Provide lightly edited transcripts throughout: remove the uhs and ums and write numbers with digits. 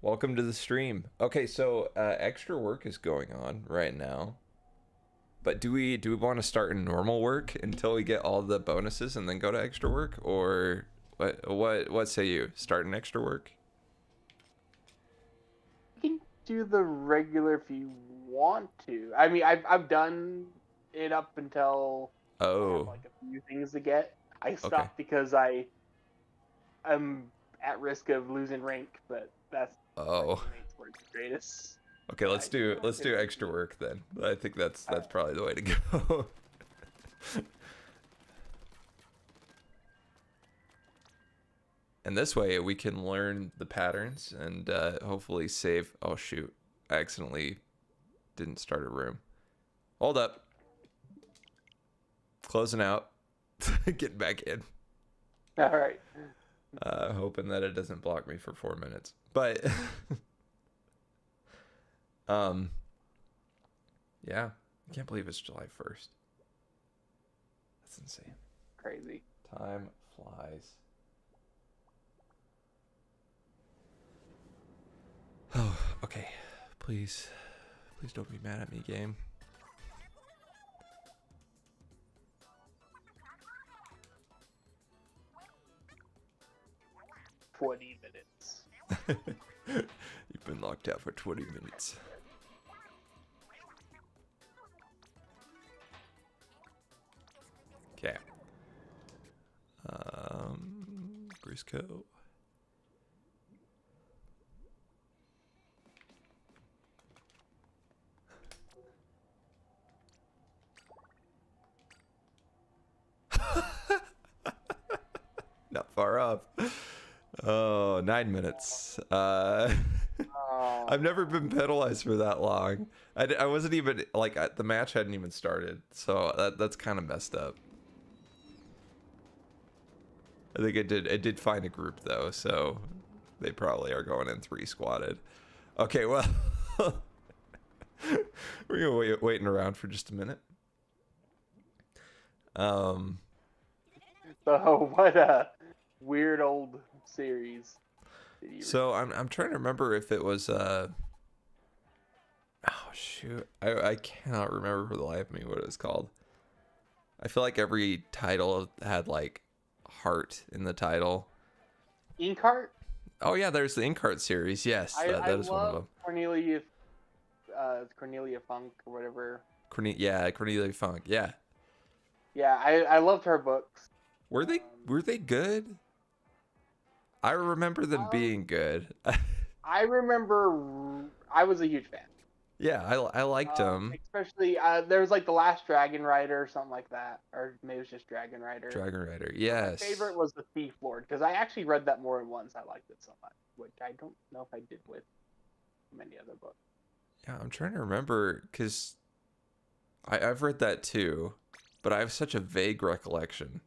Welcome to the stream. Okay, so extra work is going on right now. But do we want to start in normal work until we get all the bonuses and then go to extra work, or what say you? Start in extra work? You can do the regular if you want to. I mean, I've done it up until I have Oh, like a few things to get. I okay. stopped because am at risk of losing rank, but that's my Oh, teammates weren't the greatest. okay. So Let's I said, do "Oh, let's it's do extra easy." work then. I think that's Alright. probably the way to go. And this way we can learn the patterns and hopefully save. Oh shoot! I accidentally didn't start a room. Hold up. Closing out. Getting back in. All right. Hoping that it doesn't block me for 4 minutes. But um, yeah, I can't believe it's July 1st. That's insane. Crazy. Time flies. Oh, okay. Please, please don't be mad at me, game. 20 minutes. You've been locked out for 20 minutes. Okay. Briscoe. Not far off. Oh, 9 minutes. Oh, I've never been penalized for that long. I wasn't even like the match hadn't even started, so that's kind of messed up. I think it did find a group though, so they probably are going in three squatted. Okay, well, we're gonna waiting around for just a minute. Um, so what a weird old series did you so review? I'm trying to remember if it was oh shoot, I cannot remember for the life of me what it was called. I feel like every title had like heart in the title. Inkheart? Oh yeah, there's the Inkheart series. Yes, I that is one of love them. Cornelia Funk or whatever. Yeah, Cornelia Funk. Yeah, Yeah, I loved her books. were they Um, were they good? I remember them um, being good. I remember I was a huge fan. Yeah, I liked them. Especially there was like the Last Dragon Rider or something like that, or maybe it was just Dragon Rider. Dragon Rider. But my Yes. favorite was the Thief Lord because I actually read that more than once. I liked it so much, which I don't know if I did with many other books. Yeah, I'm trying to remember because I've read that too, but I have such a vague recollection.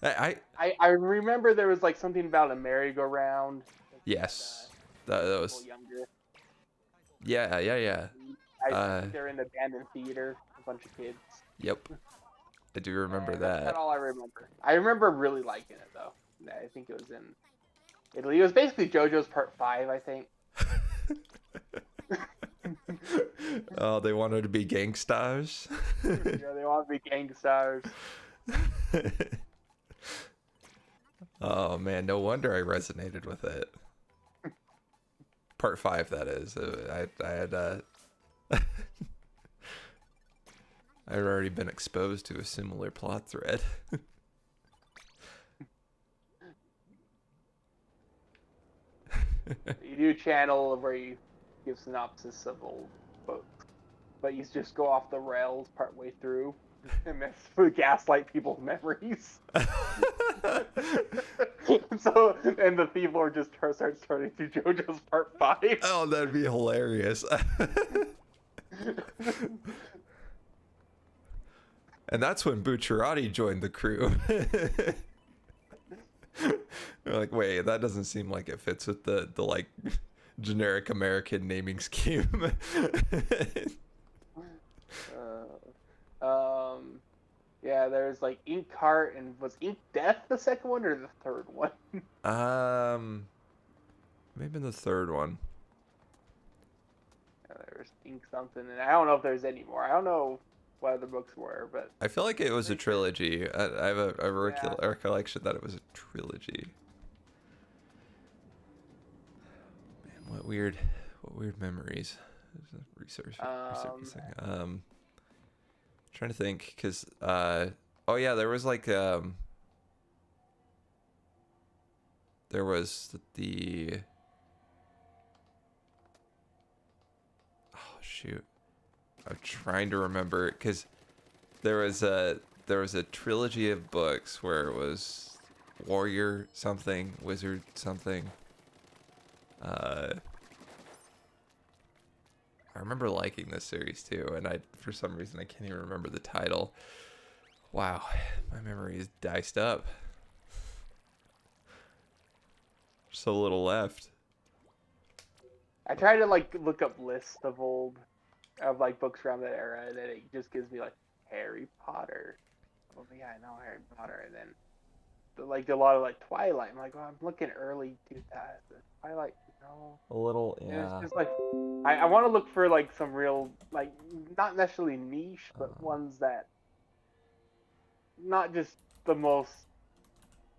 I I remember there was like something about a merry-go-round that you had yes, that people was younger. yeah. I Uh, think they're in the abandoned theater, a bunch of kids. yep, I do remember And that's about that. all I remember. I remember really liking it though. I think it was in Italy. It was basically JoJo's Part 5, I think. Oh, they wanted to be gangsters. Yeah, they want to be gang stars. Oh man, no wonder I resonated with it. Part five, that is. I had I'd already been exposed to a similar plot thread. You do a channel where you give synopsis of old books, but you just go off the rails partway through, and that's to gaslight people's memories. So, and the Thief Lord just starts turning to JoJo's Part 5. Oh, that'd be hilarious. And that's when Bucciarati joined the crew. We're like, wait, that doesn't seem like it fits with the like generic American naming scheme. Yeah, there's like Ink Heart and was Ink Death the second one or the third one? um, Maybe the third one. there was Ink something, and I don't know if there's any more. I don't know what other books were, but I feel like it was a pretty sure. trilogy. I have a Yeah. recollection that it was a trilogy. Man, what weird memories. Um, Resurfacing. Trying to think, cause oh yeah, there was like there was the oh shoot, I'm trying to remember, cause there was a trilogy of books where it was warrior something, wizard something. I remember liking this series too, and for some reason I can't even remember the title. Wow, my memory is diced up. So little left. I try to like look up lists of like books around that era, and then it just gives me like Harry Potter. Oh yeah, I know Harry Potter, and then like a lot of like Twilight. I'm like, oh, I'm looking early 2000s. Twilight, no. A little, And it's yeah. just like I want to look for like some real like not necessarily niche, but ones that not just the most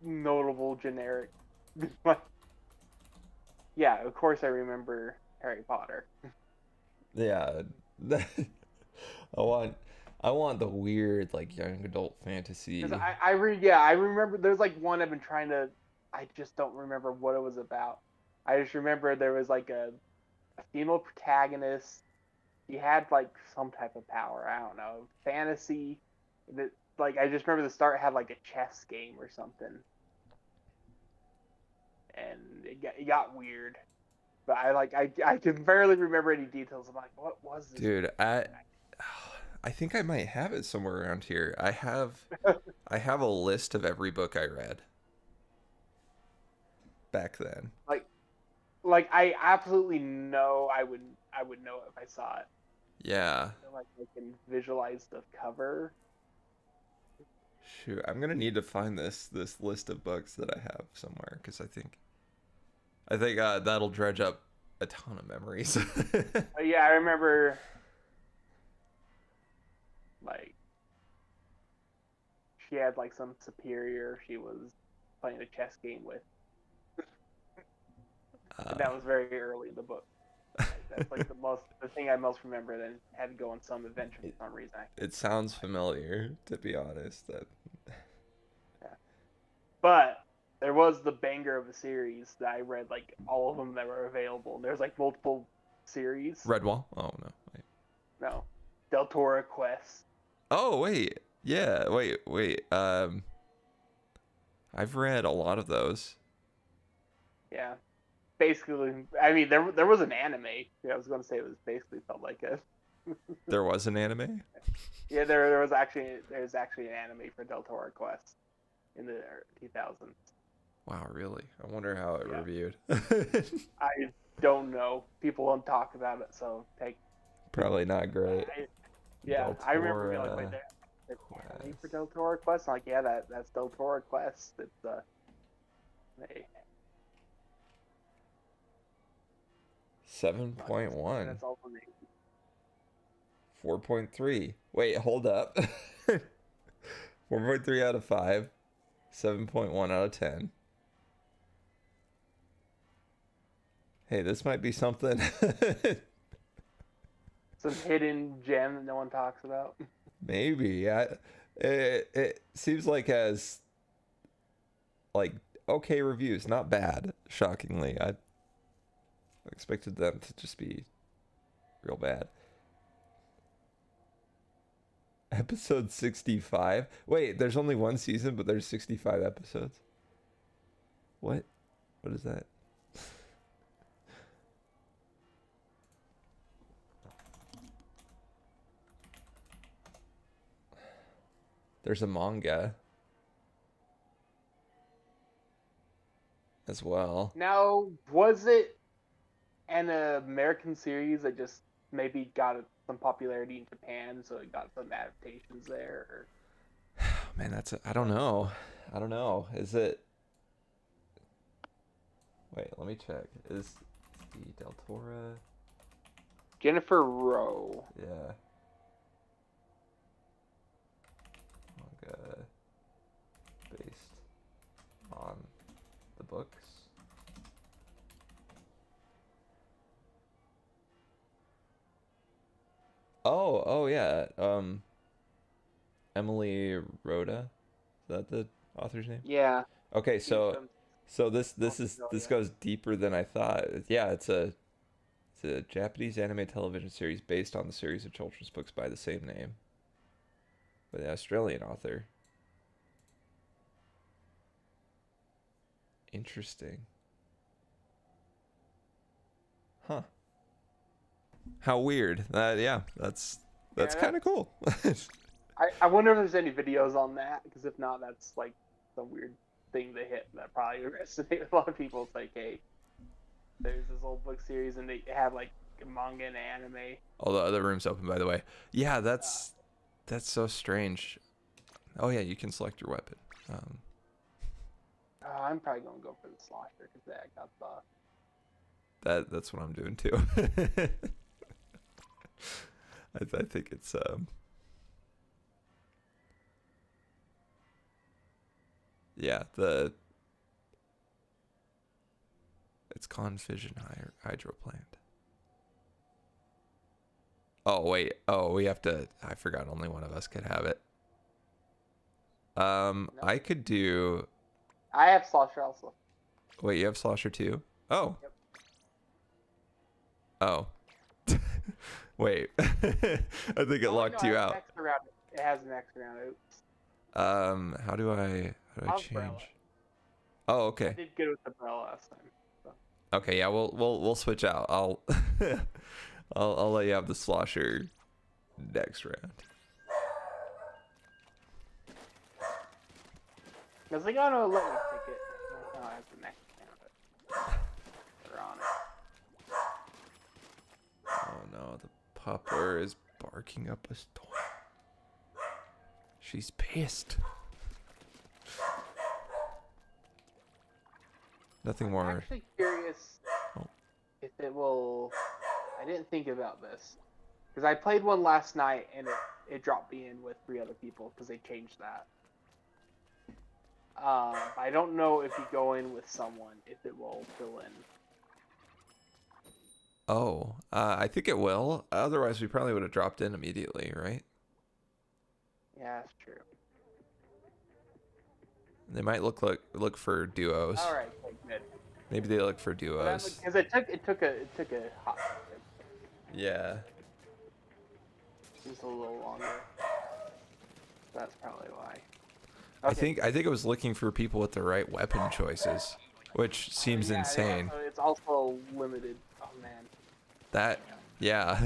notable generic. Like, yeah, of course I remember Harry Potter. Yeah. I want I want the weird like young adult fantasy. Because I remember there's like one I've been trying to. I just don't remember what it was about. I just remember there was like a female protagonist. She had like some type of power. I don't know, fantasy. That like I just remember the start had like a chess game or something, and it got weird. But I can barely remember any details. I'm like, what was this? Dude, I think I might have it somewhere around here. I have a list of every book I read back then. like I absolutely know I would know it if I saw it. Yeah. I feel like I can visualize the cover. Shoot, I'm gonna need to find this list of books that I have somewhere because I think that'll dredge up a ton of memories. But yeah, I remember like she had like some superior she was playing a chess game with. And that was very early in the book. Like, that's like the thing I most remember. Then had to go on some adventure it, for some reason. it sounds familiar, to be honest. Yeah. But there was the banger of a series that I read like all of them that were available. And there's like multiple series. Redwall? Oh no. Wait. No, Del Toro Quest. Oh wait. Yeah, wait. I've read a lot of those. Yeah. Basically, I mean, there was an anime. Yeah, I was going to say it was basically felt like a. There was an anime? Yeah, there's actually an anime for Del Toro Quest in the 2000s. Wow, really? I wonder how it Yeah. reviewed. I don't know. People don't talk about it, so take. Probably not great. Yeah, I remember being like, wait, Del there's anime for Del Toro Quest. I'm like, yeah, that's Del Toro Quest. It's they, 7.1. that's all the name. 4.3. Wait, hold up. 4.3 out of 5. 7.1 out of 10. Hey, this might be something. Some hidden gem that no one talks about. Maybe. It seems like as like okay reviews, not bad. Shockingly, I expected them to just be real bad. Episode 65. Wait, there's only one season, but there's 65 episodes. What? What is that? There's a manga as well. Now, was it an American series that just maybe got some popularity in Japan, so it got some adaptations there? Or... Man, I don't know. I don't know. Is it? Wait, let me check. Is the Del Toro? Jennifer Rowe. Yeah. Manga based on the books. Oh yeah. Emily Rhoda. Is that the author's name? Yeah. Okay, She's so from this Australia. goes deeper than I thought. Yeah, it's a Japanese anime television series based on the series of children's books by the same name, by the Australian author. Interesting. Huh. How weird. Yeah, that's Yeah. kind of cool. I wonder if there's any videos on that, because if not, that's like some weird thing to hit that probably resonates with a lot of people. It's like, hey, there's this old book series, and they have like manga and anime. All the other rooms open, by the way. Yeah, Uh, that's so strange. Oh yeah, you can select your weapon. I'm probably gonna go for the slosher because that got the. That's what I'm doing too. I think it's yeah, it's Confusion Hydro Plant. Oh wait, we have to. I forgot only one of us could have it. No. I could do. I have slosher also. Wait, you have Slosher too? Oh. Yep. Oh. Wait. I think it locked you out. It has an X around it. How do I Umbrella. change? Oh, I okay. did good with the umbrella last time. So. Okay, yeah, we'll switch out. I'll let you have the slosher next round. I was like, oh no, let me take it. Oh, I have the next round. They're on it. Oh no, the pupper is barking up a storm. She's pissed. Nothing more. I'm actually curious Oh. if it will. I didn't think about this because I played one last night and it dropped me in with 3 other people because they changed that. I don't know if you go in with someone if it will fill in. Oh, I think it will. Otherwise, we probably would have dropped in immediately, right? Yeah, that's true. They might look for duos. All right, okay, good. Maybe they look for duos. Because it took a hot second. Yeah. Just a little longer. That's probably why. I think it was looking for people with the right weapon choices, which seems Yeah, insane. It's also limited. Oh man. That, yeah.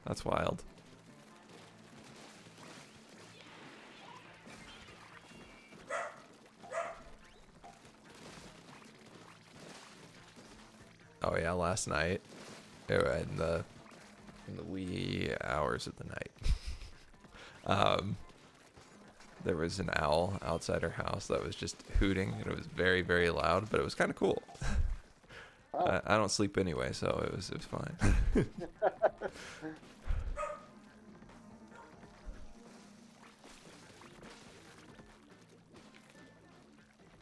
That's wild. Oh yeah, last night, in the wee hours of the night, there was an owl outside our house that was just hooting, and it was very, very loud, but it was kind of cool. Oh. I don't sleep anyway, so it was fine.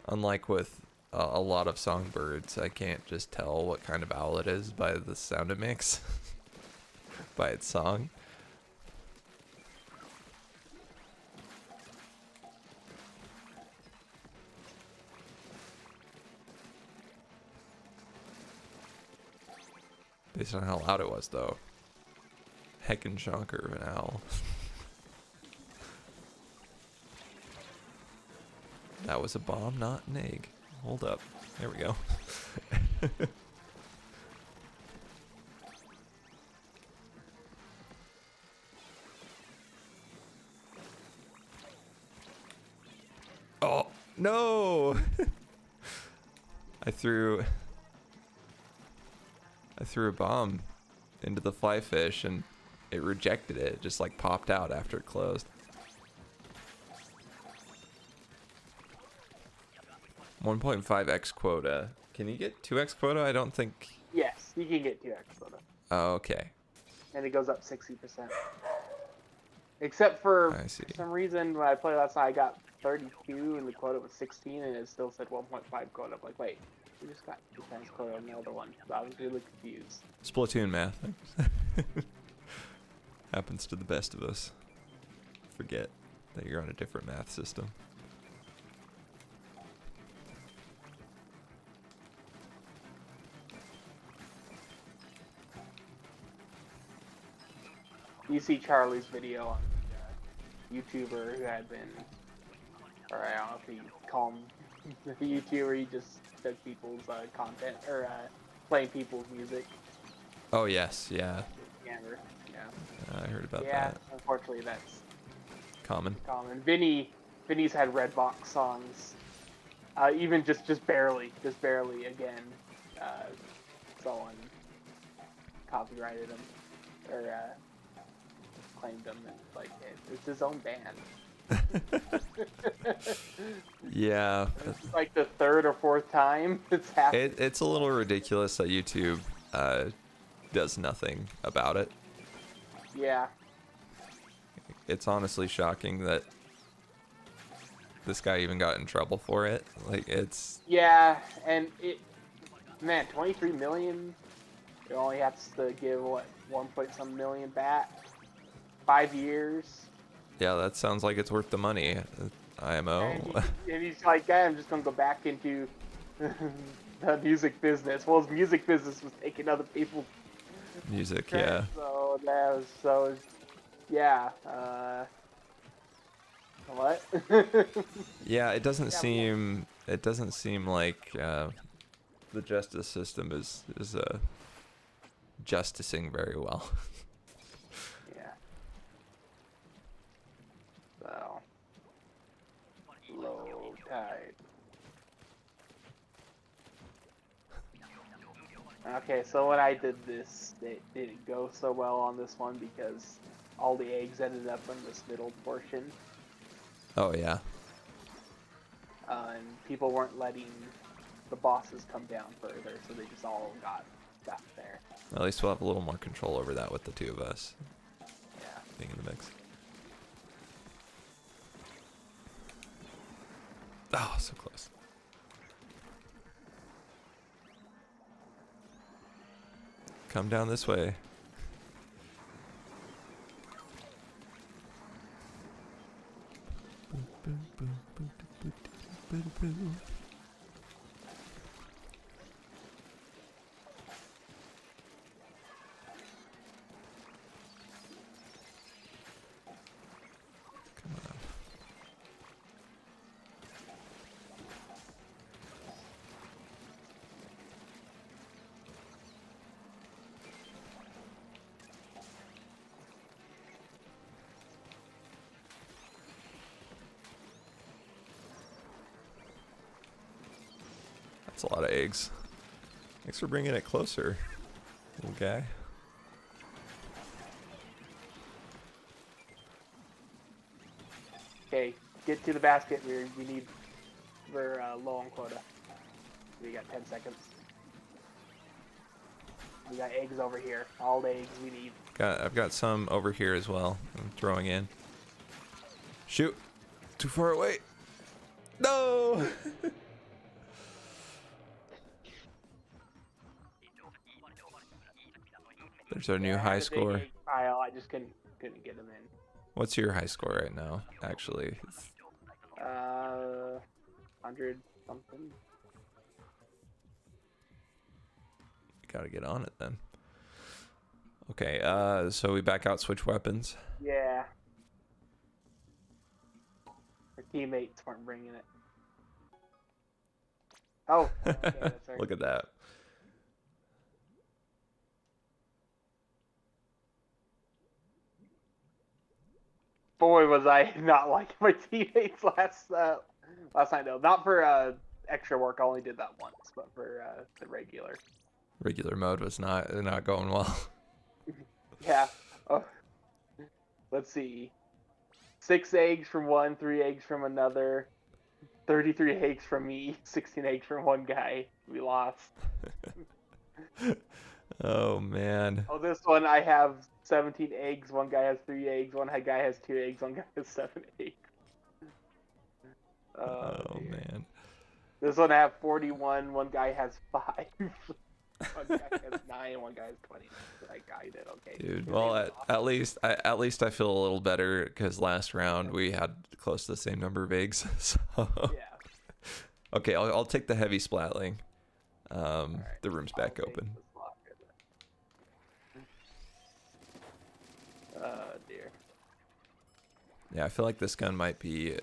Unlike with a lot of songbirds, I can't just tell what kind of owl it is by the sound it makes, by its song. Based on how loud it was, though. Heckin' shonker of an owl. That was a bomb, not an egg. Hold up. There we go. Oh, no! I threw a bomb into the fly fish and it rejected it. It just like popped out after it closed. 1.5x quota Can you get 2x quota? I don't think. Yes, you can get 2x quota. Oh, okay. And it goes up 60%. Except for I see. some reason, when I played last night, I got 32 and the quota was 16, and it still said 1.5 quota. I'm like, wait, we just got 2 times quota on the other one. So I was really confused. Splatoon math. Happens to the best of us. Forget that you're on a different math system. You see Charlie's video on the YouTuber who had been, or I don't know if you call him the YouTuber, he just took people's content, or playing people's music. Oh, yes, yeah. Camera. Yeah. I heard about Yeah, that. unfortunately that's Common. common. Vinny's had Redbox songs, even just barely again. Someone copyrighted him, or claimed him, and like it's his own band. Yeah. It's like the third or fourth time it's happened. It's a little ridiculous that YouTube does nothing about it. Yeah. It's honestly shocking that this guy even got in trouble for it. Like, it's... Yeah, and man, 23 million. It only has to give what 1 point some million back. 5 years. Yeah, that sounds like it's worth the money. IMO. And he's like, yeah, I'm just gonna go back into the music business. Well, his music business was taking other people's Music, credit, yeah. So that was yeah. What? Yeah, it doesn't seem like the justice system is justicing very well. Yeah. So low tide. Okay, so when I did this, it didn't go so well on this one because all the eggs ended up in this middle portion. Oh yeah. And people weren't letting the bosses come down further, so they just all got stuck there. At least we'll have a little more control over that with the two of us Yeah. being in the mix. Oh, so close. Come down this way. Come on. That's a lot of eggs. Thanks for bringing it closer, little guy. Okay, get to the basket. We need. We're low on quota. We got 10 seconds. We got eggs over here. All the eggs we need. I've got some over here as well. I'm throwing in. Shoot! Too far away. No! There's our new Yeah, I high had a big score. egg pile. I just couldn't get them in. What's your high score right now? Actually, 100 something. gotta get on it then. Okay, so we back out, switch weapons. Yeah. Our teammates weren't bringing it. Oh, okay, that's right. Look at that. Boy, was I not like my teammates last night though. Not for extra work. I only did that once, but for the regular. Regular mode was not going well. Yeah. Oh. Let's see. 6 eggs from one, 3 eggs from another. 33 eggs from me, 16 eggs from one guy. We lost. Oh man. Oh, this one I have 17 eggs. One guy has 3 eggs. One guy has 2 eggs. One guy has 7 eggs. Oh Oh dear. man. This one I have 41. One guy has 5. One guy has 9. One guy has 20. I got it. Okay. Dude, well, at least I feel a little better because last round we had close to the same number of eggs. So Yeah. okay, I'll take the heavy splatling. Right. The room's back open. Oh dear. Yeah, I feel like this gun might be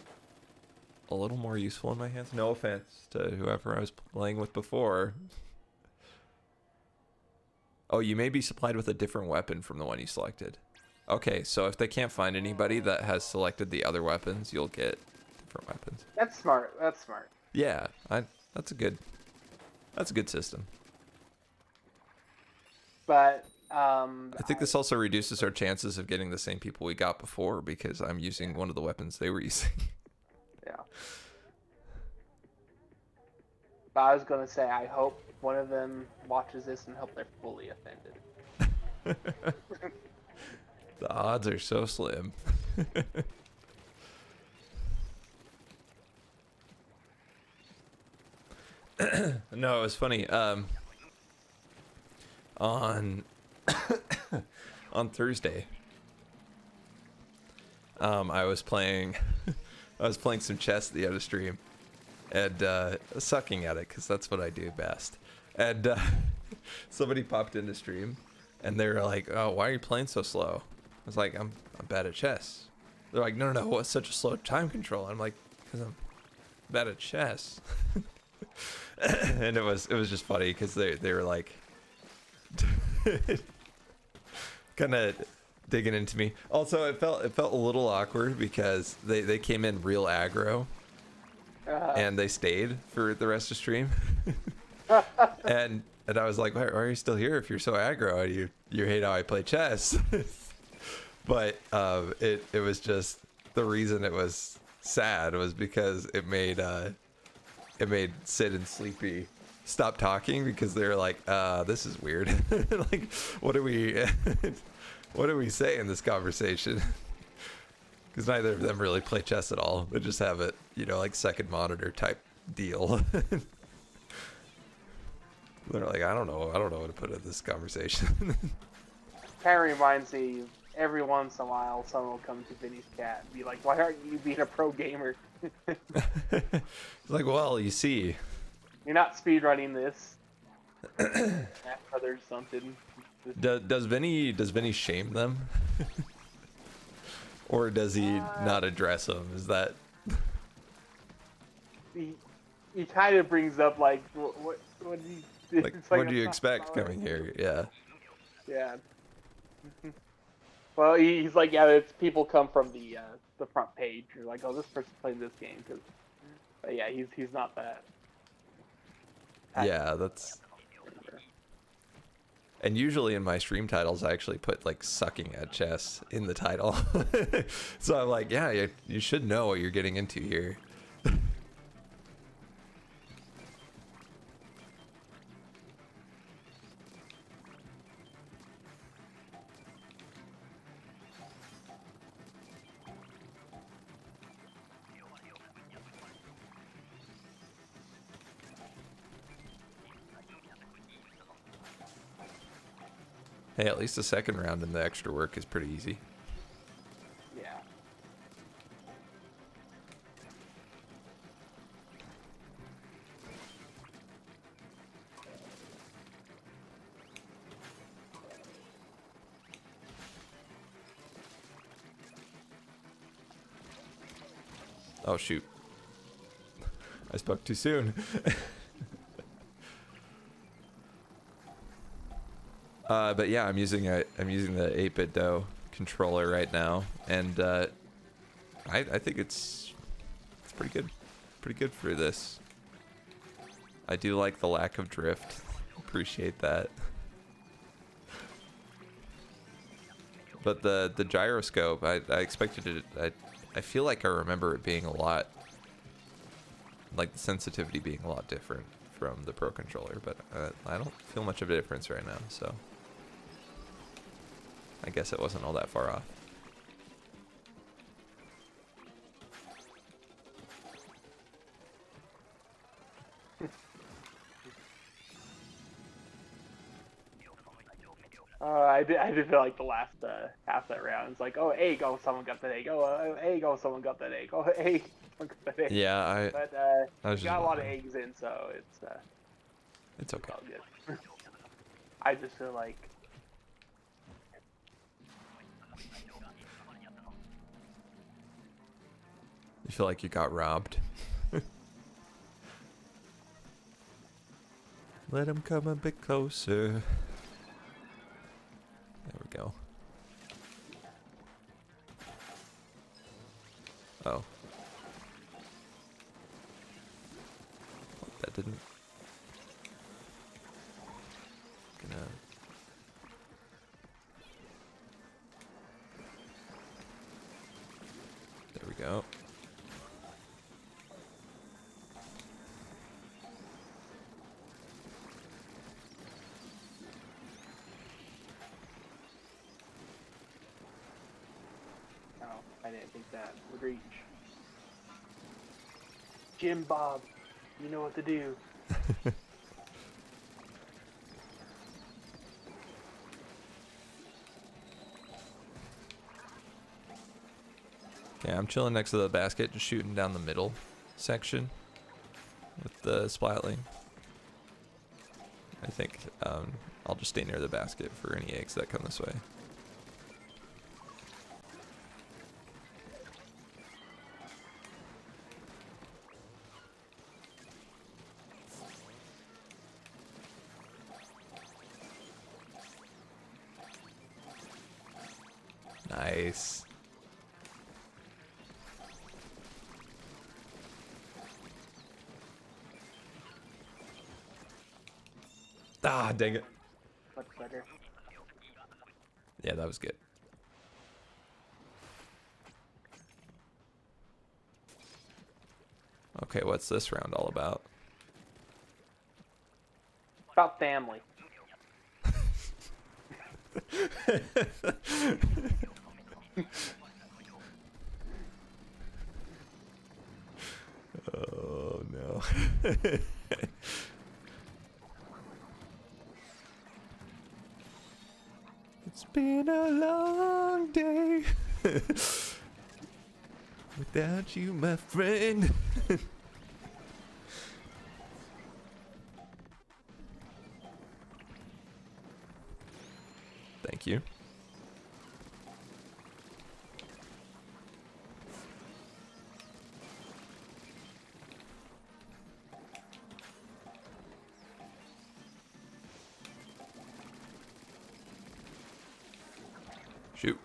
a little more useful in my hands. No offense to whoever I was playing with before. Oh, you may be supplied with a different weapon from the one you selected. Okay, so if they can't find anybody that has selected the other weapons, you'll get different weapons. That's smart. That's smart. Yeah, that's a good system. But I think this also reduces our chances of getting the same people we got before because I'm using one of the weapons they were using. yeah. But I was gonna say I hope one of them watches this and hope they're fully offended. The odds are so slim. No, it was funny. On on Thursday, I was playing some chess at the other stream, and sucking at it because that's what I do best. And somebody popped into stream, and they were like, "Oh, why are you playing so slow?" I was like, "I'm bad at chess." They're like, "No, what's such a slow time control?" I'm like, "Because I'm bad at chess." And it was just funny because they were like kind of digging into me. Also, it felt a little awkward because they came in real aggro and they stayed for the rest of stream. and I was like, why are you still here if you're so aggro and you hate how I play chess? But it was just, the reason it was sad was because it made Sid and Sleepy stop talking because they were like, this is weird. Like, what do we say in this conversation? Because neither of them really play chess at all. They just have it, like second monitor type deal. They're like, I don't know what to put in this conversation. Kind of reminds me, every once in a while, someone will come to Vinny's chat and be like, "Why aren't you being a pro gamer?" It's like, well, you see, You're not speedrunning this. Others something. does Vinny shame them, or does he not address them? Is that He kind of brings up like, what do you? like, what do you expect coming here? Yeah. Yeah. Well, he's like, yeah, it's people come from the front page. You're like, oh, this person's playing this game. But yeah, he's not that. Yeah, that's. And usually in my stream titles, I actually put like sucking at chess in the title. So I'm like, yeah, you should know what you're getting into here. Hey, at least the second round in the extra work is pretty easy. Yeah. Oh shoot. I spoke too soon. But yeah, I'm using the 8bitdo controller right now, and I think it's pretty good for this. I do like the lack of drift. Appreciate that. But the gyroscope, I expected it. I feel like I remember it being a lot like the sensitivity being a lot different from the Pro controller, but I don't feel much of a difference right now, so I guess it wasn't all that far off. I did feel like the last half that round. It's like, oh, egg, oh, someone got that egg. Oh, egg, oh, someone got that egg. Oh, egg, someone got that egg. Yeah, But I was we just got a lot of wondering. eggs in, so It's okay. all good. I just feel like You feel like you got robbed. Let him come a bit closer. There we go. Oh. That didn't. Gonna. There we go. no, I didn't think that would reach. Jim Bob, you know what to do. Okay, I'm chilling next to the basket, just shooting down the middle section with the splatling. I think I'll just stay near the basket for any eggs that come this way. Nice. Ah, dang it. Much better. Yeah, that was good. Okay, what's this round all about? About family. Oh no. It's been a long day without you, my friend. Thank you. Shoot.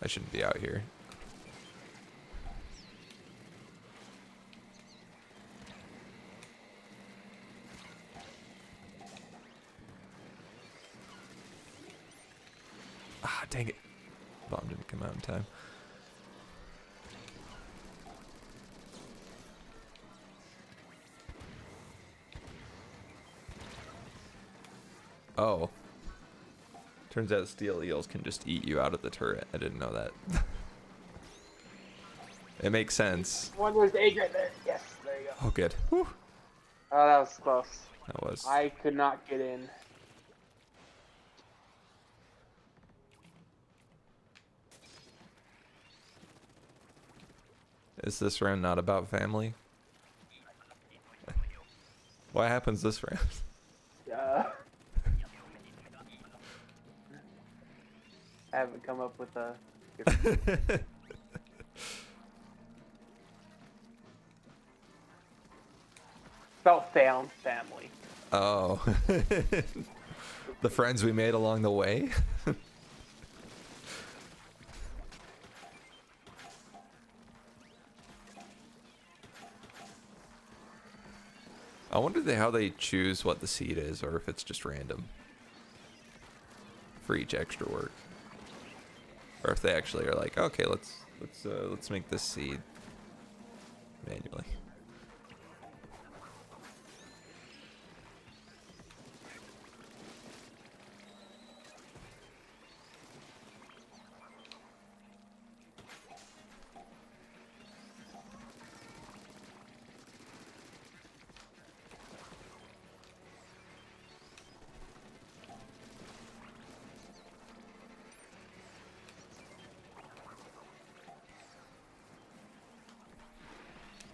I shouldn't be out here. Ah, dang it. Bomb didn't come out in time. Oh. Turns out steel eels can just eat you out of the turret. I didn't know that. It makes sense. One, there's the egg right there. Yes, there you go. Oh, good. Whew. Oh, that was close. That was. I could not get in. Is this round not about family? What happens this round? I haven't come up with a. About found family. Oh. The friends we made along the way? I wonder how they choose what the seed is, or if it's just random for each extra work, or if they actually are like, okay, let's make this seed manually.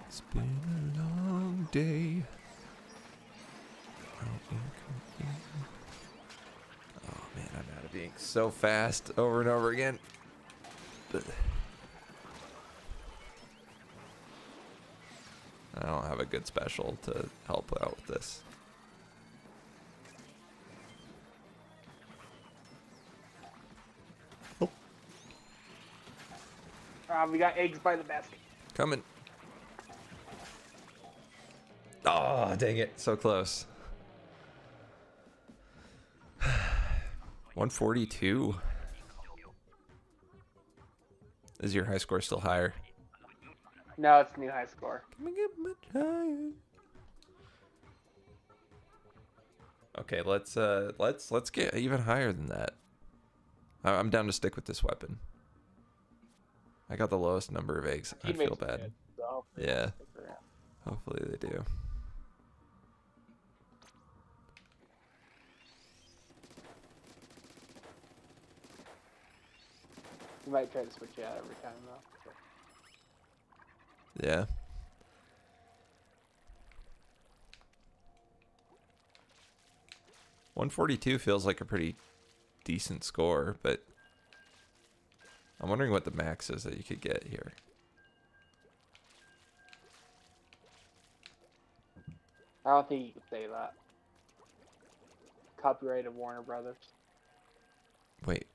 It's been a long day. Oh man, I'm out of being so fast over and over again. I don't have a good special to help out with this. We got eggs by the basket. Coming. Oh, dang it. So close. 142. Is your high score still higher? No, it's new high score. Can we get much higher? Okay, let's get even higher than that. I'm down to stick with this weapon. I got the lowest number of eggs. I feel bad. Good, so Yeah. Hopefully they do. You might try to switch it out every time though. Yeah. $142 feels like a pretty decent score, but I'm wondering what the max is that you could get here. I don't think you could say that. Copyright of Warner Brothers. Wait.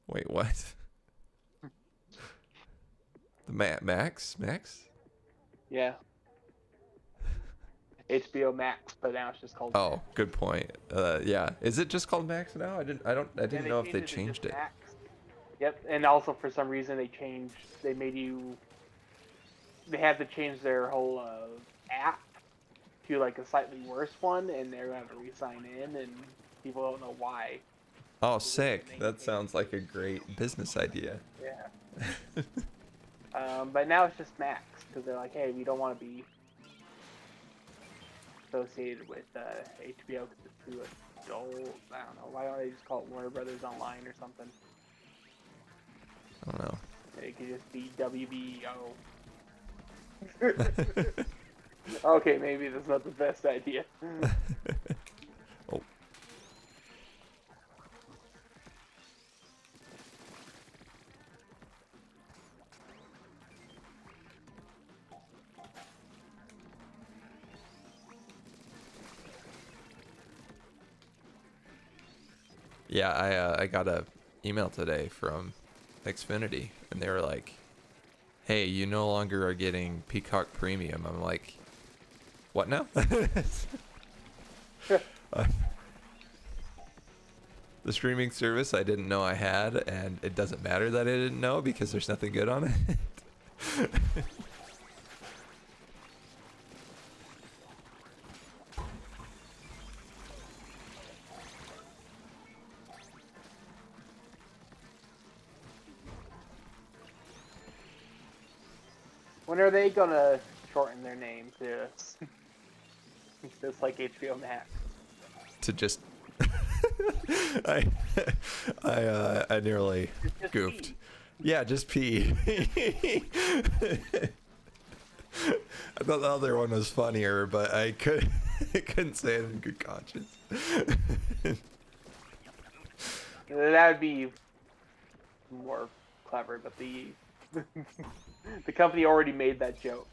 Wait, what? The Max? Yeah. HBO Max, but now it's just called. Oh, good point. Yeah. Is it just called Max now? I didn't know if they to changed just it. Max. Yep, and also for some reason they had to change their whole app to like a slightly worse one, and they're gonna have to re-sign in, and people don't know why. Oh, sick. That sounds like a great business idea. Yeah. But now it's just Max, because they're like, hey, we don't want to be associated with HBO because it's too adult. I don't know. Why don't they just call it Warner Brothers Online or something? I don't know. It could just be WBO. Okay, maybe that's not the best idea. Oh. Yeah, I got a email today from Xfinity, and they were like, hey, you no longer are getting Peacock Premium. I'm like, what now? The streaming service I didn't know I had, and it doesn't matter that I didn't know because there's nothing good on it. When are they gonna shorten their name to just like HBO Max? To just I nearly Just goofed. P. Yeah, just P. I thought the other one was funnier, but I couldn't say it in good conscience. That would be more clever, but the the company already made that joke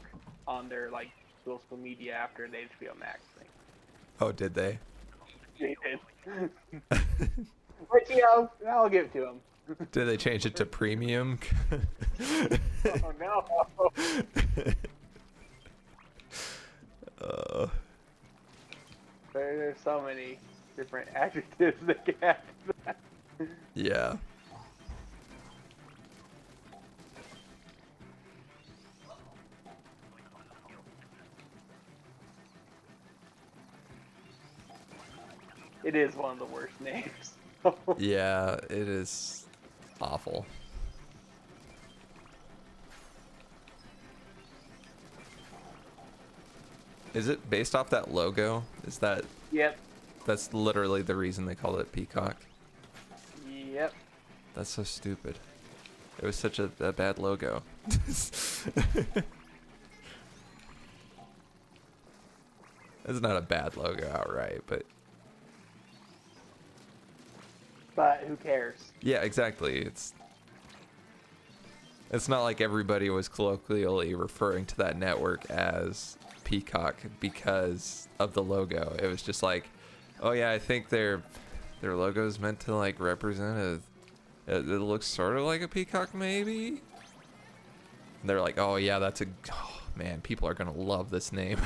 on their like social media after the HBO Max thing. Oh, did they? They did. But you know, I'll give it to them. Did they change it to premium? Oh no. Uh, There's so many different adjectives that can add to that. yeah. It is one of the worst names. Yeah, it is awful. Is it based off that logo? Is that Yep. that's literally the reason they called it Peacock? Yep. That's so stupid. It was such a bad logo. It's not a bad logo outright, but But who cares? yeah, exactly. It's not like everybody was colloquially referring to that network as Peacock because of the logo. It was just like, oh yeah, I think their logo is meant to like represent it looks sort of like a peacock maybe. And they're like, oh yeah, oh man, people are gonna love this name.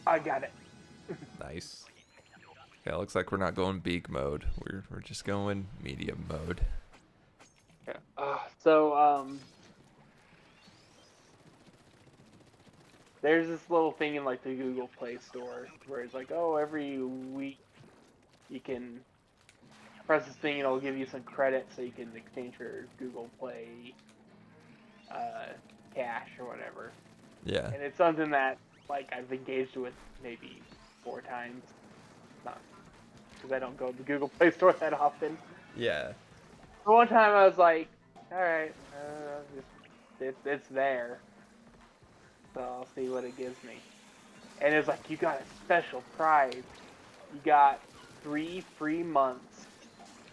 I got it. Nice. Yeah, it looks like we're not going big mode. We're just going medium mode. Yeah. So there's this little thing in like the Google Play Store where it's like, oh, every week you can press this thing and it'll give you some credit so you can exchange your Google Play cash or whatever. Yeah. And it's something that like I've engaged with maybe 4 times, not because I don't go to the Google Play Store that often. Yeah. But one time I was like, all right, it's there, so I'll see what it gives me. And it's like, you got a special prize. You got 3 free months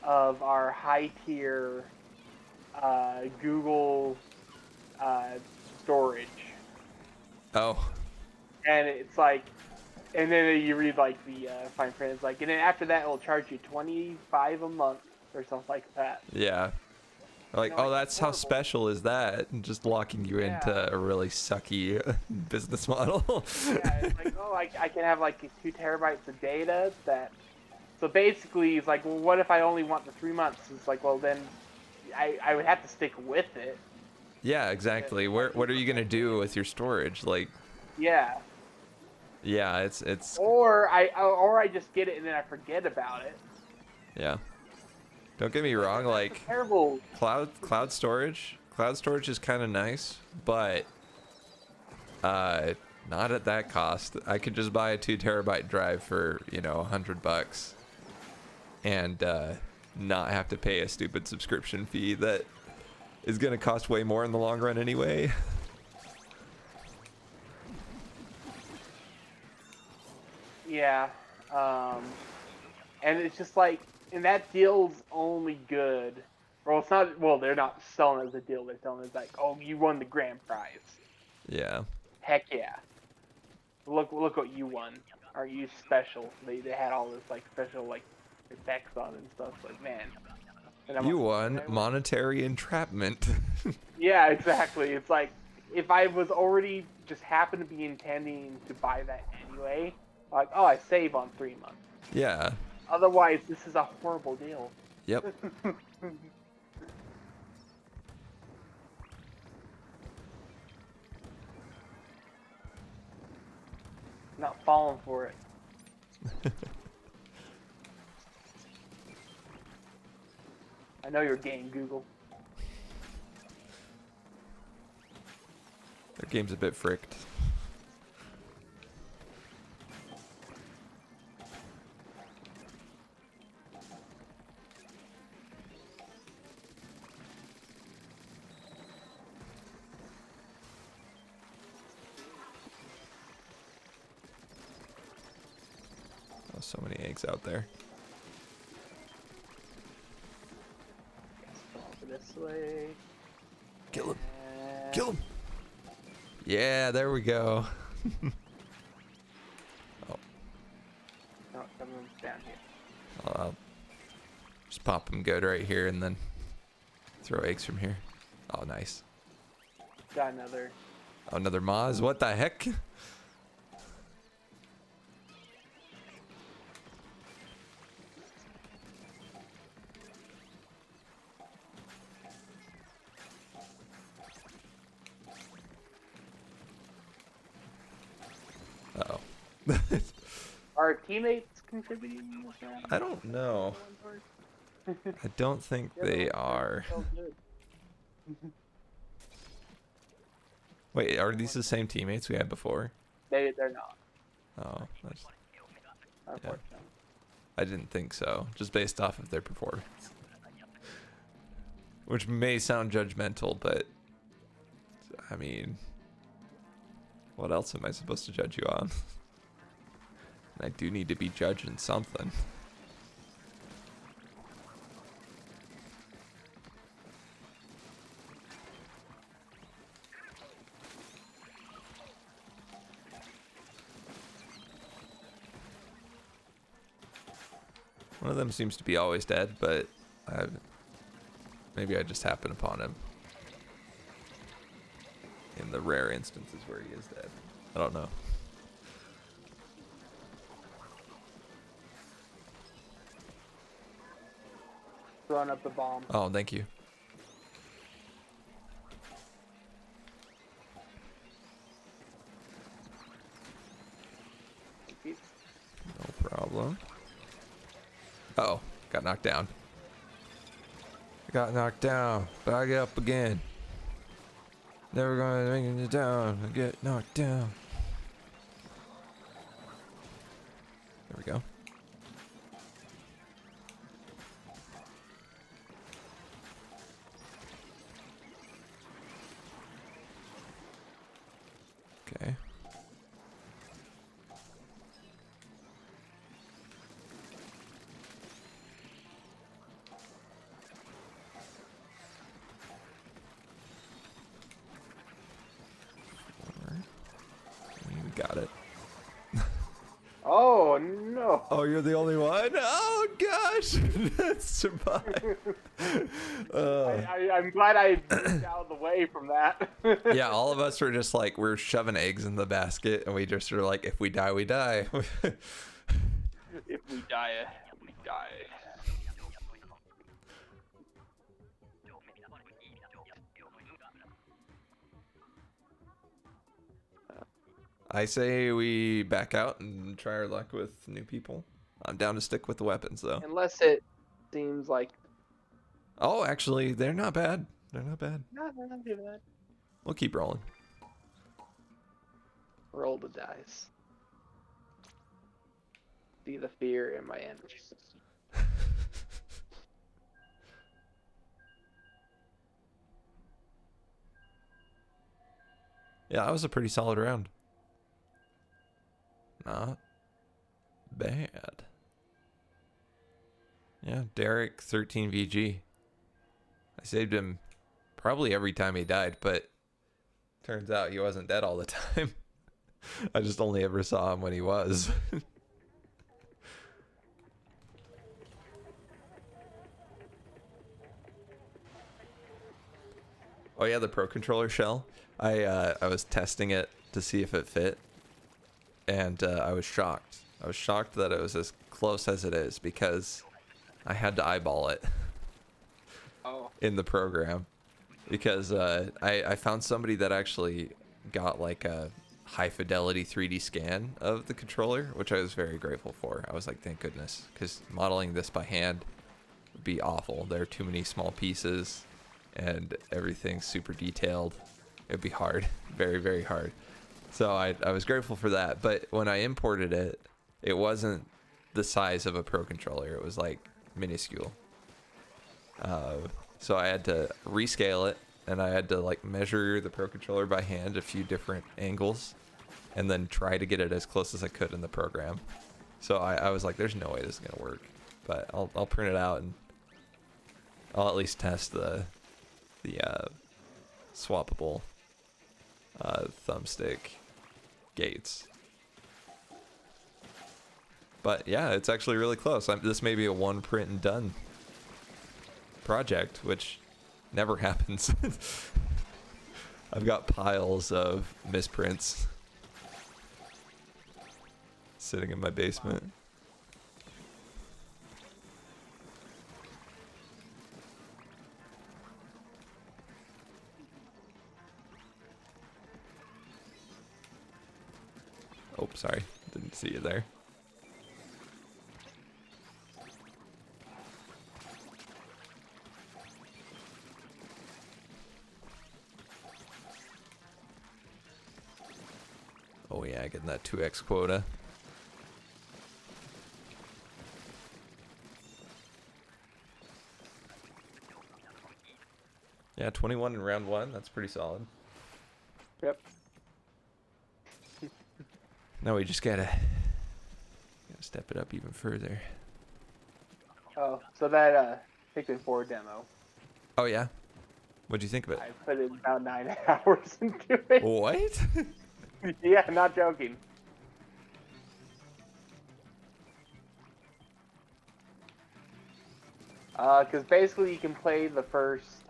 of our high tier Google storage. Oh. And it's like, and then you read like the fine print. It's like, and then after that, it'll charge you $25 a month or something like that. Yeah. Like, You know, oh, like, that's how horrible. special is that? And just locking you into a really sucky business model. Yeah, it's like, oh, I can have like 2 terabytes of data that. So basically, it's like, well, what if I only want the 3 months? It's like, well, then I would have to stick with it. Yeah, exactly. What are you gonna do with your storage? Like, Yeah. yeah, it's Or I just get it and then I forget about it. yeah. Don't get me wrong, like Terrible. cloud storage is kind of nice, but not at that cost. I could just buy a 2 terabyte drive for, $100 and not have to pay a stupid subscription fee that is going to cost way more in the long run anyway. Yeah. And it's just like, and that deal's only good. Well, it's not. Well, they're not selling it as a deal. They're selling it as like, oh, you won the grand prize. Yeah. Heck yeah. Look what you won. Aren't you special? They had all this like special like effects on it and stuff. Like, man. And I'm You like, won okay, monetary entrapment. yeah, exactly. It's like if I was already just happened to be intending to buy that anyway, like, oh, I save on 3 months. Yeah. Otherwise, this is a horrible deal. Yep. Not falling for it. I know your game, Google. Their game's a bit fricked. Oh, so many eggs out there. Guess over this way. Kill him. And Kill him. Yeah, there we go. Oh, No, someone's down here. I'll just pop them good right here and then throw eggs from here. Oh, nice. Got another. Oh, another Moz. What the heck? Uh-oh. Are teammates contributing in this round? I don't know. I don't think Yeah, they those are. so good. Wait, are these the same teammates we had before? They're not. Oh, that's, Unfortunately. I didn't think so. Just based off of their performance. Which may sound judgmental, but I mean, what else am I supposed to judge you on? I do need to be judging something. One of them seems to be always dead, but maybe I just happen upon him in the rare instances where he is dead. I don't know. Throwing up the bomb. Oh, thank you. No problem. Uh-oh, got knocked down. I got knocked down, but I get up again. Never gonna make it down. I get knocked down. There we go. Okay. We got it. Oh no! Oh, you're the only one? Oh gosh! That's survived. I'm glad I moved out of the way from that. Yeah, all of us were just like, we're shoving eggs in the basket, and we just were like, if we die, we die. If we die, we die. I say we back out and try our luck with new people. I'm down to stick with the weapons, though. Unless it seems like. Oh, actually, they're not bad. They're not bad. No, they're not too bad. We'll keep rolling. Roll the dice. See the fear in my energy system. Yeah, that was a pretty solid round. Not bad. Yeah, Derek, 13 VG. I saved him probably every time he died, but turns out he wasn't dead all the time. I just only ever saw him when he was. Oh yeah, the Pro Controller shell. I was testing it to see if it fit, and I was shocked. I was shocked that it was as close as it is because I had to eyeball it in the program because I found somebody that actually got like a high fidelity 3D scan of the controller, which I was very grateful for. I was like, thank goodness, because modeling this by hand would be awful. There are too many small pieces and everything's super detailed. It'd be hard, very, very hard. So I was grateful for that. But when I imported it, it wasn't the size of a Pro Controller. It was like minuscule. So I had to rescale it, and I had to like measure the Pro Controller by hand a few different angles, and then try to get it as close as I could in the program. So I was like, there's no way this is gonna work. But I'll print it out, and I'll at least test the swappable thumbstick gates. But yeah, it's actually really close. This may be a one print and done project, which never happens. I've got piles of misprints sitting in my basement. Oh, sorry. Didn't see you there. Oh yeah, getting that 2x quota. Yeah, 21 in round 1. That's pretty solid. Yep. Now we just gotta step it up even further. Oh, so that Pikmin 4 demo, Oh yeah? What'd you think of it? I put in about 9 hours into it. What? Yeah, not joking. Because basically you can play the first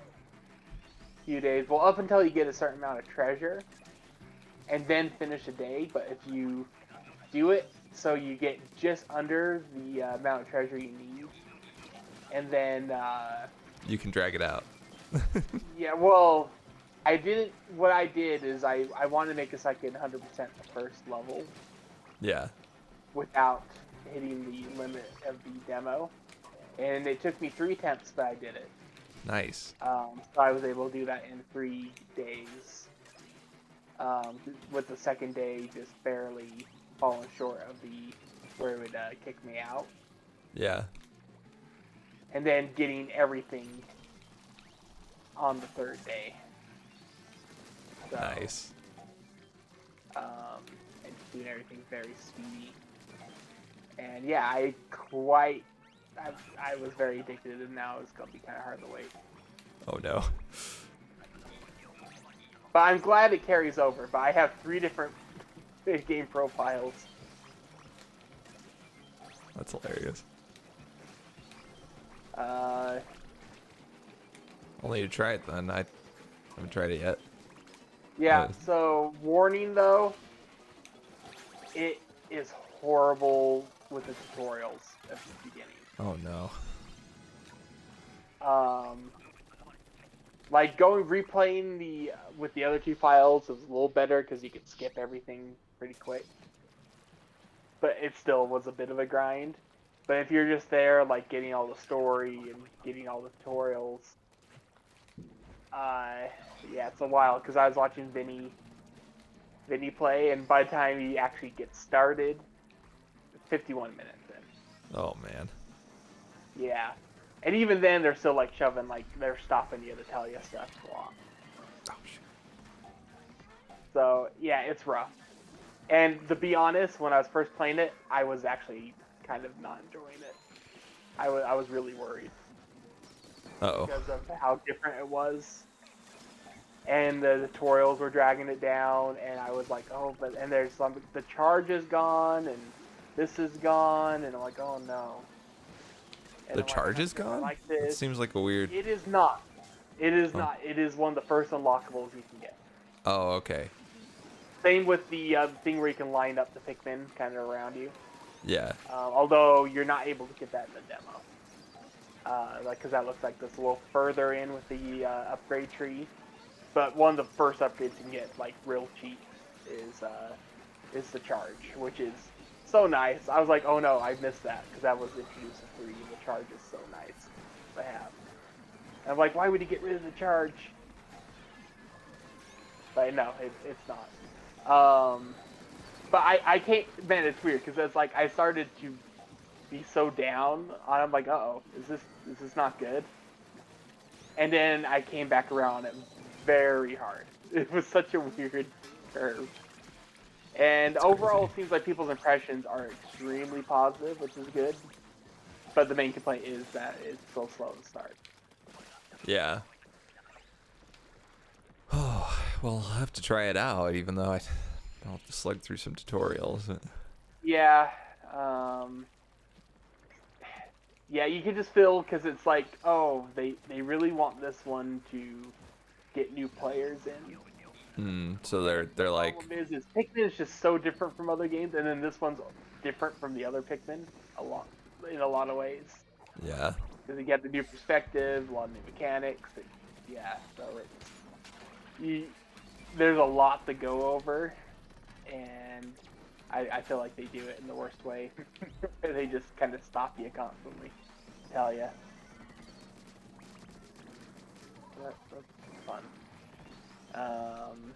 few days, well, up until you get a certain amount of treasure, and then finish a day. But if you do it so you get just under the amount of treasure you need, and then You can drag it out. yeah, well, I didn't. What I did is I wanted to make it so I could 100% the first level Yeah. without hitting the limit of the demo, and it took me 3 attempts, but I did it. Nice. So I was able to do that in 3 days. With the second day just barely falling short of the where it would kick me out, Yeah. and then getting everything on the 3rd day. So, Nice. and just doing everything very speedy. And yeah, I was very addicted, and now it's gonna be kind of hard to wait. Oh no. But I'm glad it carries over. But I have 3 different game profiles. That's hilarious. I'll need to try it then. I haven't tried it yet. Yeah, But so warning though, it is horrible with the tutorials at the beginning. oh no. Like replaying with the other 2 files was a little better because you could skip everything pretty quick. But it still was a bit of a grind. But if you're just there, like getting all the story and getting all the tutorials, yeah, it's a while. Because I was watching Vinny play, and by the time he actually gets started, 51 minutes in. Oh man. Yeah. And even then, they're still like shoving, like they're stopping you to tell you stuff a lot. Oh shit. So yeah, it's rough. And to be honest, when I was first playing it, I was actually kind of not enjoying it. I was really worried Uh-oh. because of how different it was, and the tutorials were dragging it down. And I was like, oh, and there's the charge is gone, and this is gone, and I'm like, oh no. And The I'm like, charge I'm is not gonna gone? like That this. seems like a weird... It is not. It is Oh. not. It is one of the first unlockables you can get. Oh, okay. Same with the thing where you can line up the Pikmin kind of around you. Yeah. Although you're not able to get that in the demo, because that looks like this a little further in with the upgrade tree. But one of the first upgrades you can get, like real cheap, is the charge, which is so nice. I was like, oh no, I missed that because that was introduced in 3. The charge is so nice to have. And I'm like, why would you get rid of the charge? But no, it's not. But I can't, man, it's weird because it's like I started to be so down on it. I'm like, uh-oh, is this not good? And then I came back around on it very hard. It was such a weird curve. And That's overall, crazy. it seems like people's impressions are extremely positive, which is good. But the main complaint is that it's so slow to start. Yeah. Oh, Well, I'll have to try it out, even though I'll have to slug through some tutorials. Yeah. Um, yeah, you can just feel because it's like, oh, they really want this one to get new players in. So And the they're like, problem is Pikmin is just so different from other games, and then this one's different from the other Pikmin a lot in a lot of ways. yeah, Because you get the new perspective, a lot of new mechanics. Yeah, so there's a lot to go over, and I feel like they do it in the worst way. They just kind of stop you constantly, tell you. That's fun. Um,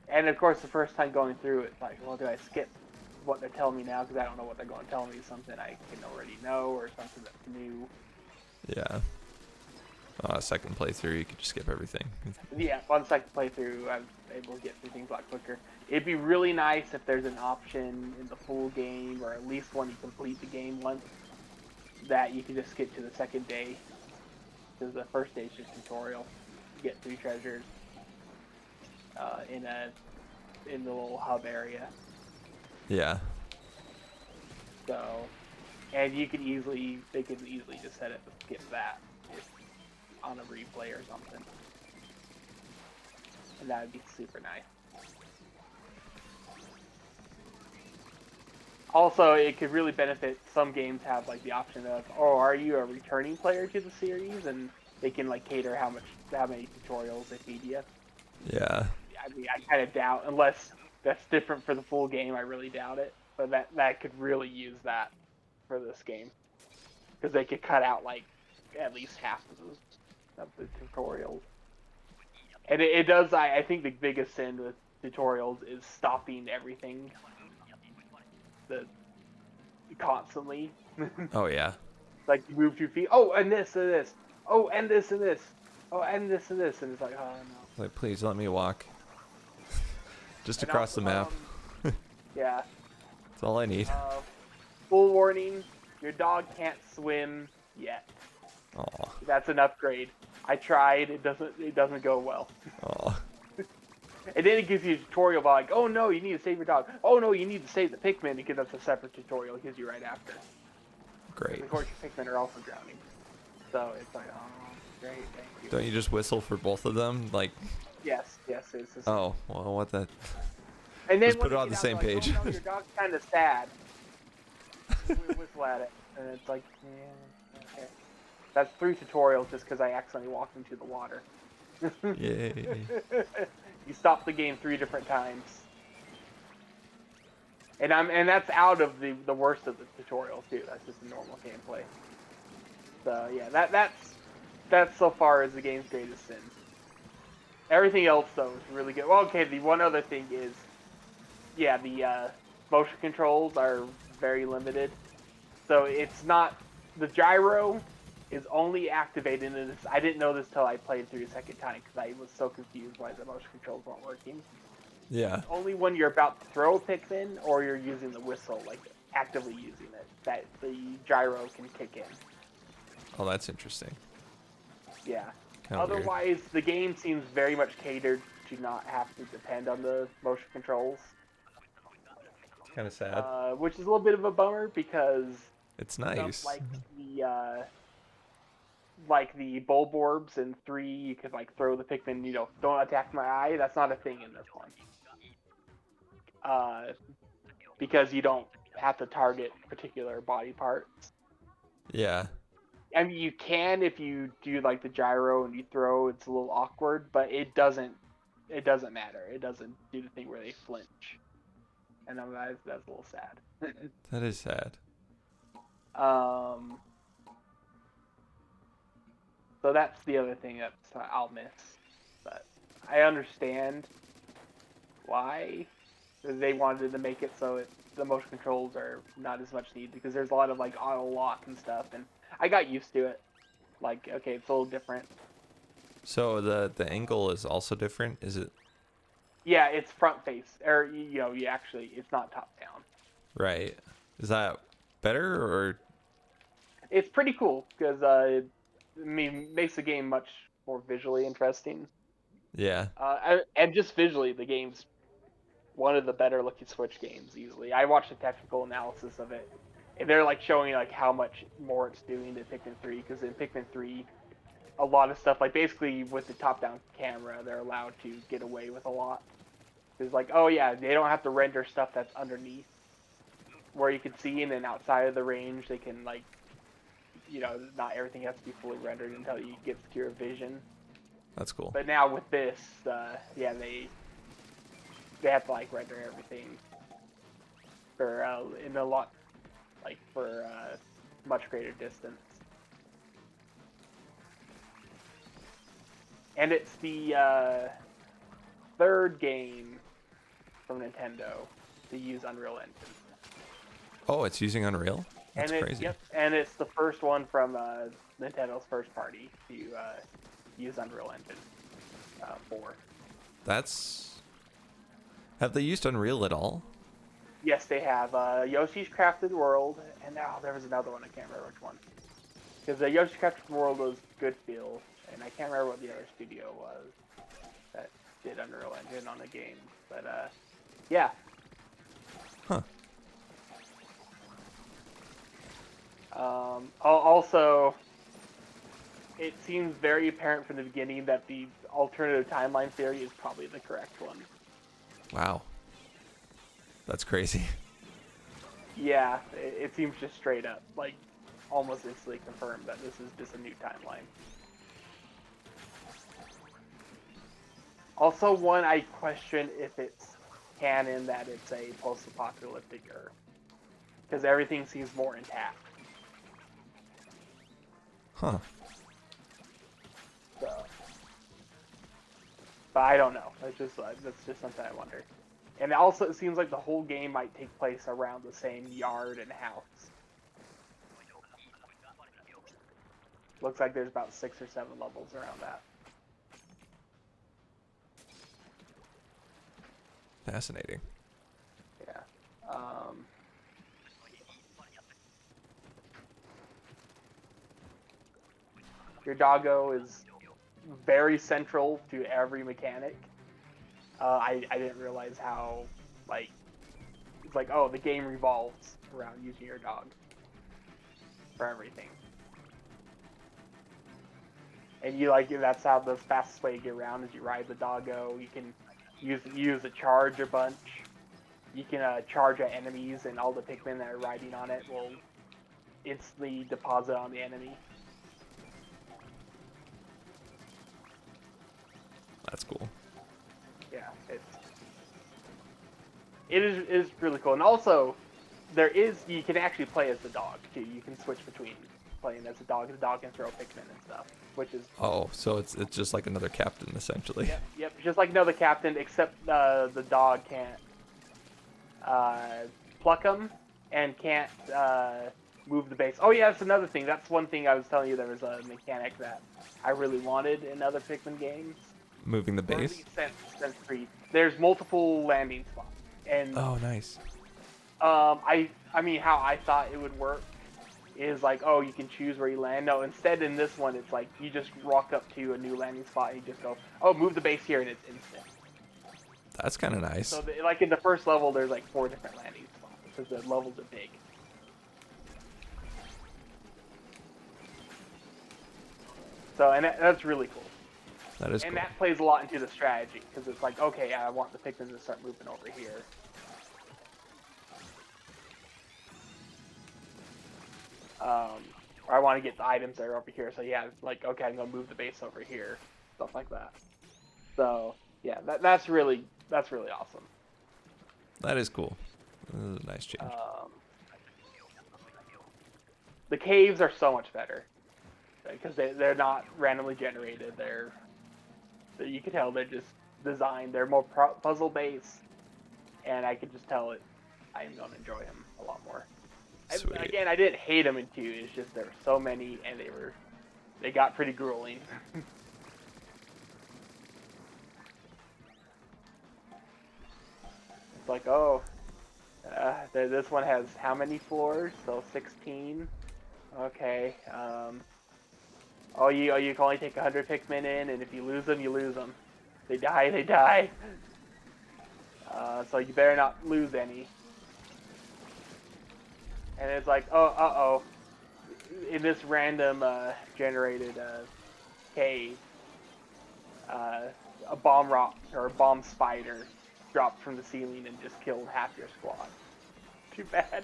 and of course, the first time going through, it's like, well, do I skip what they're telling me now because I don't know what they're going to tell me? Something I can already know, or something that's new. yeah. Second playthrough, you could just skip everything. Yeah, on second playthrough, I was able to get through things a lot quicker. It'd be really nice if there's an option in the full game, or at least when you complete the game once, that you can just skip to the second day. Because the first day is just tutorial. You get 3 treasures in the little hub area. Yeah. So, and they could easily just set it to skip that on a replay or something, and that would be super nice. Also, it could really benefit. Some games have like the option of, oh, are you a returning player to the series, and they can like cater how many tutorials they feed you. Yeah. I mean, I kind of doubt, unless that's different for the full game. I really doubt it, but that could really use that for this game, because they could cut out like at least half of the tutorials. And it does. I think the biggest sin with tutorials is stopping everything constantly. Oh yeah. Like you move 2 feet. Oh, and this and this. Oh, and this and this. Oh, and this and this. And it's like, oh no. Like, please let me walk. Just And across the map. Yeah. That's all I need. Full warning: your dog can't swim yet. Aw. That's an upgrade. I tried. It doesn't go well. Aw. And then it gives you a tutorial about like, oh no, you need to save your dog. Oh no, you need to save the Pikmin, because that's a separate tutorial it gives you right after. Great. Of course, your Pikmin are also drowning. So it's like, oh, great, thank you. Don't you just whistle for both of them? Like. Yes, it's the same. Oh, well, what the. And then Just put it on the same page. Like, oh, no, your dog's kind of sad. We whistle at it, and it's like, yeah, okay. That's 3 tutorials just because I accidentally walked into the water. Yay. You stop the game 3 different times, and that's out of the worst of the tutorials too. That's just the normal gameplay. So yeah, that's so far as the game's greatest sin. Everything else though is really good. Well, okay, the one other thing is, yeah, the motion controls are very limited. So it's not, the gyro is only activated in this. I didn't know this till I played through the second time because I was so confused why the motion controls weren't working. Yeah. Only when you're about to throw a Pikmin or you're using the whistle, like actively using it, that the gyro can kick in. Oh, that's interesting. Yeah. Kinda Otherwise, weird. the game seems very much catered to not have to depend on the motion controls. Kind of sad. Which is a little bit of a bummer because It's nice. stuff like the Bulborbs in 3, you could like throw the Pikmin, don't attack my eye. That's not a thing in this one. Because you don't have to target particular body parts. Yeah. I mean, you can if you do like the gyro and you throw. It's a little awkward, but it doesn't matter. It doesn't do the thing where they flinch, and that's a little sad. That is sad. So that's the other thing that I'll miss, but I understand why they wanted to make it so the motion controls are not as much needed, because there's a lot of like auto lock and stuff, and I got used to it. Like, okay, it's a little different. So the angle is also different, is it? Yeah, it's front face, or you actually, it's not top down. Right. Is that better or? It's pretty cool because makes the game much more visually interesting. Yeah. And just visually, the game's one of the better looking Switch games easily. I watched a technical analysis of it, and they're like showing like how much more it's doing than Pikmin 3. Because in Pikmin 3, a lot of stuff like basically with the top-down camera, they're allowed to get away with a lot. It's like, oh yeah, they don't have to render stuff that's underneath where you can see, and then outside of the range, they can like, not everything has to be fully rendered until you get to your vision. That's cool. But now with this, yeah, they have to like render everything for in a lot like for much greater distance. And it's the third game from Nintendo to use Unreal Engine. Oh, it's using Unreal? That's And crazy. yep, and it's the first one from Nintendo's first party to use Unreal Engine 4. That's... Have they used Unreal at all? Yes, they have Yoshi's Crafted World, and now there was another one. I can't remember which one. Because the Yoshi's Crafted World was good feel, and I can't remember what the other studio was that did Unreal Engine on the game. But yeah. Huh. Also, it seems very apparent from the beginning that the alternative timeline theory is probably the correct one. Wow. That's crazy. Yeah, it seems just straight up, like, almost instantly confirmed that this is just a new timeline. Also, one I question if it's canon that it's a post-apocalyptic Earth, because everything seems more intact. Huh. So, but I don't know. That's just something I wonder. And also, it seems like the whole game might take place around the same yard and house. Looks like there's about 6 or 7 levels around that. Fascinating. Yeah. Your doggo is very central to every mechanic. I didn't realize how, like, it's like, oh, the game revolves around using your dog for everything. And that's how the fastest way to get around is you ride the doggo. You can use the charge a bunch. You can charge at enemies, and all the Pikmin that are riding on it will instantly deposit on the enemy. That's cool. Yeah, it is really cool. And also, you can actually play as the dog too. You can switch between playing as a dog. The dog can throw Pikmin and stuff, which is Oh, so it's just like another captain, essentially. yep, just like another captain, except the dog can't pluck them and can't move the base. Oh yeah, that's another thing. That's one thing I was telling you. There was a mechanic that I really wanted in other Pikmin games. Moving the base? Since 3, there's multiple landing spots, and Oh, nice. I mean, how I thought it would work is like, oh, you can choose where you land. No, instead in this one, it's like you just walk up to a new landing spot and you just go, oh, move the base here, and it's instant. That's kind of nice. So, like in the first level, there's like 4 different landing spots because the levels are big. So, and that's really cool. That is And cool. that plays a lot into the strategy because it's like, okay, I want the Pikmin to start moving over here. Or I want to get the items that are over here. So yeah, it's like, okay, I'm gonna move the base over here, stuff like that. So yeah, that's really awesome. That is cool. That is a nice change. The caves are so much better because they're not randomly generated. You can tell they're just designed. They're more puzzle based, and I can just tell I am gonna enjoy them a lot more. Again, I didn't hate them in 2. It's just there were so many, and they got pretty grueling. It's like, oh, This one has how many floors? So 16. Okay. You can only take 100 Pikmin in, and if you lose them, you lose them. They die, they die. So you better not lose any. And it's like, oh. In this random generated cave, a bomb rock or a bomb spider dropped from the ceiling and just killed half your squad. Too bad.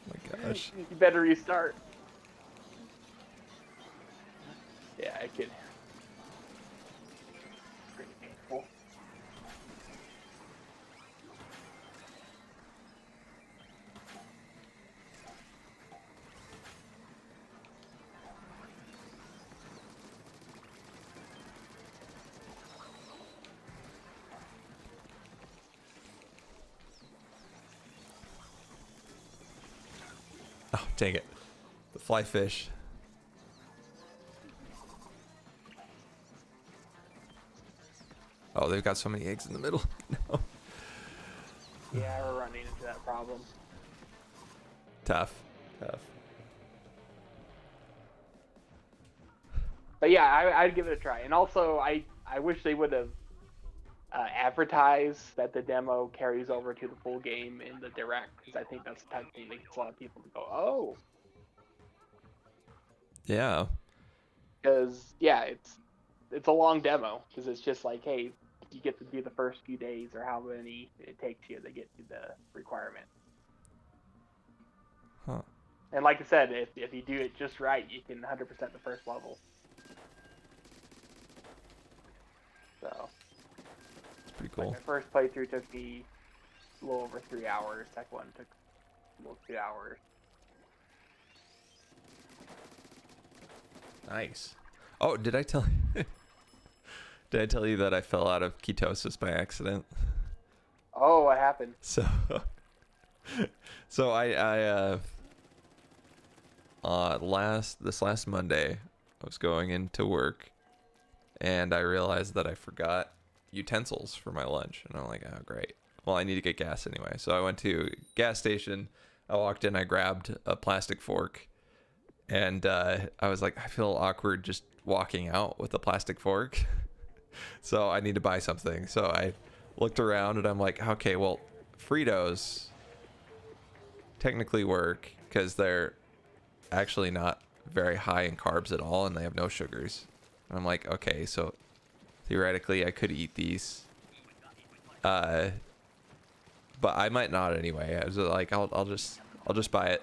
Oh my gosh. You better restart. Yeah, I could. Pretty painful. Oh, dang it. The fly fish. Oh, they've got so many eggs in the middle. No. Yeah, we're running into that problem. Tough. But yeah, I'd give it a try. And also, I wish they would have advertised that the demo carries over to the full game in the direct, because I think that's the type of thing that gets a lot of people to go, oh. Yeah. Because yeah, it's a long demo, because it's just like, hey, you get to do the first few days or how many it takes you to get to the requirement. Huh. And like I said, if you do it just right, you can 100% the first level. So It's pretty cool. like my first playthrough took me a little over 3 hours. Second one took a little 2 hours. Nice. Oh, did I tell you? Did I tell you that I fell out of ketosis by accident? Oh, what happened? So I this last Monday, I was going into work, and I realized that I forgot utensils for my lunch, and I'm like, oh great. Well, I need to get gas anyway, so I went to a gas station. I walked in, I grabbed a plastic fork, and I was like, I feel awkward just walking out with a plastic fork. So I need to buy something. So I looked around and I'm like, okay, well, Fritos technically work because they're actually not very high in carbs at all and they have no sugars. And I'm like, okay, so theoretically I could eat these. But I might not anyway. I was like, I'll just buy it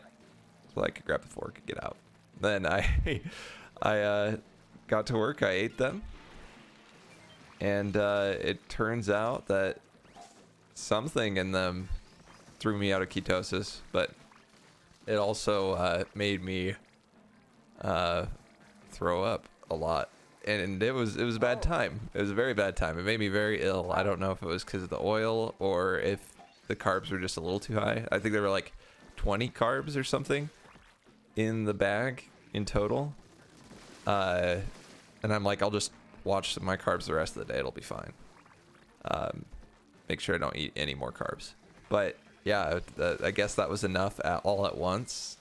so I could grab the fork and get out. Then I got to work, I ate them. And it turns out that something in them threw me out of ketosis, but it also made me throw up a lot. And it was a bad time. It was a very bad time. It made me very ill. I don't know if it was because of the oil or if the carbs were just a little too high. I think there were like 20 carbs or something in the bag in total. And I'm like, I'll just watch my carbs the rest of the day. It'll be fine. Make sure I don't eat any more carbs. But yeah, I guess that was enough all at once,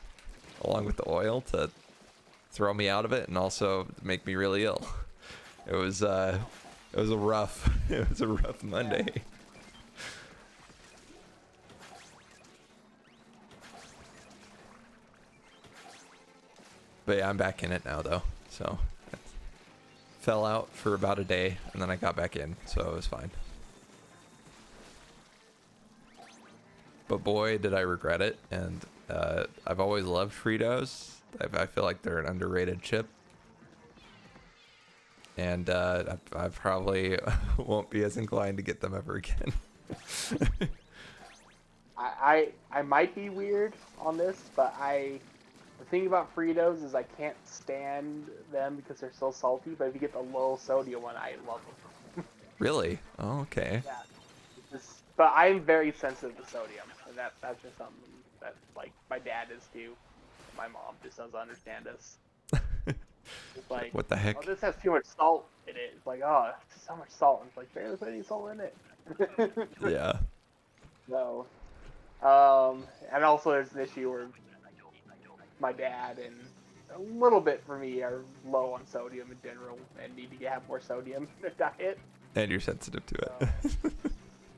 along with the oil, to throw me out of it and also make me really ill. It was a rough Monday. But yeah, I'm back in it now though. So fell out for about a day and then I got back in, so it was fine. But boy, did I regret it. And I've always loved Fritos. I feel like they're an underrated chip. And I probably won't be as inclined to get them ever again. I might be weird on this, but the thing about Fritos is I can't stand them because they're so salty. But if you get the low sodium one, I love them. Really? Oh, okay. Yeah. But I'm very sensitive to sodium, and that's just something that like my dad is too. My mom just doesn't understand us. It's like, what the heck? Oh, this has too much salt in it. It's like, oh, so much salt. It's like, barely put any salt in it. Yeah. So, And also there's an issue where my dad and a little bit for me are low on sodium in general and need to have more sodium in their diet. And you're sensitive to So it.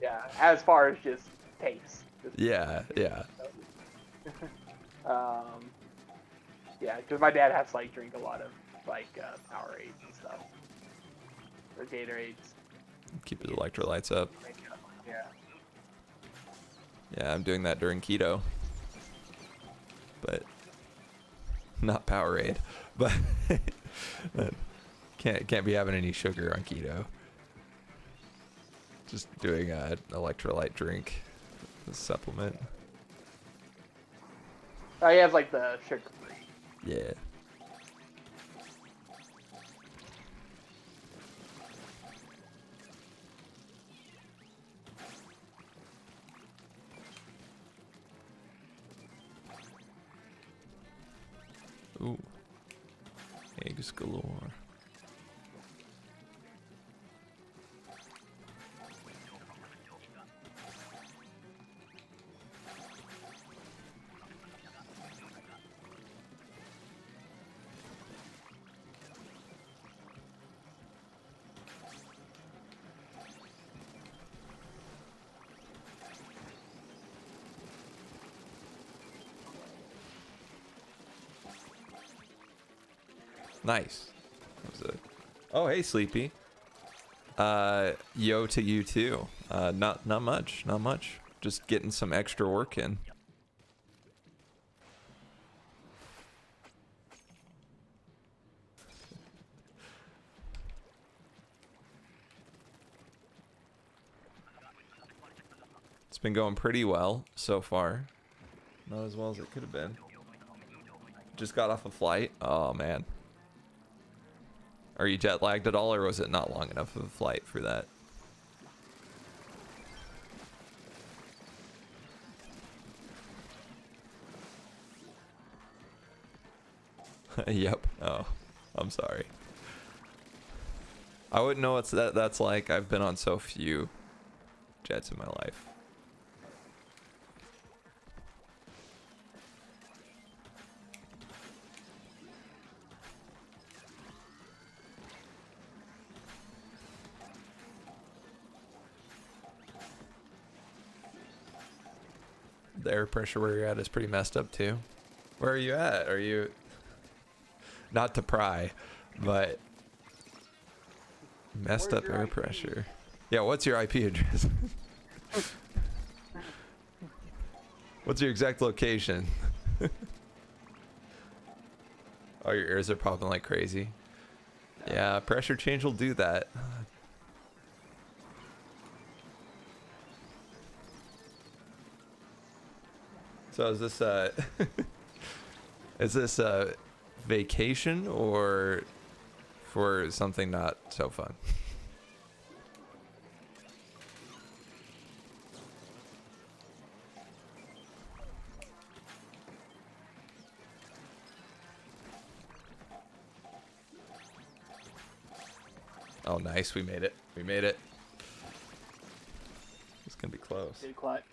yeah, as far as just taste. Just Yeah, yeah. um, yeah, because my dad has to like drink a lot of like Powerades and stuff or Gatorades. Keep his electrolytes up. Yeah. Yeah, I'm doing that during keto. But not Powerade. But can't be having any sugar on keto. Just doing an electrolyte drink, a supplement. Oh, he has like the sugar free. Yeah. Ooh. Eggs galore. Nice. Oh, hey, Sleepy. Yo to you too. Not much. Just getting some extra work in. It's been going pretty well so far. Not as well as it could have been. Just got off a flight. Oh man. Are you jet lagged at all, or was it not long enough of a flight for that? Yep. Oh, I'm sorry. I wouldn't know what that's like. I've been on so few jets in my life. The air pressure where you're at is pretty messed up too. Where are you at? Are you... Not to pry, but... Messed up air pressure. Yeah, what's your IP address? What's your exact location? Oh, your ears are popping like crazy. Yeah, pressure change will do that. So is this is this a vacation or for something not so fun? Oh, nice. We made it. We made it. It's going to be close. Good clutch.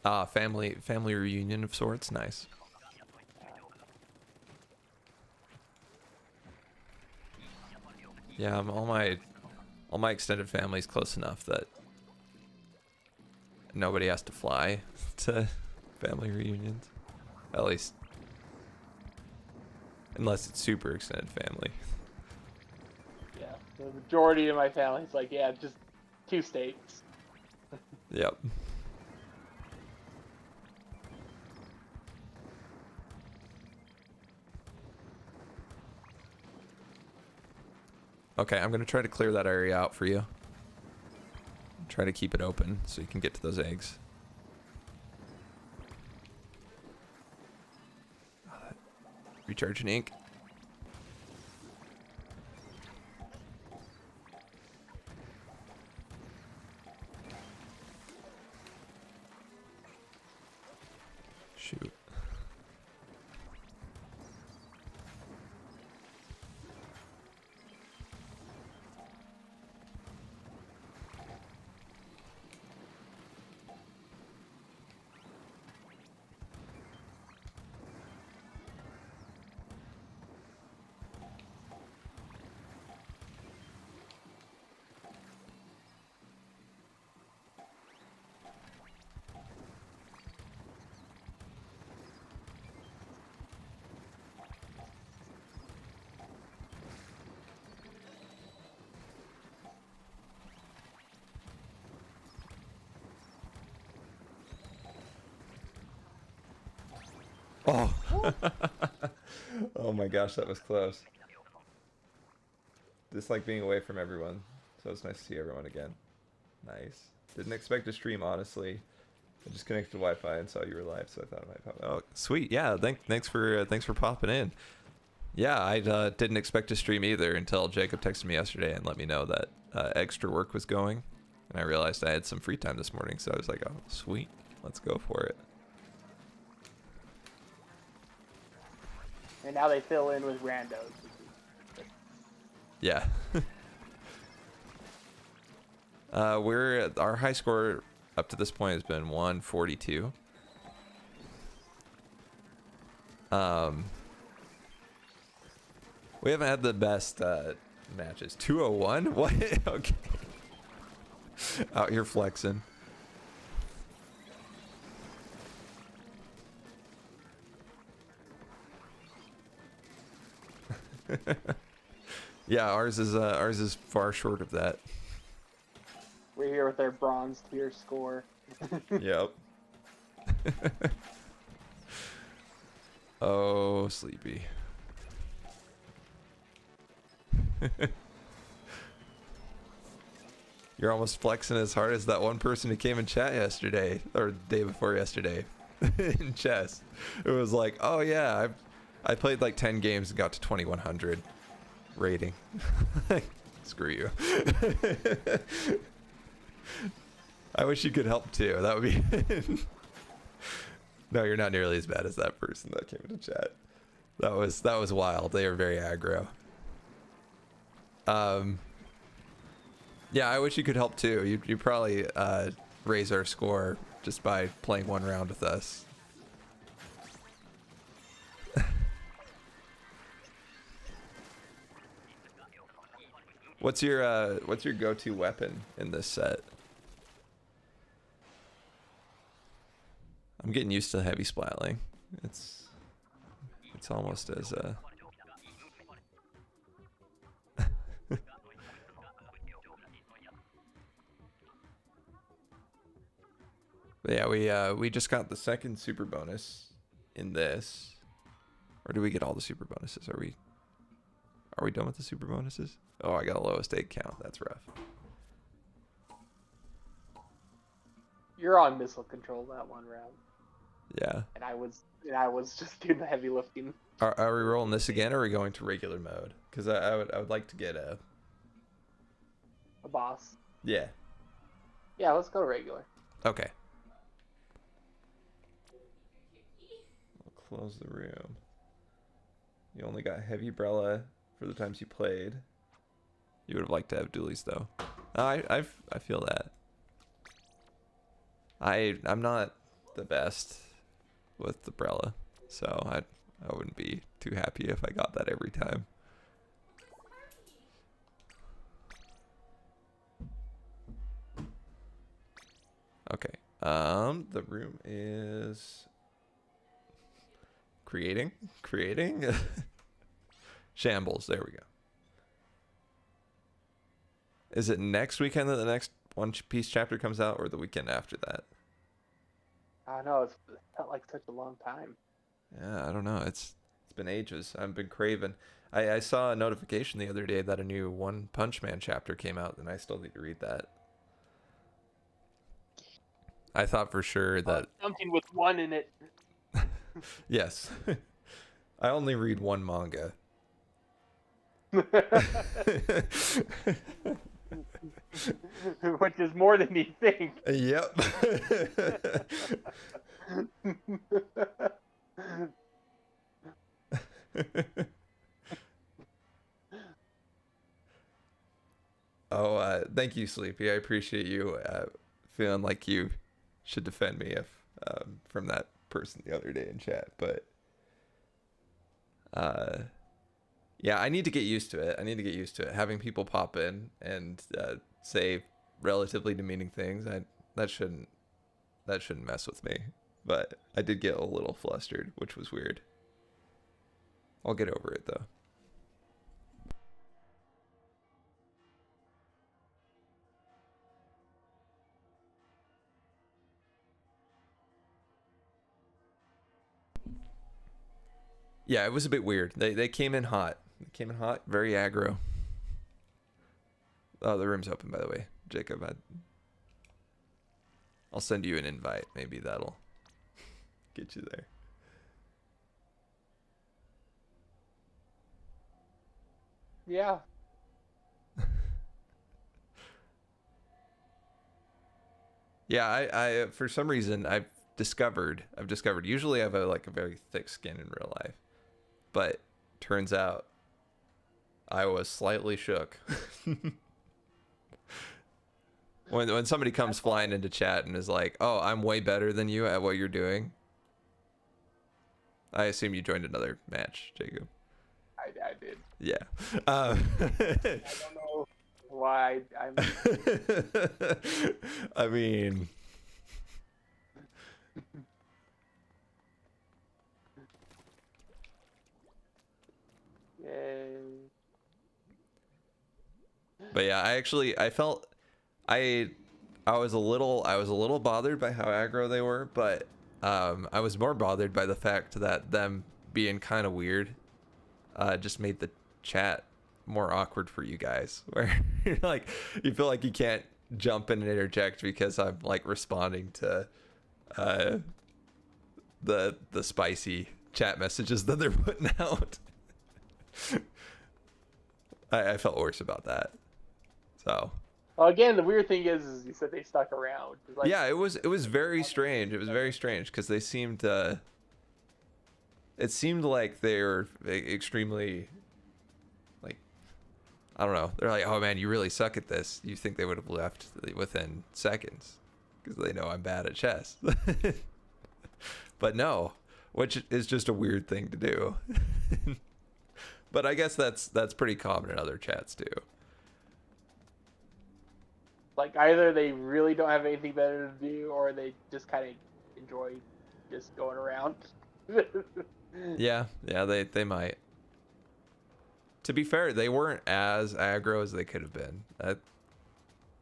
Ah, family reunion of sorts. Nice. Yeah, all my extended family's close enough that nobody has to fly to family reunions. At least unless it's super extended family. Yeah, the majority of my family's like, yeah, just 2 states. Yep. Okay, I'm gonna try to clear that area out for you. Try to keep it open so you can get to those eggs. Recharging ink. Shoot. Oh. Oh my gosh, that was close. Just like being away from everyone. So it's nice to see everyone again. Nice. Didn't expect to stream, honestly. I just connected to Wi-Fi and saw you were live, so I thought I might pop. Oh, sweet. Yeah, thanks for popping in. Yeah, I didn't expect to stream either until Jacob texted me yesterday and let me know that extra work was going, and I realized I had some free time this morning. So I was like, oh, sweet, let's go for it. And now they fill in with randos. Yeah. Our high score up to this point has been 142. We haven't had the best matches. 201? What? Okay. Out here flexing. Yeah, ours is far short of that. We're here with our bronze tier score. Yep. Oh, sleepy. You're almost flexing as hard as that one person who came in chat yesterday, or the day before yesterday, in chess. It was like, oh yeah, I played like 10 games and got to 2100 rating. Screw you. I wish you could help too. That would be. No, you're not nearly as bad as that person that came into chat. That was wild. They were very aggro. Yeah, I wish you could help too. You probably raise our score just by playing one round with us. What's your go-to weapon in this set? I'm getting used to heavy splatling. It's almost as yeah, we just got the second super bonus in this. Or do we get all the super bonuses? Are we done with the super bonuses? Oh, I got lowest egg count. That's rough. You're on missile control that one round. Yeah. And I was just doing the heavy lifting. Are we rolling this again, or are we going to regular mode? Because I would like to get a boss. Yeah. Yeah, let's go regular. Okay. I'll close the room. You only got heavy Brella for the times you played. You would have liked to have dualies though. I feel that. I'm not the best with the Brella, so I wouldn't be too happy if I got that every time. Okay. The room is creating shambles. There we go. Is it next weekend that the next One Piece chapter comes out, or the weekend after that? I don't know. It's felt like such a long time. Yeah, I don't know. It's been ages. I've been craving. I saw a notification the other day that a new One Punch Man chapter came out, and I still need to read that. I thought for sure that something with one in it. Yes. I only read one manga. Which is more than you think. Yep. Oh, thank you, Sleepy. I appreciate you feeling like you should defend me if from that person the other day in chat. But yeah, I need to get used to it. Having people pop in and say relatively demeaning things, that shouldn't mess with me. But I did get a little flustered, which was weird. I'll get over it though. Yeah, it was a bit weird. They came in hot. They came in hot, very aggro. Oh, the room's open, by the way, Jacob. I'll send you an invite. Maybe that'll get you there. Yeah. Yeah, I for some reason I've discovered usually I have a very thick skin in real life, but turns out I was slightly shook when somebody comes flying into chat and is like, "Oh, I'm way better than you at what you're doing." I assume you joined another match, Jacob. I did. Yeah. I don't know why I'm. I mean, Yay. but yeah, I felt I I was a little bothered by how aggro they were, but I was more bothered by the fact that them being kind of weird just made the chat more awkward for you guys, where you're like, you feel like you can't jump in and interject because I'm like responding to the spicy chat messages that they're putting out. I felt worse about that. So Well, again, the weird thing is you said they stuck around. Like, yeah, it was very strange. It was very strange because they seemed it seemed like they were extremely, like, I don't know. They're like, "Oh man, you really suck at this." You think they would have left within seconds because they know I'm bad at chess. But no, which is just a weird thing to do. But I guess that's pretty common in other chats too. like either they really don't have anything better to do, or they just kind of enjoy just going around. Yeah, they might. To be fair, they weren't as aggro as they could have been.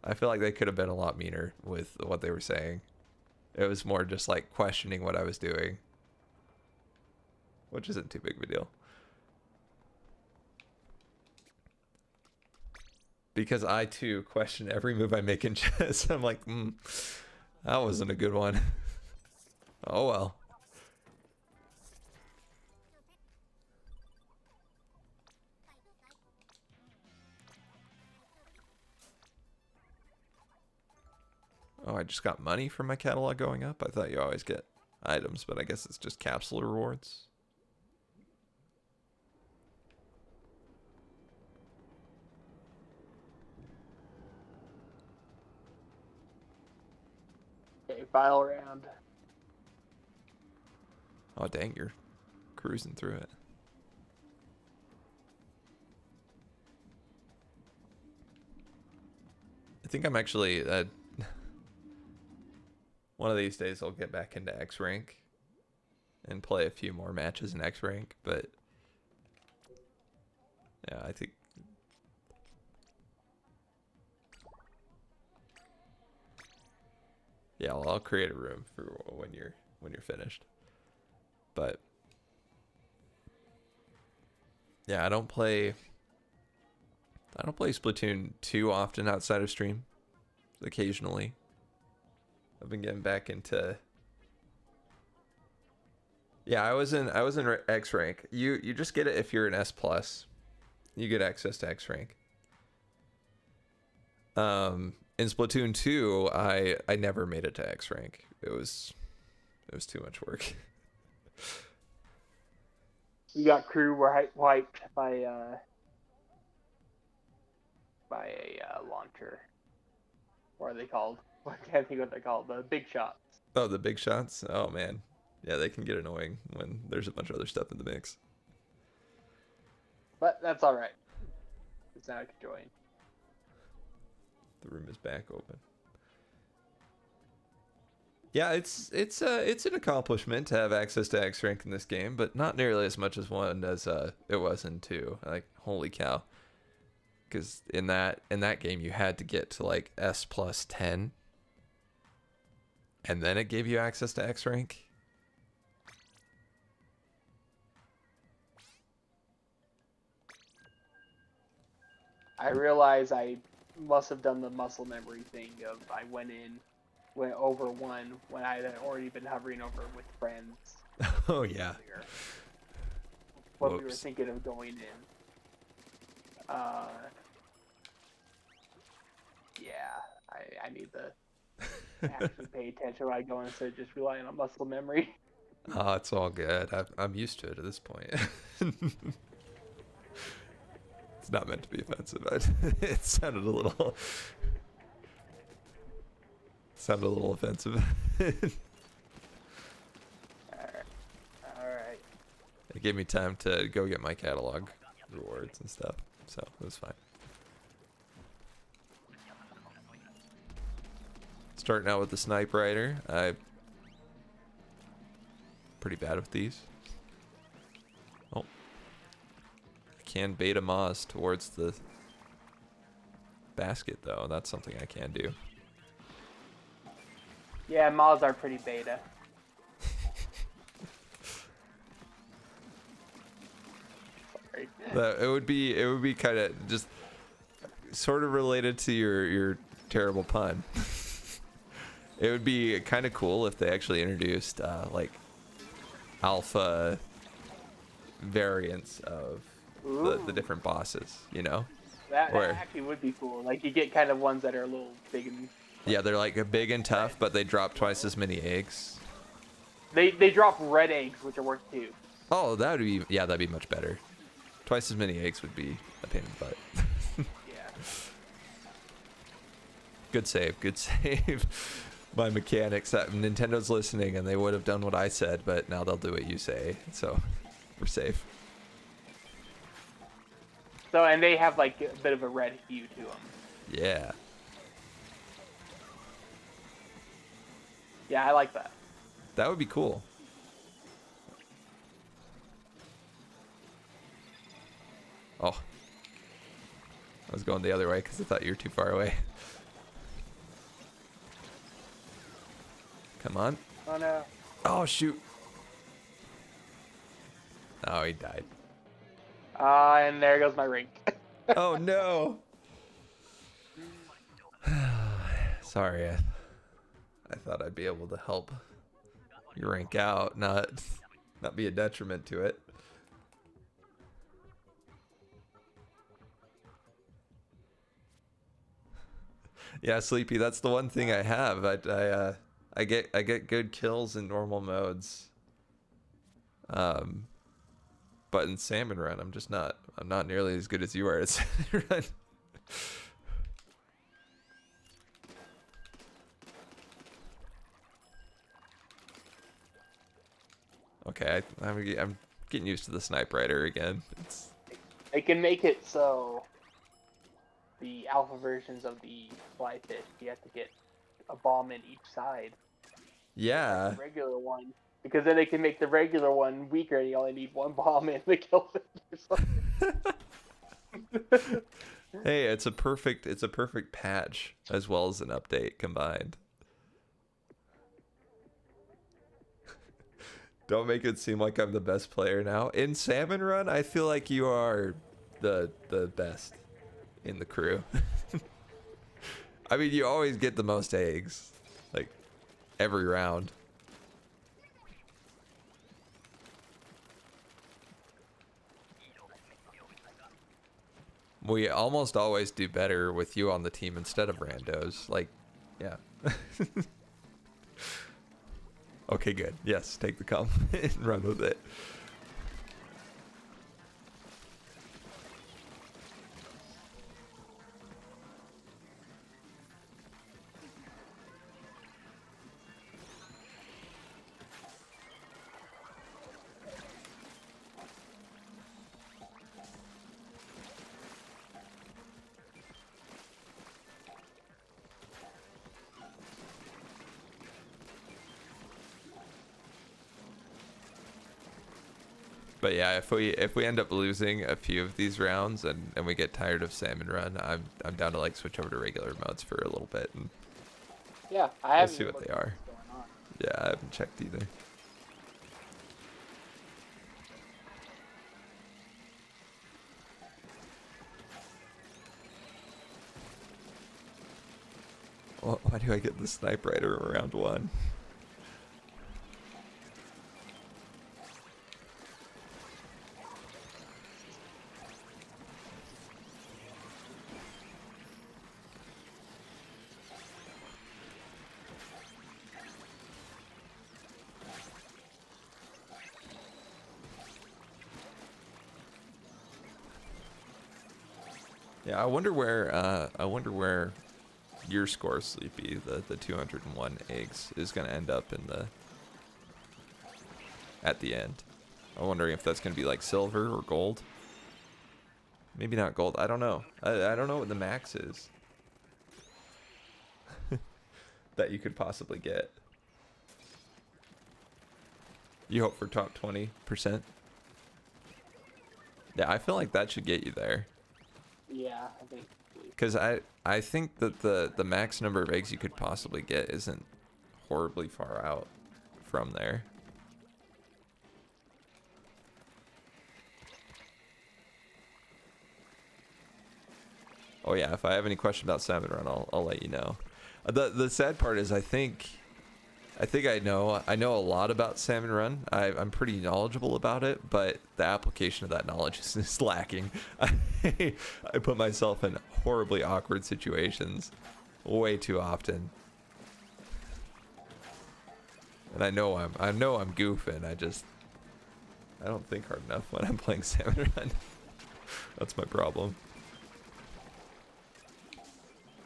I feel like they could have been a lot meaner with what they were saying. It was more just like questioning what I was doing, which isn't too big of a deal. Because I too question every move I make in chess. I'm like, that wasn't a good one. Oh well. Oh, I just got money from my catalog going up. I thought you always get items, but I guess it's just capsule rewards. Okay, final round. Oh dang, you're cruising through it. I think I'm actually one of these days I'll get back into X rank and play a few more matches in X rank, but yeah, I think yeah, well, I'll create a room for when you're finished. But yeah, I don't play Splatoon too often outside of stream. Occasionally. I've been getting back into. Yeah, I was in X rank. You just get it if you're an S plus. You get access to X rank. In Splatoon 2, I never made it to X rank. It was too much work. You got crew wiped by a launcher. What are they called? I can't think what they're called. The big shots. Oh, the big shots? Oh man. Yeah, they can get annoying when there's a bunch of other stuff in the mix. But that's all right. Because now I can join. The room is back open. Yeah, it's an accomplishment to have access to X rank in this game, but not nearly as much as one as it was in 2. Like, holy cow. Because in that game you had to get to like S plus 10, and then it gave you access to X rank. I realize I must have done the muscle memory thing of I went over one when I had already been hovering over with friends. Oh yeah. Earlier. When we were Whoops. thinking of going in. Yeah, I need to actually pay attention when I go instead of just relying on muscle memory. Oh, it's all good. I'm used to it at this point. It's not meant to be offensive. It sounded a little offensive. Alright. Alright. It gave me time to go get my catalog rewards and stuff, so it was fine. Starting out with the snipe rider. I'm pretty bad with these. Oh. I can bait a Moz towards the basket though. That's something I can do. Yeah, Maws are pretty beta. Sorry. It would be kind of just sort of related to your terrible pun. It would be kind of cool if they actually introduced like alpha variants of the different bosses, you know? That actually would be cool. Like, you get kind of ones that are a little big and... Yeah, they're like big and tough, but they drop twice as many eggs. They drop red eggs, which are worth 2. Oh, that'd be much better. Twice as many eggs would be a pain in the butt. Yeah. Good save. My mechanics. Nintendo's listening, and they would have done what I said, but now they'll do what you say, so we're safe. So, and they have like a bit of a red hue to them. Yeah. Yeah, I like that. That would be cool. Oh. I was going the other way because I thought you were too far away. Come on. Oh no. Oh, shoot. Oh, he died. And there goes my ring. Oh, no. Sorry. I thought I'd be able to help you rank out, not be a detriment to it. Yeah, Sleepy, that's the one thing I have. I get good kills in normal modes. But in Salmon Run, I'm not nearly as good as you are at Salmon Run. Okay, I'm getting used to the snipe rider again. They can make it so the alpha versions of the fly fish, you have to get a bomb in each side. Yeah. Like the regular one. Because then they can make the regular one weaker and you only need one bomb in to kill it. Hey, it's a perfect patch as well as an update combined. Don't make it seem like I'm the best player now. In Salmon Run, I feel like you are the best in the crew. I mean, you always get the most eggs, like every round. We almost always do better with you on the team instead of randos. Like, yeah. Okay, good. Yes, take the compliment and run with it. But yeah, if we end up losing a few of these rounds and we get tired of Salmon Run, I'm down to like switch over to regular modes for a little bit and yeah, I we'll haven't see what they are. Yeah, I haven't checked either. Why do I get the sniper rider around 1? Yeah, I wonder where your score, Sleepy, the 201 eggs, is gonna end up in the at the end. I'm wondering if that's gonna be like silver or gold. Maybe not gold. I don't know. I don't know what the max is that you could possibly get. You hope for top 20%. Yeah, I feel like that should get you there. Yeah, I think. Because I think that the max number of eggs you could possibly get isn't horribly far out from there. Oh yeah, if I have any question about Salmon Run, I'll let you know. The sad part is I think I know a lot about Salmon Run. I'm pretty knowledgeable about it, but the application of that knowledge is lacking. I put myself in horribly awkward situations way too often. And I know I'm goofing. I don't think hard enough when I'm playing Salmon Run. That's my problem.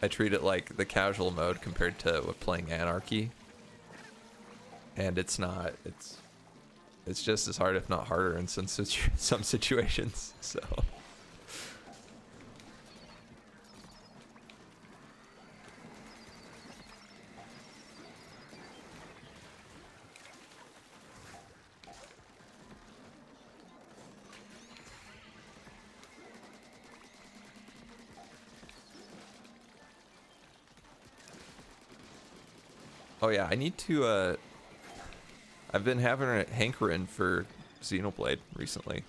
I treat it like the casual mode compared to playing Anarchy. And it's not. It's just as hard, if not harder, in some situations. So. Oh yeah, I need to. I've been having a hankering for Xenoblade recently,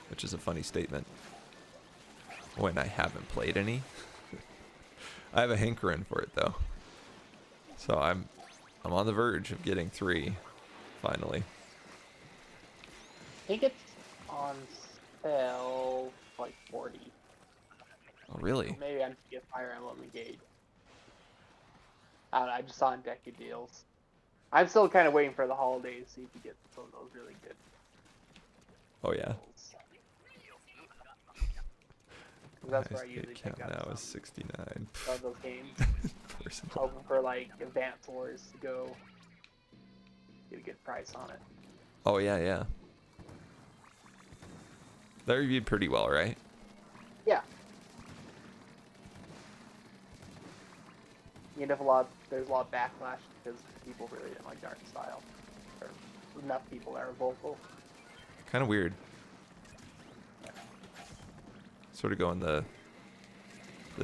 which is a funny statement when I haven't played any. I have a hankering for it though, so I'm on the verge of getting 3 finally. I think it's on sale like 40. Oh really? So maybe I need to get Fire Emblem Engage. I don't know, I just saw in Deku deals. I'm still kind of waiting for the holidays to see if you get some of those really good. Oh yeah. deals. That's where I Highest usually hit count pick up now some is 69. of those games. Personal. Hoping for like Advance Wars to go get a good price on it. Oh yeah, yeah. That reviewed pretty well, right? Yeah. There's a lot of backlash because people really didn't like the art style. Or enough people that are vocal. Kind of weird. Sort of going the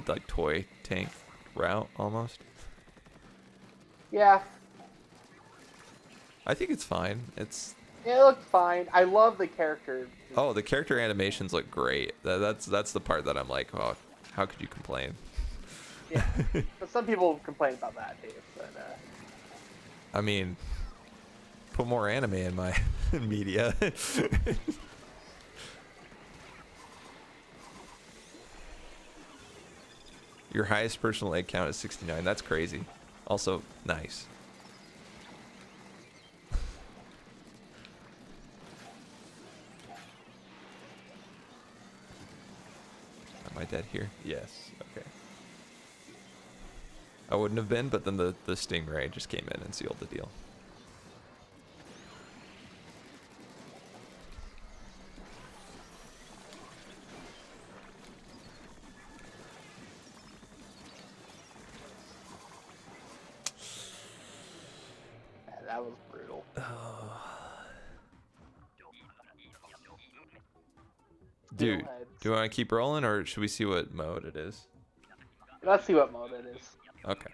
like toy tank route almost. Yeah. I think it's fine. It looked fine. I love the character. Oh, the character animations look great. That's the part that I'm like, oh, how could you complain? Yeah. But some people complain about that too. But I mean, put more anime in my media. Your highest personal egg count is 69. That's crazy. Also, nice. Am I dead here? Yes. Okay. I wouldn't have been, but then the stingray just came in and sealed the deal. that was brutal. Dude, do you want to keep rolling, or should we see what mode it is? Let's see what mode it is. Okay.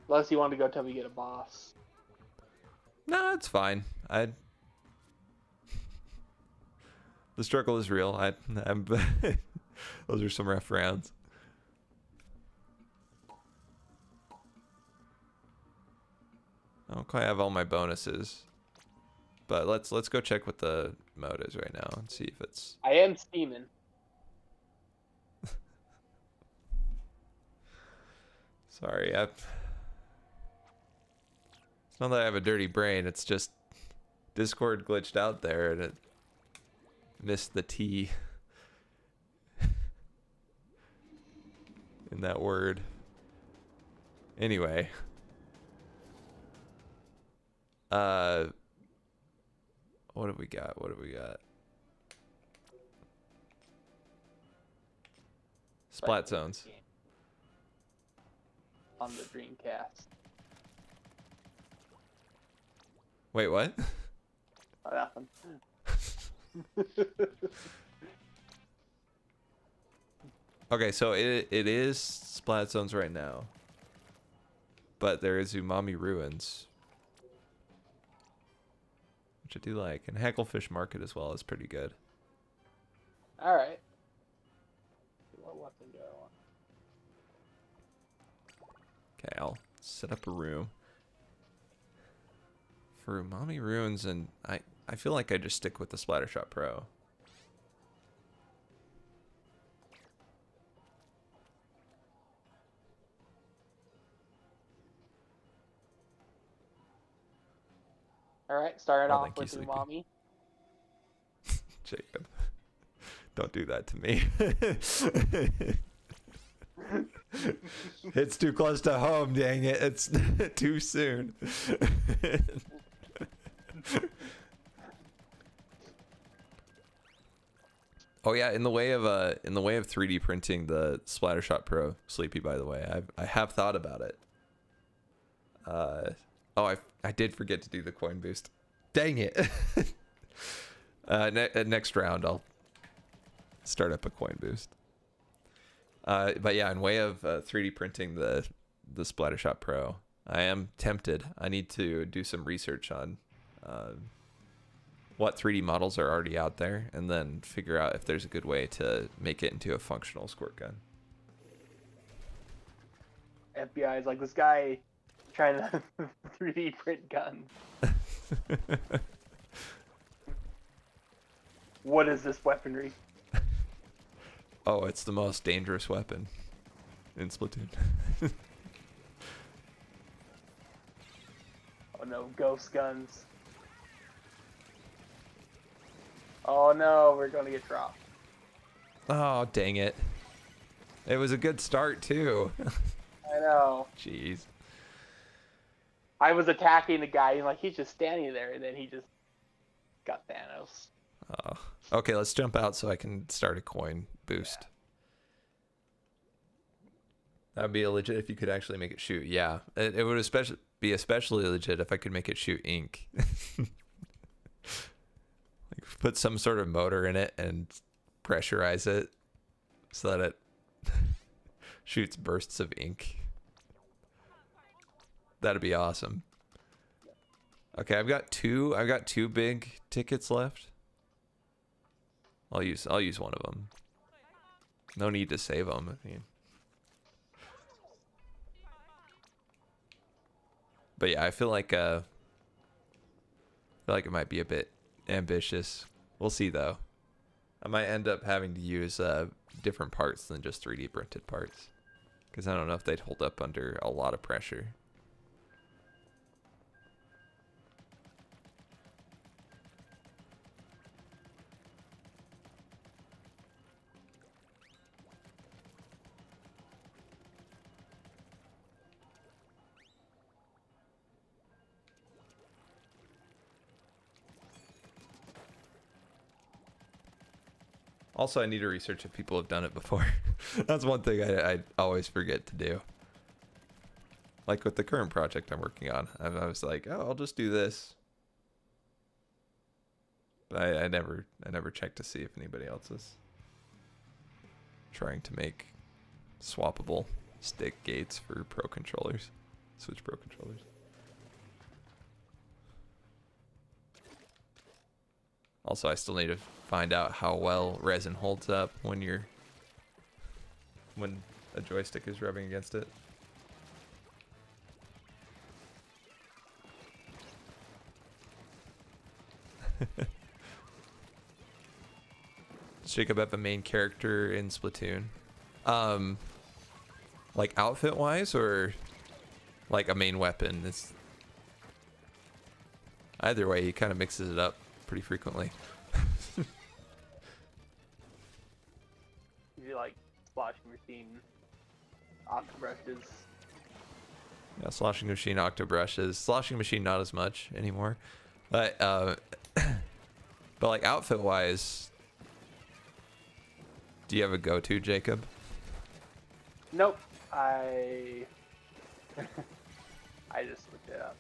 Unless you want to go till we get a boss. No, it's fine. The struggle is real. Those are some rough rounds. I don't quite have all my bonuses. But let's go check what the mode is right now and see if it's... I am steaming. Sorry, it's not that I have a dirty brain, it's just Discord glitched out there and it missed the T in that word. Anyway. What have we got? What have we got? Splat zones. On the Dreamcast. Wait, what? Oh, nothing. Okay, so it is Splat zones right now. But there is Umami Ruins, which I do like. And Hacklefish Market as well is pretty good. Alright. What weapon do I want? Okay, I'll set up a room. For Umami Ruins, and I feel like I just stick with the Splattershot Pro. Alright, start Oh, off thank you, with Sleepy. Umami. Jacob. Don't do that to me. It's too close to home, dang it. It's too soon. Oh yeah, in the way of 3D printing the Splattershot Pro, Sleepy, by the way, I have thought about it. Oh, I did forget to do the coin boost. Dang it. Next round I'll start up a coin boost. But yeah, in way of 3D printing the Splattershot Pro, I am tempted. I need to do some research on what 3D models are already out there, and then figure out if there's a good way to make it into a functional squirt gun. FBI is like, this guy trying to 3D print guns. What is this weaponry? Oh, it's the most dangerous weapon in Splatoon. Oh no, ghost guns. Oh no, we're gonna get dropped. Oh, dang it. It was a good start, too. I know. Jeez. I was attacking the guy, and like he's just standing there, and then he just got Thanos. Oh. Okay, let's jump out so I can start a coin boost. Yeah. That would be legit if you could actually make it shoot. Yeah, it would be especially legit if I could make it shoot ink. Like put some sort of motor in it and pressurize it so that it shoots bursts of ink. That'd be awesome. Okay, I've got two big tickets left. I'll use one of them. No need to save them. I mean. But yeah, I feel like it might be a bit ambitious. We'll see though. I might end up having to use different parts than just 3D printed parts, because I don't know if they'd hold up under a lot of pressure. Also, I need to research if people have done it before. That's one thing I always forget to do. Like with the current project I'm working on, I was like, oh, I'll just do this. But I never checked to see if anybody else is trying to make swappable stick gates for Pro controllers, Switch Pro controllers. Also, I still need to find out how well resin holds up when a joystick is rubbing against it. Does Jacob have a main character in Splatoon? Like outfit wise, or like a main weapon? It's either way, he kind of mixes it up pretty frequently. You like sloshing machine, octobrushes. Yeah, sloshing machine, octobrushes. Sloshing machine, not as much anymore. But but like outfit wise, do you have a go-to, Jacob? Nope. I just looked it up.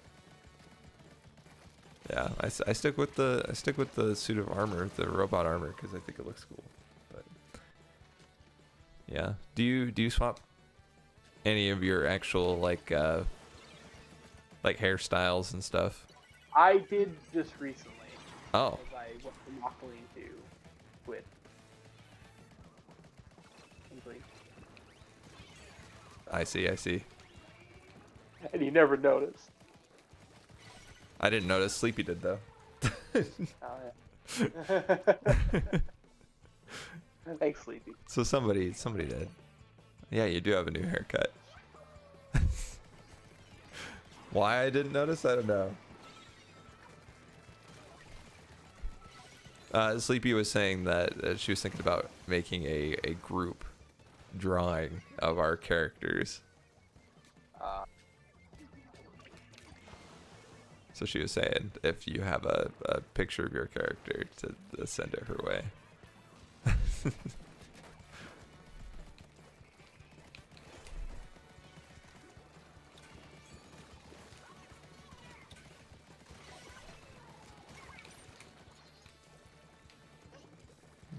Yeah, I stick with the suit of armor, the robot armor, because I think it looks cool. But yeah, do you swap any of your actual like hairstyles and stuff? I did just recently. Oh, Because I went from Mockling to Squid. I see. And you never noticed. I didn't notice. Sleepy did though. Oh yeah. Thanks, Sleepy. So somebody did. Yeah, you do have a new haircut. Why I didn't notice, I don't know. Sleepy was saying that she was thinking about making a group drawing of our characters. So she was saying if you have a picture of your character to send it her way.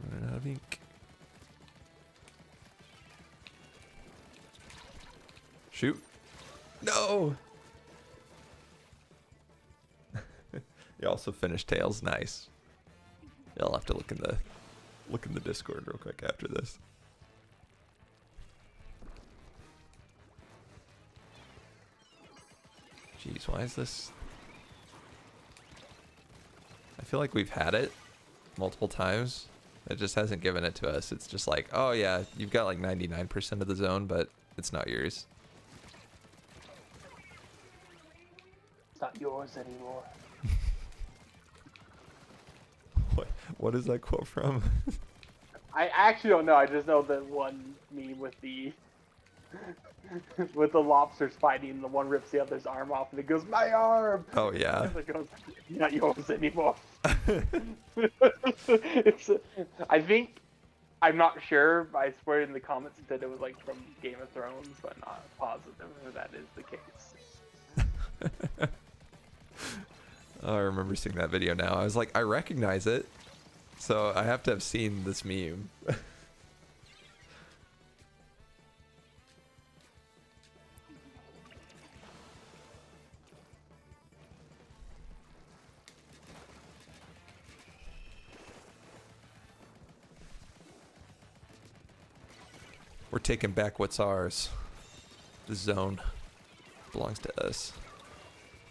Running out of ink. Shoot. No! You also finished Tails. Nice. Yeah, I'll have to look in the Discord real quick after this. Jeez, why is this? I feel like we've had it multiple times. It just hasn't given it to us. It's just like, oh yeah, you've got like 99% of the zone, but it's not yours. It's not yours anymore. What is that quote from? I actually don't know. I just know the one meme with the with the lobsters fighting, and the one rips the other's arm off, and it goes, "My arm!" Oh yeah. It goes, "Not yours anymore." It's. I think. I'm not sure. I swear in the comments it said it was like from Game of Thrones, but I'm not positive if that is the case. Oh, I remember seeing that video now. I was like, I recognize it. So I have to have seen this meme. We're taking back what's ours. The zone belongs to us.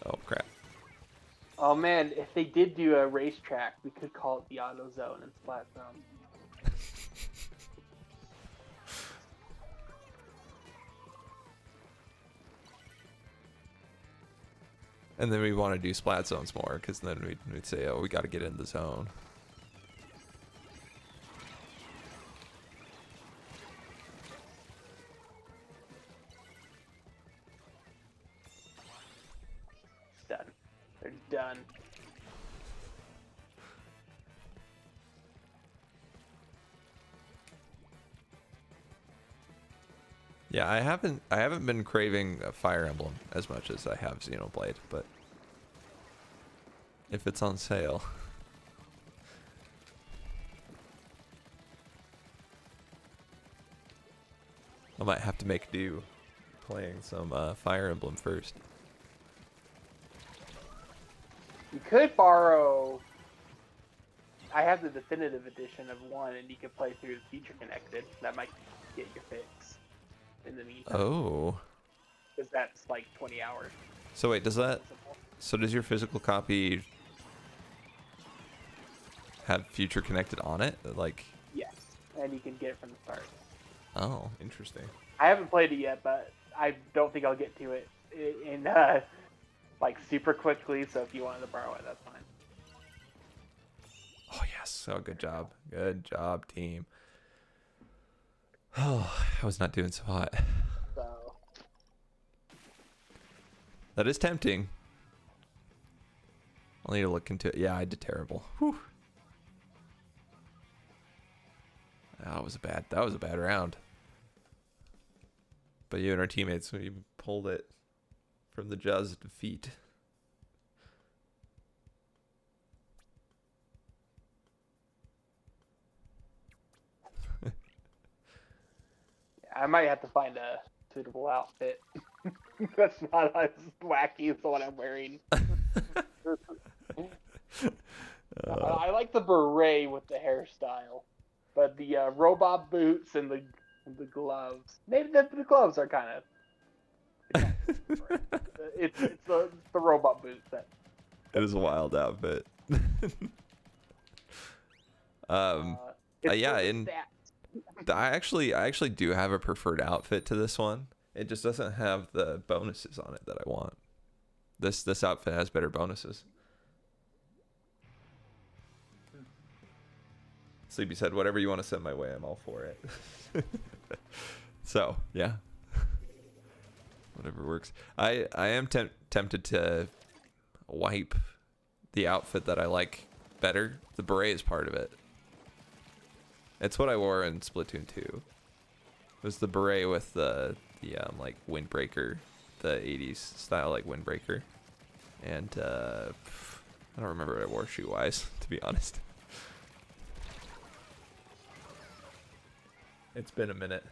Oh crap. Oh man, if they did do a racetrack, we could call it the Auto Zone and Splat Zone. And then we want to do splat zones more, because then we'd say, oh, we got to get in the zone. Done. They're done. Yeah, I haven't been craving a Fire Emblem as much as I have Xenoblade, but if it's on sale. I might have to make do playing some Fire Emblem first. You could borrow. I have the definitive edition of one, and you can play through the feature connected. That might get your fix in the meantime. Oh. Because that's like 20 hours. So wait, does your physical copy have future connected on it? Like, Yes, and you can get it from the start. oh, interesting. I haven't played it yet, but I don't think I'll get to it in like super quickly. So if you wanted to borrow it, that's fine. Oh yes. Oh, good job. Good job, team. Oh, I was not doing so hot. So That is tempting. I'll need to look into it. Yeah, I did terrible. Whew. That was a bad round. But you and our teammates, we pulled it from the jaws of defeat. I might have to find a suitable outfit that's not as wacky as the one I'm wearing. I like the beret with the hairstyle, but the robot boots and the gloves. Maybe the gloves are kind of. It's the robot boots that. It is a wild outfit. Yeah, and I actually do have a preferred outfit to this one. It just doesn't have the bonuses on it that I want. This outfit has better bonuses. Sleepy said, "Whatever you want to send my way, I'm all for it." So yeah, whatever works. I am tempted to wipe the outfit that I like better. The beret is part of it. It's what I wore in Splatoon 2. It was the beret with the like windbreaker, the 80s style like windbreaker, and I don't remember what I wore shoe wise, to be honest. It's been a minute.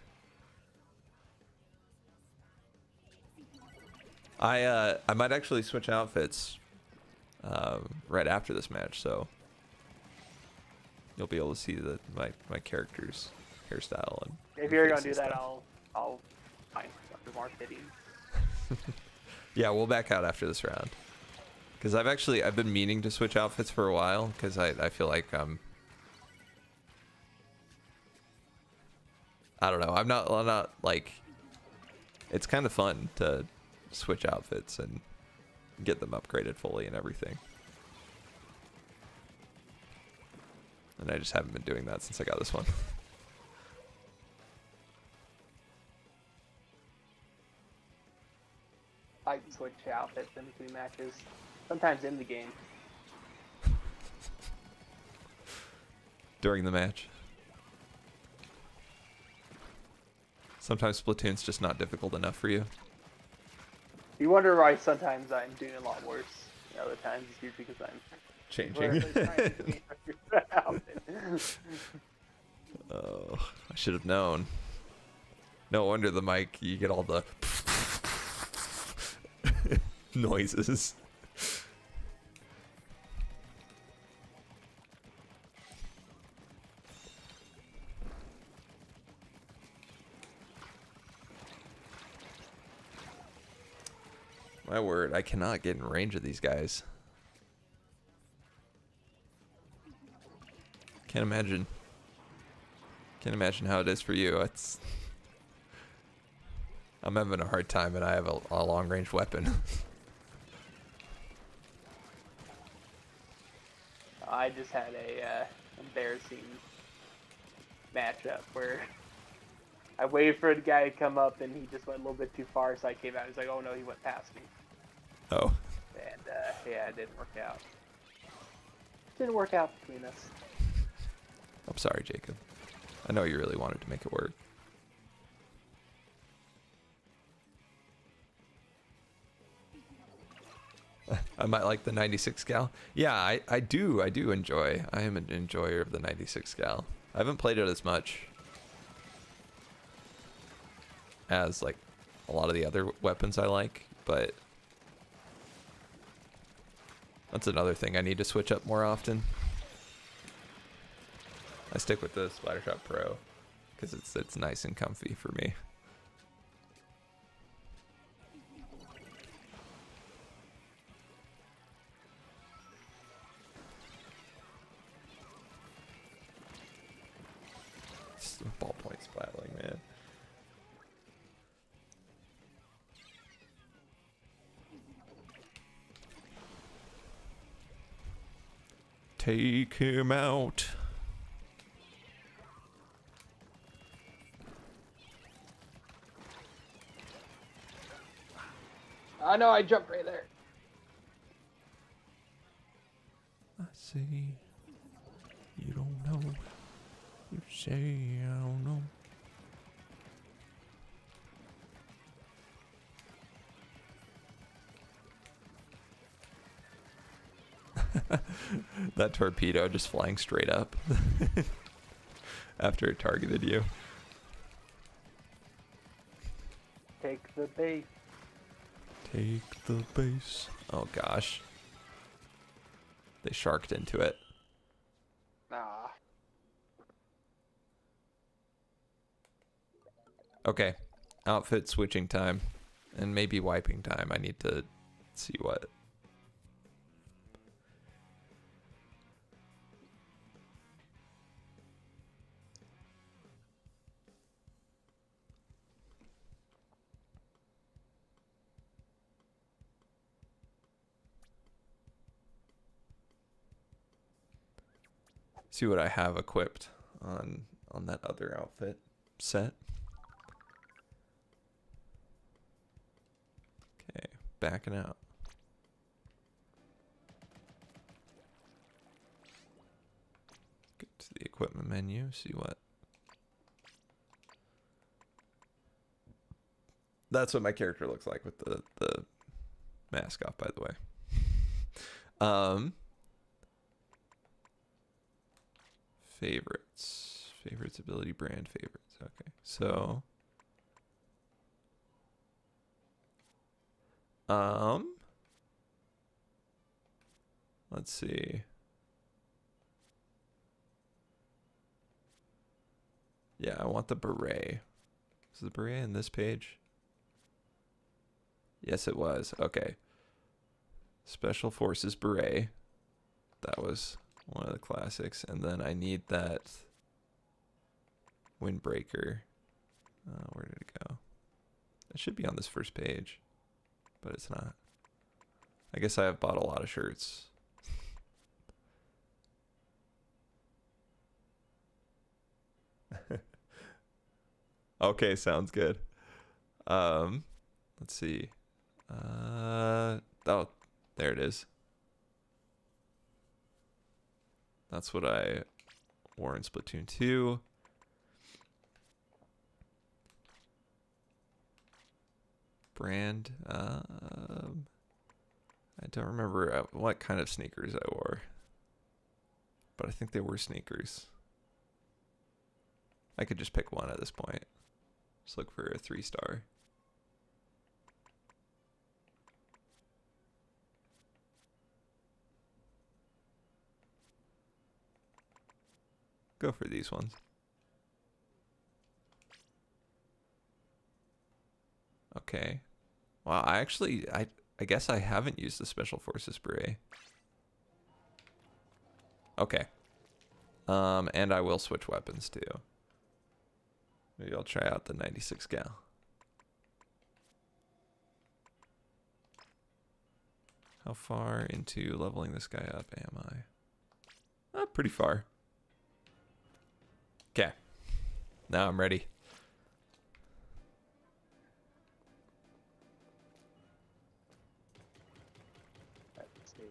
I might actually switch outfits right after this match, so you'll be able to see my character's hairstyle. And if you're gonna do that, I'll find something more fitting. Yeah, we'll back out after this round, because I've been meaning to switch outfits for a while, because I feel like I don't know, I'm not like, it's kind of fun to switch outfits and get them upgraded fully and everything. And I just haven't been doing that since I got this one. I switch outfits in between matches, sometimes in the game. During the match. Sometimes Splatoon's just not difficult enough for you. You wonder why sometimes I'm doing a lot worse. And other times it's usually because I'm Changing. Oh, I should have known. No wonder the mic, you get all the noises. My word, I cannot get in range of these guys. Can't imagine how it is for you. I'm having a hard time, and I have a long-range weapon. I just had a embarrassing matchup where I waited for the guy to come up, and he just went a little bit too far, so I came out. He's like, "Oh no, he went past me." Oh. And yeah, it didn't work out. Didn't work out between us. I'm sorry, Jacob. I know you really wanted to make it work. I might like the 96 gal. Yeah, I do enjoy. I am an enjoyer of the 96 gal. I haven't played it as much as like a lot of the other weapons I like, but that's another thing I need to switch up more often. I stick with the Splattershot Pro because it's nice and comfy for me. ballpoint splatling, man. Take him out. Oh no, I jumped right there. I see. You don't know. You say I don't know. That torpedo just flying straight up after it targeted you. Take the bait. Take the base. Oh gosh. They sharked into it. Nah. Okay. Outfit switching time. And maybe wiping time. I need to see what. See what I have equipped on that other outfit set. Okay, backing out. Get to the equipment menu, see what. That's what my character looks like with the mask off, by the way. Favorites, ability, brand, favorites. Okay, so let's see. Yeah, I want the beret. Is the beret in this page? Yes, it was. Okay. Special Forces beret. That was one of the classics. And then I need that windbreaker. Where did it go? It should be on this first page, but it's not. I guess I have bought a lot of shirts. Okay, sounds good. Let's see. Oh, there it is. That's what I wore in Splatoon 2. Brand. I don't remember what kind of sneakers I wore, but I think they were sneakers. I could just pick one at this point. Just look for a 3-star. Go for these ones. Okay. Wow, I guess I haven't used the Special Forces beret. Okay. And I will switch weapons too. Maybe I'll try out the 96 gal. How far into leveling this guy up am I? Pretty far. Okay. Now I'm ready. Let's see.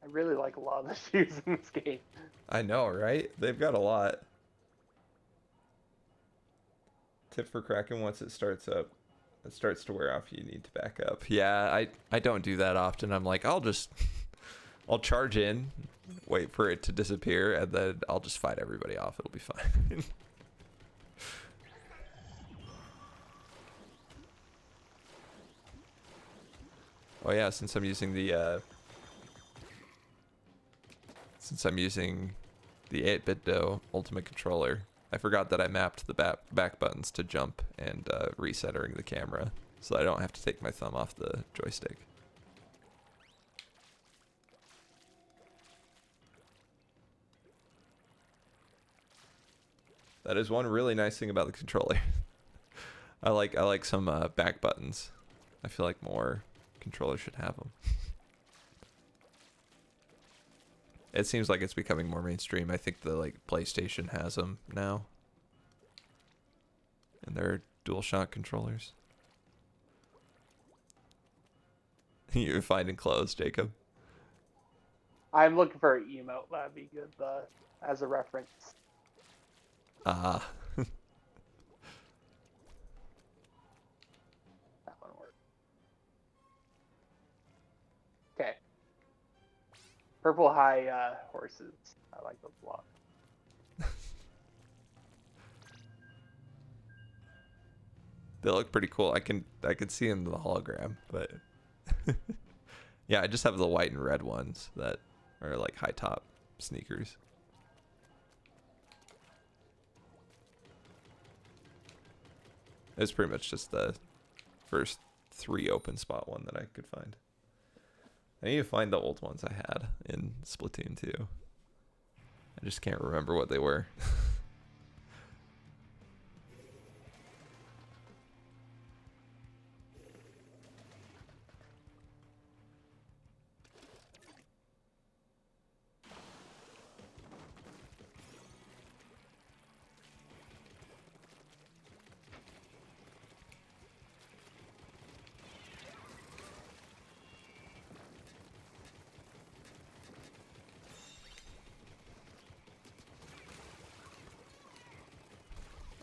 I really like a lot of the shoes in this game. I know, right? They've got a lot. Tip for Kraken: once it starts up, it starts to wear off, you need to back up. Yeah, I don't do that often. I'm like, I'll charge in, wait for it to disappear, and then I'll just fight everybody off. It'll be fine. Oh yeah, since I'm using the 8bitdo Ultimate Controller, I forgot that I mapped the back buttons to jump and recentering the camera, so I don't have to take my thumb off the joystick. That is one really nice thing about the controller. I like some back buttons. I feel like more controllers should have them. It seems like it's becoming more mainstream. I think the PlayStation has them now. And they're DualShock controllers. You're finding clothes, Jacob. I'm looking for an emote. That'd be good as a reference. Ah. That one worked. Okay. Purple high horses. I like those a lot. They look pretty cool. I could see in the hologram, but yeah, I just have the white and red ones that are like high top sneakers. It's pretty much just the first 3 open spot one that I could find. I need to find the old ones I had in Splatoon 2. I just can't remember what they were.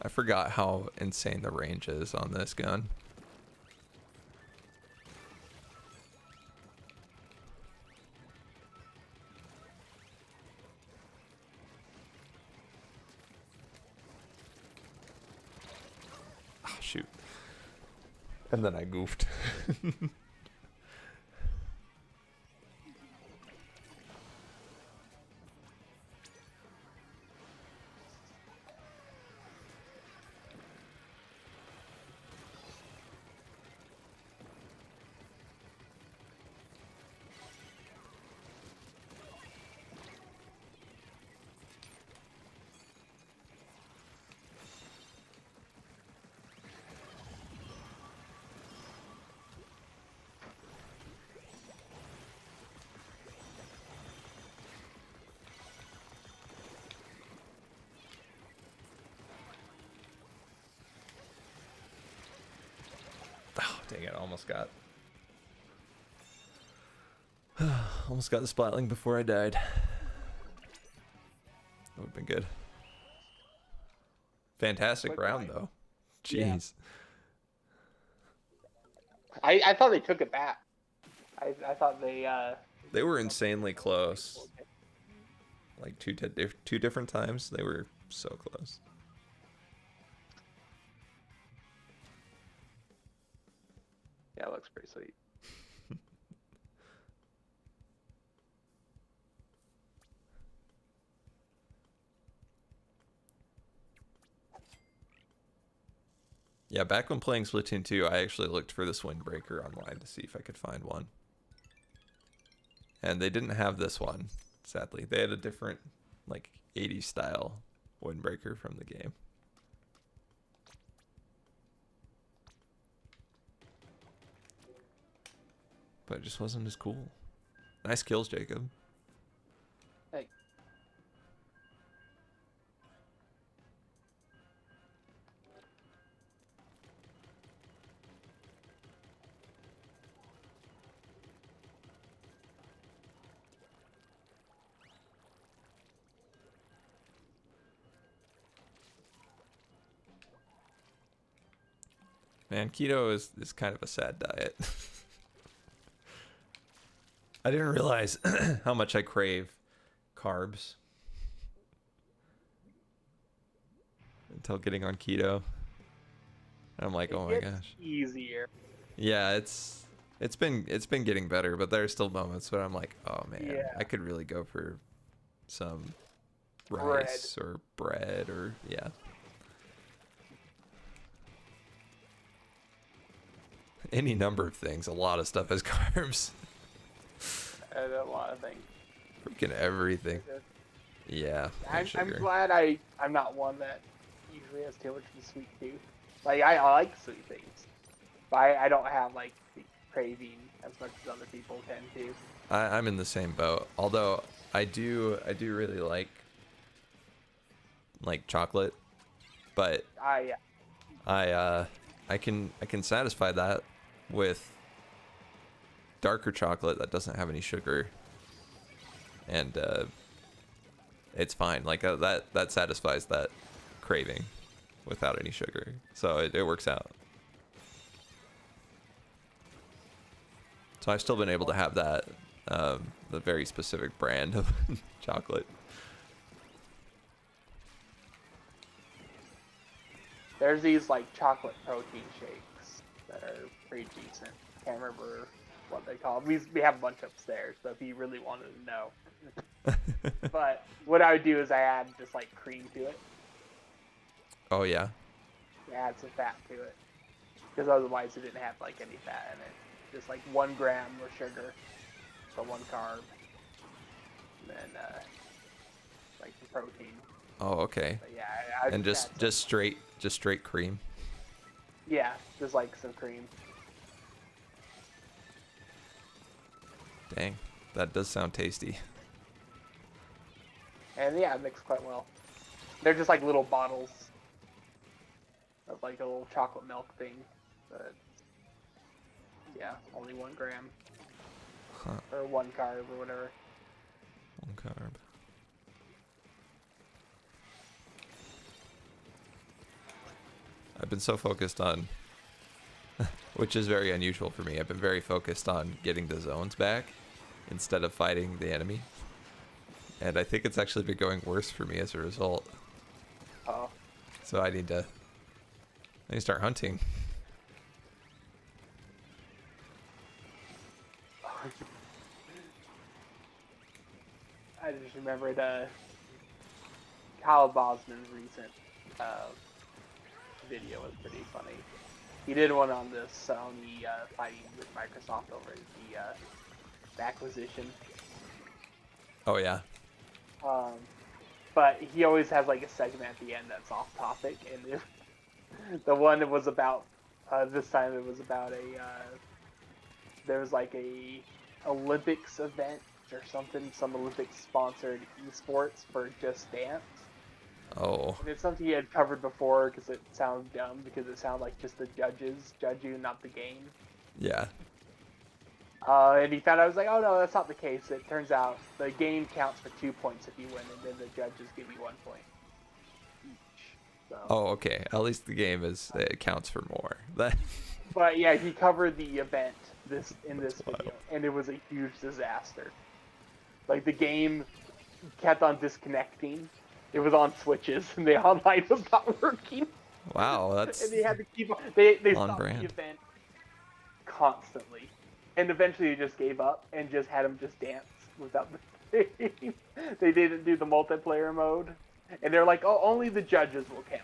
I forgot how insane the range is on this gun. Oh, shoot. And then I goofed. Oh, dang it, almost got the splatling before I died. That would have been good. Fantastic round, though. Jeez. Yeah. I thought they took it back. I thought they were insanely close. Like two different times, they were so close. Yeah, it looks pretty sweet. Yeah, back when playing Splatoon 2, I actually looked for this windbreaker online to see if I could find one. And they didn't have this one, sadly. They had a different, like, 80s style windbreaker from the game. But it just wasn't as cool. Nice kills, Jacob. Hey. Man, keto is kind of a sad diet. I didn't realize how much I crave carbs until getting on keto. I'm like, oh my gosh. Easier. Yeah, it's been getting better, but there are still moments where I'm like, oh man, Yeah. I could really go for some rice or bread or yeah. Any number of things. A lot of stuff has carbs. And a lot of things. Freaking everything. Yeah. I'm sugar. glad I'm not one that usually has too much of a sweet tooth. Like I like sweet things, but I don't have like the craving as much as other people tend to. I'm in the same boat. Although I do really like chocolate, but Yeah. I can satisfy that with darker chocolate that doesn't have any sugar, and it's fine. Like that satisfies that craving without any sugar, so it works out. So I've still been able to have that the very specific brand of chocolate. There's these like chocolate protein shakes that are pretty decent. Can't remember what they call them. We have a bunch upstairs, so if you really wanted to know. But what I would do is I add just like cream to it. Oh yeah. Add some fat to it, because otherwise it didn't have like any fat in it. Just like 1 gram of sugar, so 1 carb, and then like the protein. Oh okay. But yeah, I And just straight cream. yeah, just like some cream. Dang, that does sound tasty. And yeah, it mixed quite well. They're just like little bottles of like a little chocolate milk thing. But yeah, only 1 gram. Huh. Or 1 carb or whatever. 1 carb. I've been so focused on, which is very unusual for me. I've been very focused on getting the zones back instead of fighting the enemy. And I think it's actually been going worse for me as a result. Oh. So I need to start hunting. I just remembered Kyle Bosman's recent video was pretty funny. He did one on the Sony fighting with Microsoft over the acquisition. Oh yeah. But he always has like a segment at the end that's off topic, and the one that was about this time it was about there was like a Olympics event or something, some Olympics sponsored esports for Just Dance. Oh. And it's something he had covered before because it sounds dumb, because it sounds like just the judges judge you, not the game. Yeah. And he found out, I was like, oh no, that's not the case. It turns out the game counts for 2 points if you win, and then the judges give you 1 point each. So. Oh, okay. At least the game it counts for more. That. But yeah, he covered the event in this That's video, wild. and it was a huge disaster. Like the game kept on disconnecting. It was on switches, and the online was not working. Wow, that's. And they had to keep. They on stopped brand. the event constantly, and eventually they just gave up and just had him just dance without the thing. They didn't do the multiplayer mode, and they're like, "Oh, only the judges will count.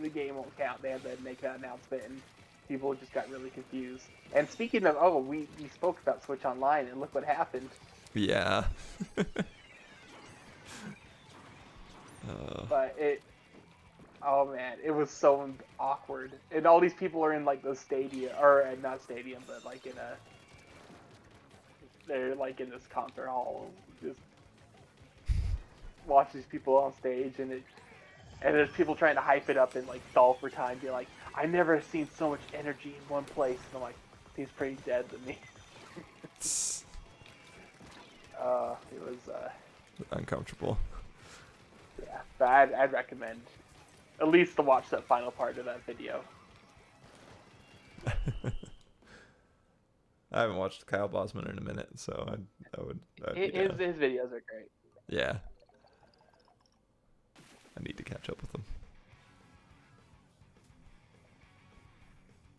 The game won't count." They had to make that announcement, and people just got really confused. And speaking of, we spoke about Switch Online, and look what happened. Yeah. But oh man, it was so awkward. And all these people are in like the stadium, or not stadium, but like they're like in this concert hall, just watch these people on stage, and there's people trying to hype it up and like stall for time, be like, I've never seen so much energy in one place. And I'm like, seems pretty dead to me. It was Uncomfortable. yeah, but I'd recommend at least to watch that final part of that video. I haven't watched Kyle Bosman in a minute, so I'd be His down. videos are great. Yeah. I need to catch up with him.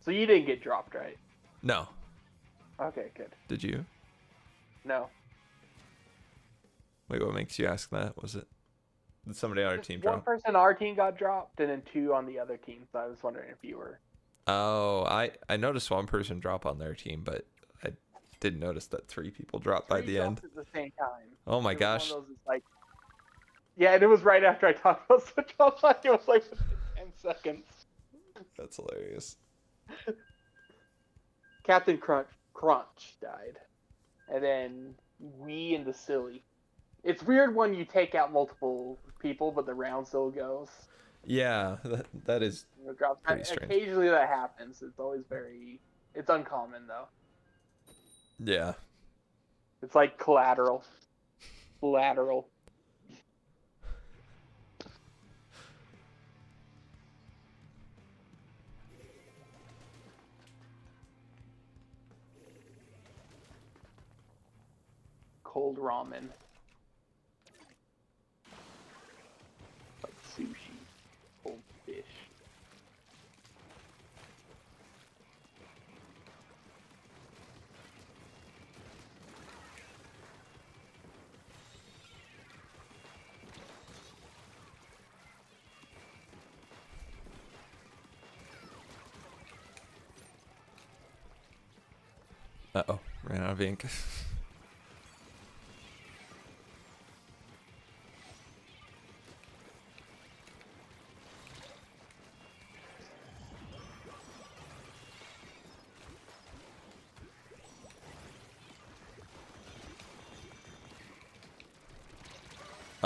So you didn't get dropped, right? No. Okay, good. Did you? No. Wait, what makes you ask that? Was it? Did somebody on our Just team one drop? person on our team got dropped, and then 2 on the other team. So I was wondering if you were. Oh, I noticed one person drop on their team, but I didn't notice that 3 people dropped by 3 the end. dropped at the same time. Oh my It was gosh. one of those, it's like, yeah, and it was right after I talked about Switch Online. It was like within seconds. That's hilarious. Captain Crunch died, and then Wee and the Silly. It's weird when you take out multiple people, but the round still goes. Yeah, that is pretty strange. Occasionally that happens. It's always it's uncommon though. Yeah. It's like collateral. Collateral. Cold ramen. Like sushi. Cold fish. Uh-oh, ran out of ink.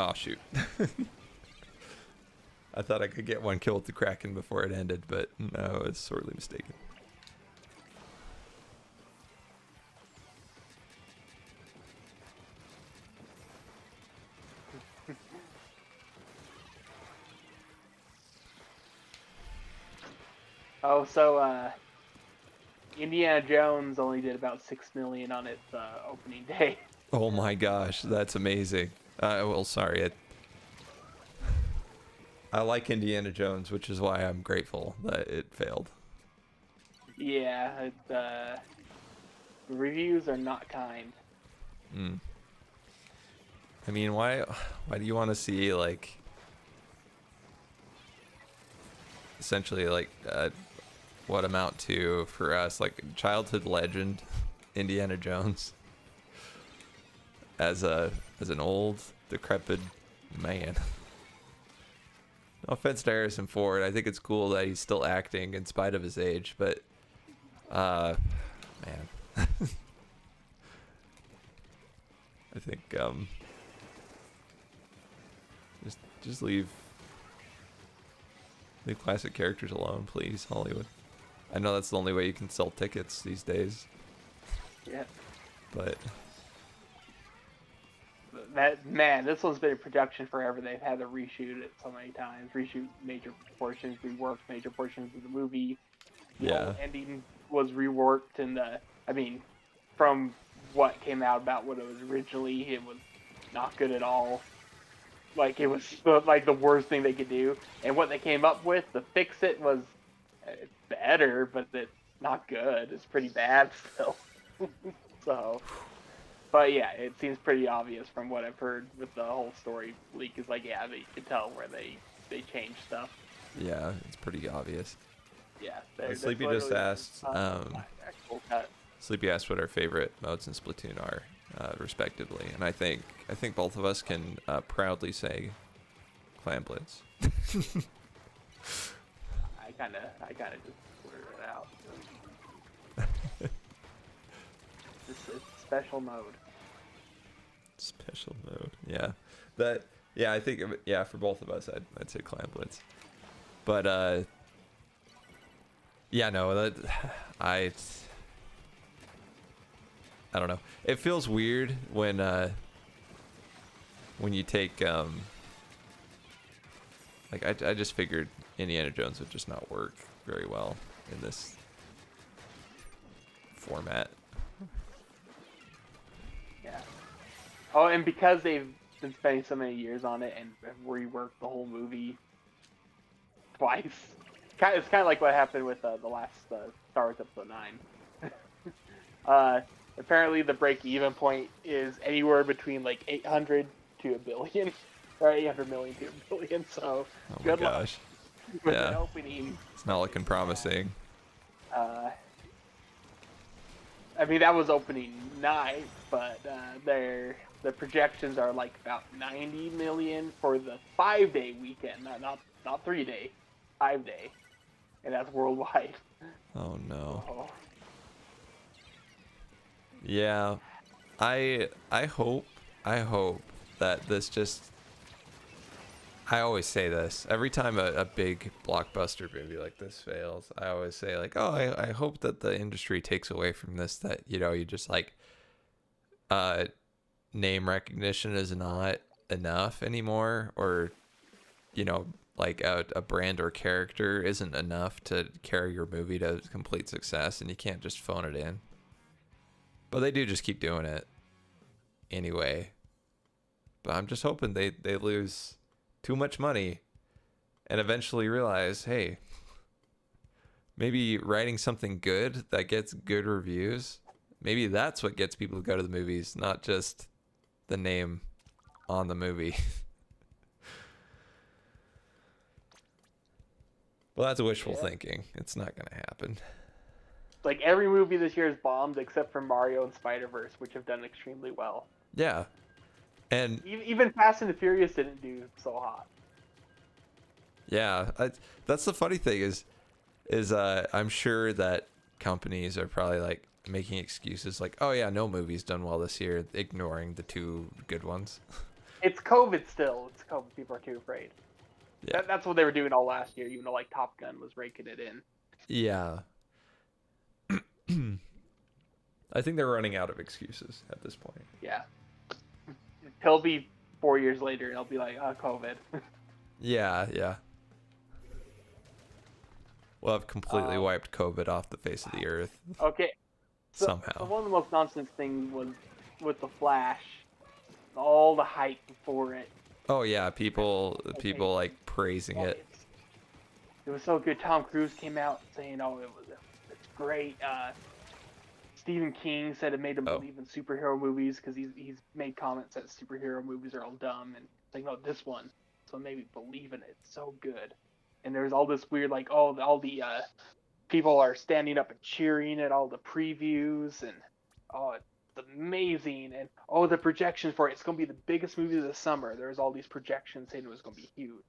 Oh, shoot. I thought I could get one kill with the Kraken before it ended, but no, I was sorely mistaken. Oh, so Indiana Jones only did about 6 million on its opening day. Oh my gosh, that's amazing. Well, sorry. I like Indiana Jones, which is why I'm grateful that it failed. Yeah, the reviews are not kind. Mm. I mean, why do you want to see, like, essentially, like, what amount to, for us, like, childhood legend, Indiana Jones, as an old, decrepit man. No offense to Harrison Ford, I think it's cool that he's still acting in spite of his age, but, man. I think, just leave classic characters alone, please, Hollywood. I know that's the only way you can sell tickets these days. Yeah. But this one's been in production forever. They've had to reshoot it so many times, reshoot major portions, rework major portions of the movie. The whole ending was reworked, and I mean, from what came out about what it was originally, it was not good at all. Like, it was like the worst thing they could do, and what they came up with to fix it was better, but it's not good. It's pretty bad still. So, but yeah, it seems pretty obvious from what I've heard with the whole story leak. Is like, yeah, they could tell where they changed stuff. yeah, it's pretty obvious. Yeah, Sleepy just asked. Sleepy asked what our favorite modes in Splatoon are, respectively, and I think both of us can proudly say Clan Blitz. I kind of just blurred it out. It's a special mode. Special mode, yeah. I think, for both of us, I'd say Clan Blitz. But yeah, no, I don't know. It feels weird when you take like I just figured Indiana Jones would just not work very well in this format. Yeah. Oh, and because they've been spending so many years on it and reworked the whole movie twice, it's kind of like what happened with the last Star Wars Episode 9. Apparently, the break-even point is anywhere between like 800 to a billion, or 800 million to a billion. So, Oh my good gosh. luck with Yeah. the opening. It's not looking promising. I mean, that was opening night, but the projections are like about 90 million for the 5-day weekend, not 3-day. 5 day, and that's worldwide. Oh no. Oh. Yeah. I hope that this just, I always say this every time a big blockbuster movie like this fails. I always say like, oh, I hope that the industry takes away from this, that, you know, you just like name recognition is not enough anymore, or, you know, like a brand or character isn't enough to carry your movie to complete success, and you can't just phone it in. But they do just keep doing it anyway. But I'm just hoping they lose too much money and eventually realize, hey, maybe writing something good that gets good reviews, maybe that's what gets people to go to the movies, not just the name on the movie. Well, that's wishful thinking. It's not going to happen. Like every movie this year is bombed except for Mario and Spider-Verse, which have done extremely well. Yeah. And Even Fast and the Furious didn't do so hot. yeah, that's the funny thing is I'm sure that companies are probably like making excuses like, oh yeah, no movie's done well this year, ignoring the two good ones. It's COVID still. It's COVID. People are too afraid. Yeah. That's what they were doing all last year, even though like Top Gun was raking it in. Yeah. I think they're running out of excuses at this point. Yeah. He'll be 4 years later and he'll be like, oh, COVID. Yeah. We'll have completely wiped COVID off the face of the earth. Okay. So Somehow. one of the most nonsense things was with The Flash, all the hype for it. Oh yeah, people like praising it. It was so good. Tom Cruise came out saying, "Oh, it's great." Stephen King said it made him believe in superhero movies because he's made comments that superhero movies are all dumb, and it's like, no, this one, so it made me believe in it. It's so good. And there's all this weird like, all the people are standing up and cheering at all the previews, and it's amazing, and the projections for it, it's going to be the biggest movie of the summer. There's all these projections saying it was going to be huge,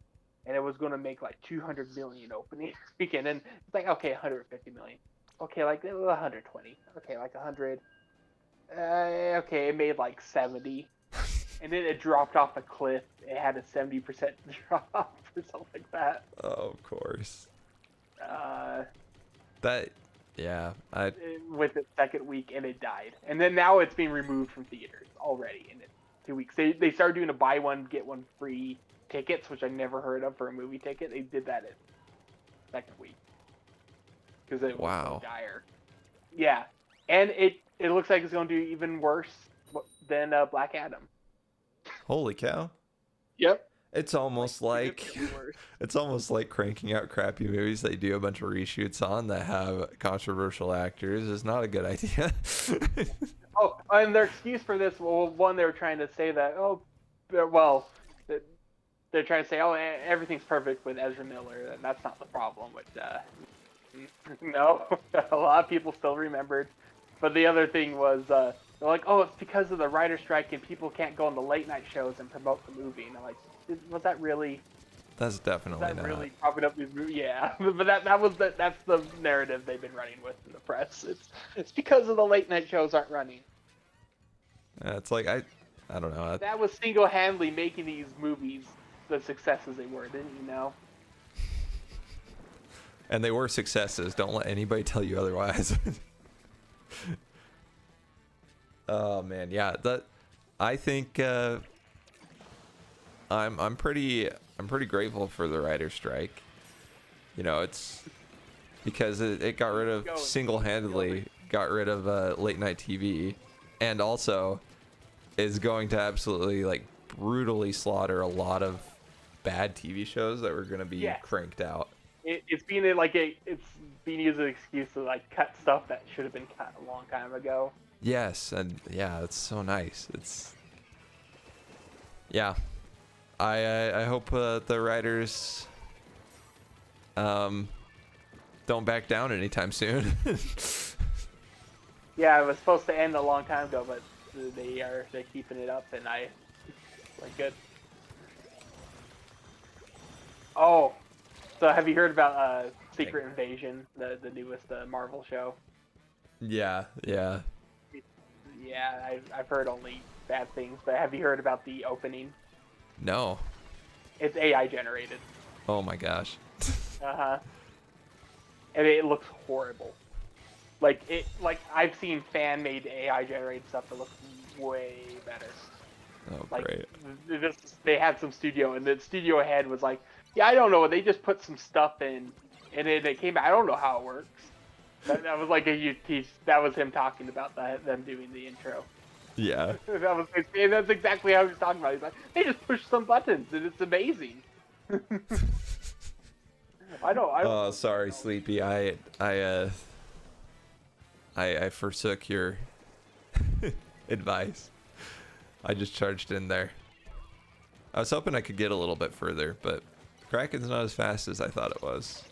and it was going to make like 200 million opening weekend, and it's like, okay, 150 million, okay, like 120, okay, like 100, okay, it made like 70, and then it dropped off a cliff. It had a 70% drop or something like that. Oh, of course. With its second week, and it died. And then now it's being removed from theaters already in 2 weeks. They started doing a buy one get one free tickets, which I never heard of for a movie ticket. They did that in second week because it was so dire. Yeah, and it looks like it's going to do even worse than Black Adam. Holy cow! Yep. It's almost like cranking out crappy movies that you do a bunch of reshoots on that have controversial actors is not a good idea. And their excuse for this, well, one, they were trying to say that, they're trying to say, everything's perfect with Ezra Miller, and that's not the problem. But no, a lot of people still remembered. But the other thing was, they're like, it's because of the writer's strike and people can't go on the late night shows and promote the movie. And I'm like, was that really? That's definitely not. Really propping up these movies? Yeah, but that's the narrative they've been running with in the press. It's because of the late night shows aren't running. It's like I don't know. That was single-handedly making these movies the successes they were, didn't you know? And they were successes. Don't let anybody tell you otherwise. Oh man, yeah. I think I'm pretty grateful for the writer's strike. You know, it's because it got rid of single-handedly got rid of late night TV, and also is going to absolutely like brutally slaughter a lot of bad TV shows that were going to be cranked out. It's being used as an excuse to like cut stuff that should have been cut a long time ago. Yes, and yeah, it's so nice. I hope the writers don't back down anytime soon. Yeah, it was supposed to end a long time ago, but they're keeping it up, and like good. So have you heard about Secret Invasion, the newest Marvel show? Yeah, yeah. Yeah, I've heard only bad things, but have you heard about the opening? No. It's AI generated. Oh my gosh. Uh-huh. And it looks horrible. Like I've seen fan made AI generated stuff that looks way better. Oh, Like great. they had some studio, and the studio head was like, "Yeah, I don't know. They just put some stuff in, and it came out. I don't know how it works." That was like that was him talking about them doing the intro. Yeah. And that's exactly how he was talking about it. He's like, "They just push some buttons, and it's amazing." I don't. Oh, sorry, Sleepy. I forsook your advice. I just charged in there. I was hoping I could get a little bit further, but Kraken's not as fast as I thought it was.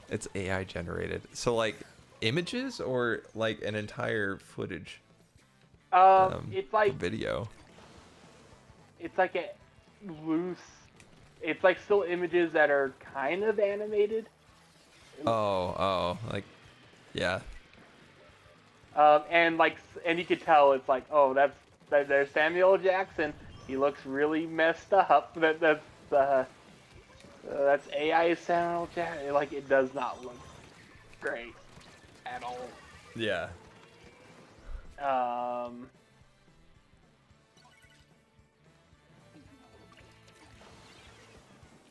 It's AI generated. So like images or like an entire footage? It's like video. It's like a loose. It's like still images that are kind of animated. Oh, like, yeah. And you could tell it's like, oh, there's Samuel Jackson. He looks really messed up. That's AI Samuel Jackson. Like, it does not look great at all. Yeah.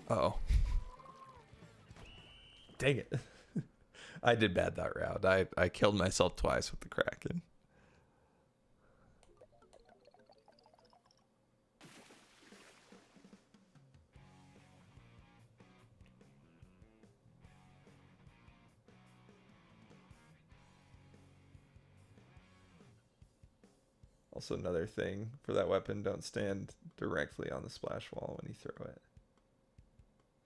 Oh. Dang it. I did bad that round. I killed myself twice with the Kraken. Also, another thing for that weapon, don't stand directly on the splash wall when you throw it.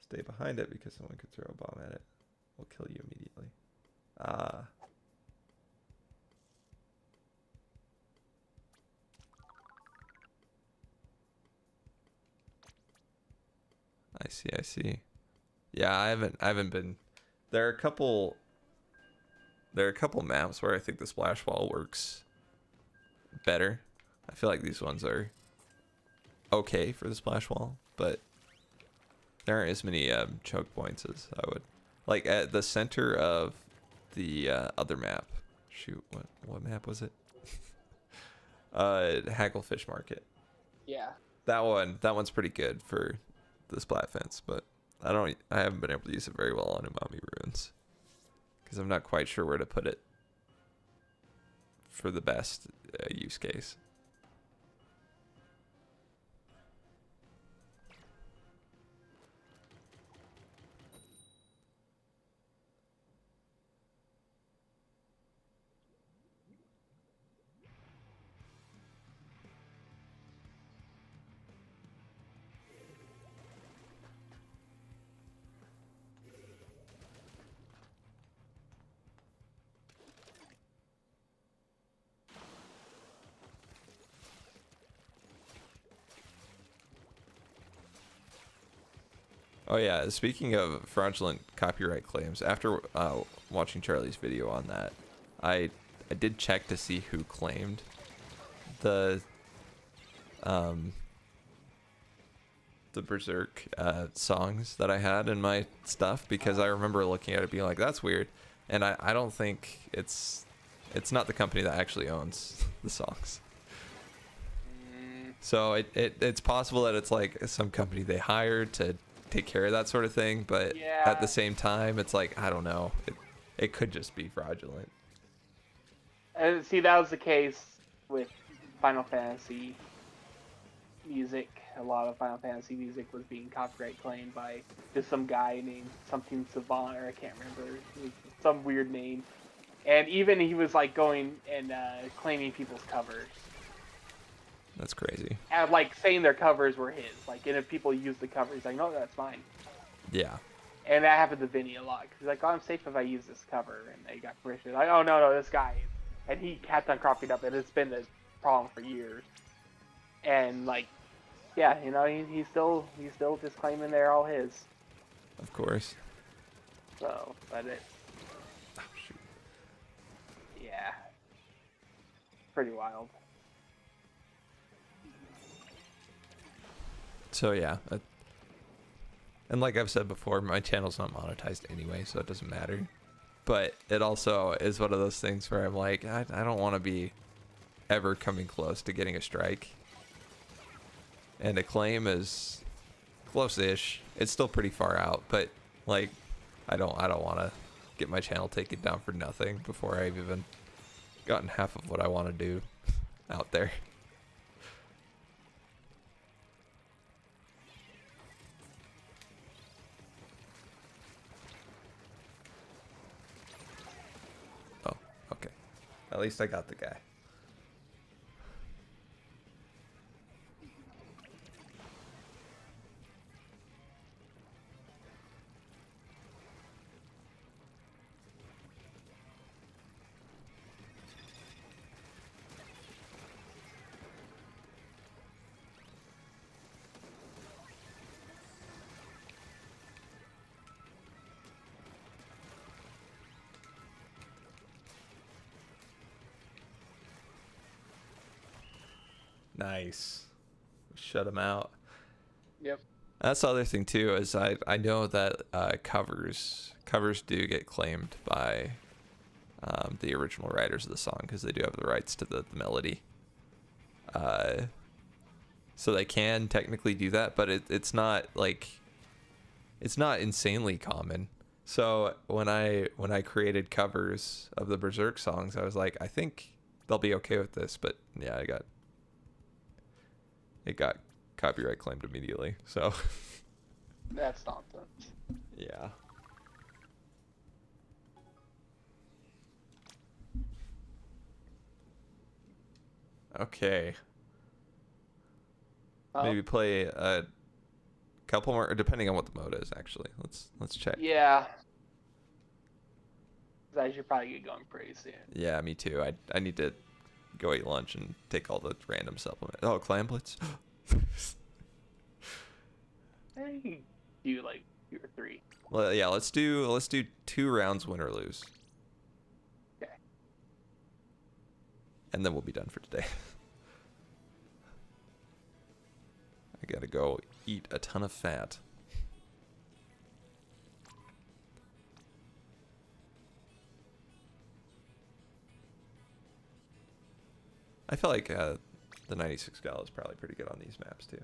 Stay behind it because someone could throw a bomb at it. Will kill you immediately. Ah. I see. Yeah, I haven't been. There are a couple maps where I think the splash wall works better. I feel like these ones are okay for the splash wall, but there aren't as many choke points as I would. Like at the center of the other map. Shoot, what map was it? Hagglefish Market. Yeah. That one's pretty good for the splat fence, but I haven't been able to use it very well on Umami Ruins because I'm not quite sure where to put it for the best use case. Oh yeah, speaking of fraudulent copyright claims, after watching Charlie's video on that, I did check to see who claimed the Berserk songs that I had in my stuff, because I remember looking at it being like, that's weird, and I don't think it's not the company that actually owns the songs. So it's possible that it's like some company they hired to take care of that sort of thing, but Yeah. at the same time it's like, I don't know, it could just be fraudulent. And see, that was the case with Final Fantasy music. A lot of Final Fantasy music was being copyright claimed by just some guy named something Savant, or I can't remember, it was some weird name. And even he was like going and claiming people's covers. That's crazy. And like saying their covers were his. Like, and if people use the cover, he's like, no, that's mine. Yeah. And that happened to Vinny a lot. Cause he's like, oh, I'm safe if I use this cover. And they got permission. Like, oh, no, this guy. And he kept on cropping up, and it's been a problem for years. And like, yeah, he's still just claiming they're all his. Of course. So, but it, Oh, shoot. yeah, pretty wild. So yeah, and like I've said before, my channel's not monetized anyway, so it doesn't matter. But it also is one of those things where I'm like, I don't want to be ever coming close to getting a strike. And a claim is close-ish. It's still pretty far out, but like, I don't want to get my channel taken down for nothing before I've even gotten half of what I want to do out there. Oh, okay. At least I got the guy. Nice. Shut him out. Yep. That's the other thing too, is I know that covers do get claimed by the original writers of the song because they do have the rights to the melody. So they can technically do that, but it's not like, it's not insanely common. So when I created covers of the Berserk songs, I was like, I think they'll be okay with this, but yeah, it got copyright claimed immediately. So That's nonsense. yeah. Okay. Maybe play a couple more, depending on what the mode is. Actually, let's check. Yeah. I should probably get going pretty soon. Yeah, me too. I need to go eat lunch and take all the random supplements. Oh, clam blitz. I could do like 2 or 3. Well, yeah, let's do 2 rounds, win or lose. Okay. And then we'll be done for today. I gotta go eat a ton of fat. I feel like the 96 gal is probably pretty good on these maps too.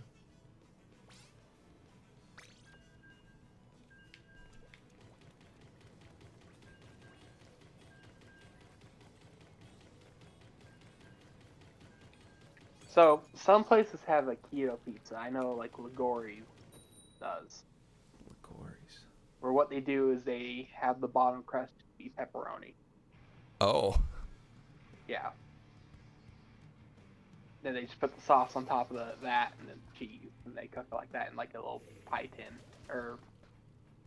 So some places have a keto pizza. I know like Ligori's does. Liqueurs. Where what they do is they have the bottom crust be pepperoni. Oh. Yeah. Then they just put the sauce on top of that and then cheese, and they cook it like that in like a little pie tin or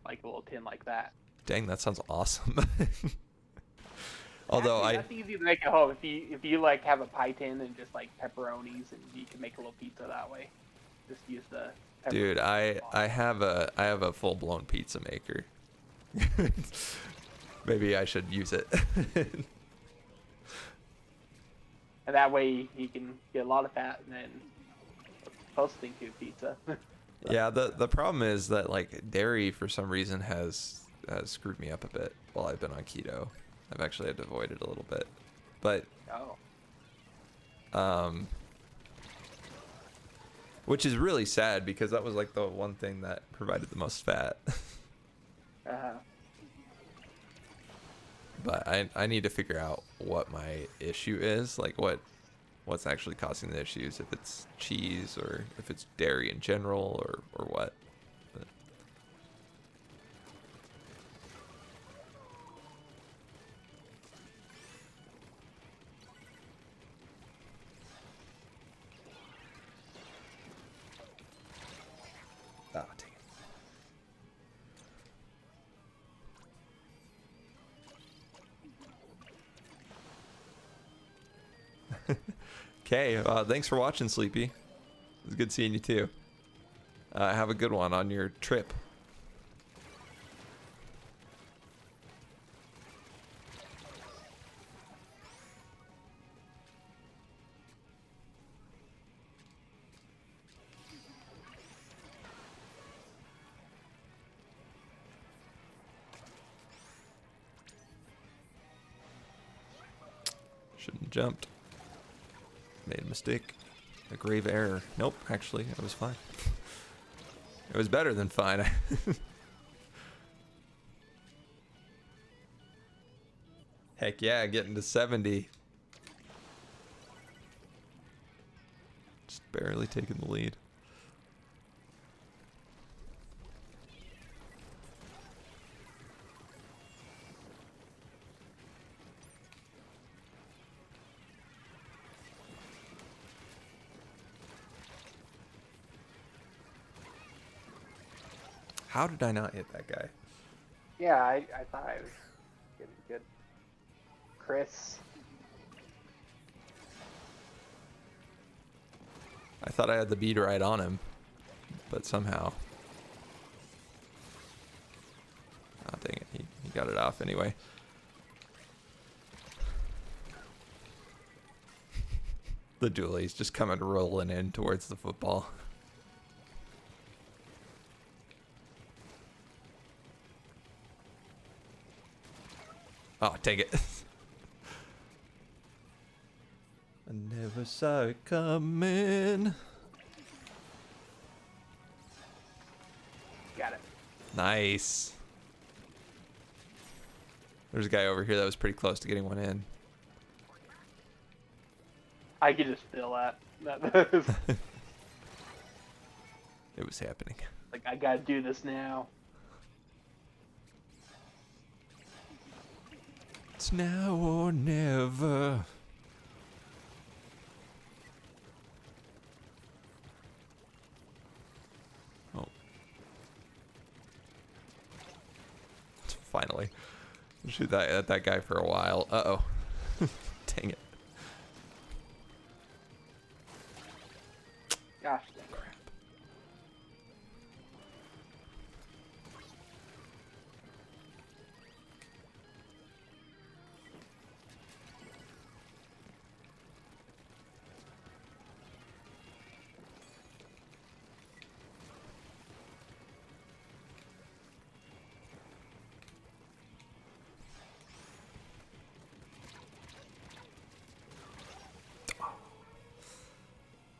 like a little tin like that. Dang, that sounds awesome. Although Actually, that's easy to make at home. If you like have a pie tin and just like pepperonis, and you can make a little pizza that way. Just use the. Dude, I have a full blown pizza maker. Maybe I should use it. And that way you can get a lot of fat and then posting to pizza. Yeah, the problem is that like dairy for some reason has screwed me up a bit while I've been on keto. I've actually had to avoid it a little bit, but which is really sad because that was like the one thing that provided the most fat. But I need to figure out what my issue is, like what's actually causing the issues, if it's cheese or if it's dairy in general or what. But ah, dang it. Okay, thanks for watching, Sleepy. was good seeing you too. Have a good one on your trip. Shouldn't have jumped. Made a mistake. A grave error. Nope, actually, it was fine. It was better than fine. Heck yeah, getting to 70. Just barely taking the lead. How did I not hit that guy? Yeah, I thought I was getting good. Chris. I thought I had the bead right on him, but somehow. Oh, dang it. He got it off anyway. The dualie's just coming rolling in towards the football. Oh, take it. I never saw it coming. Got it. Nice. There's a guy over here that was pretty close to getting one in. I could just feel that. It was happening. Like, I gotta do this now. It's now or never. Oh. Finally. Shoot that guy for a while. Uh-oh. Dang it. Gosh. Crap.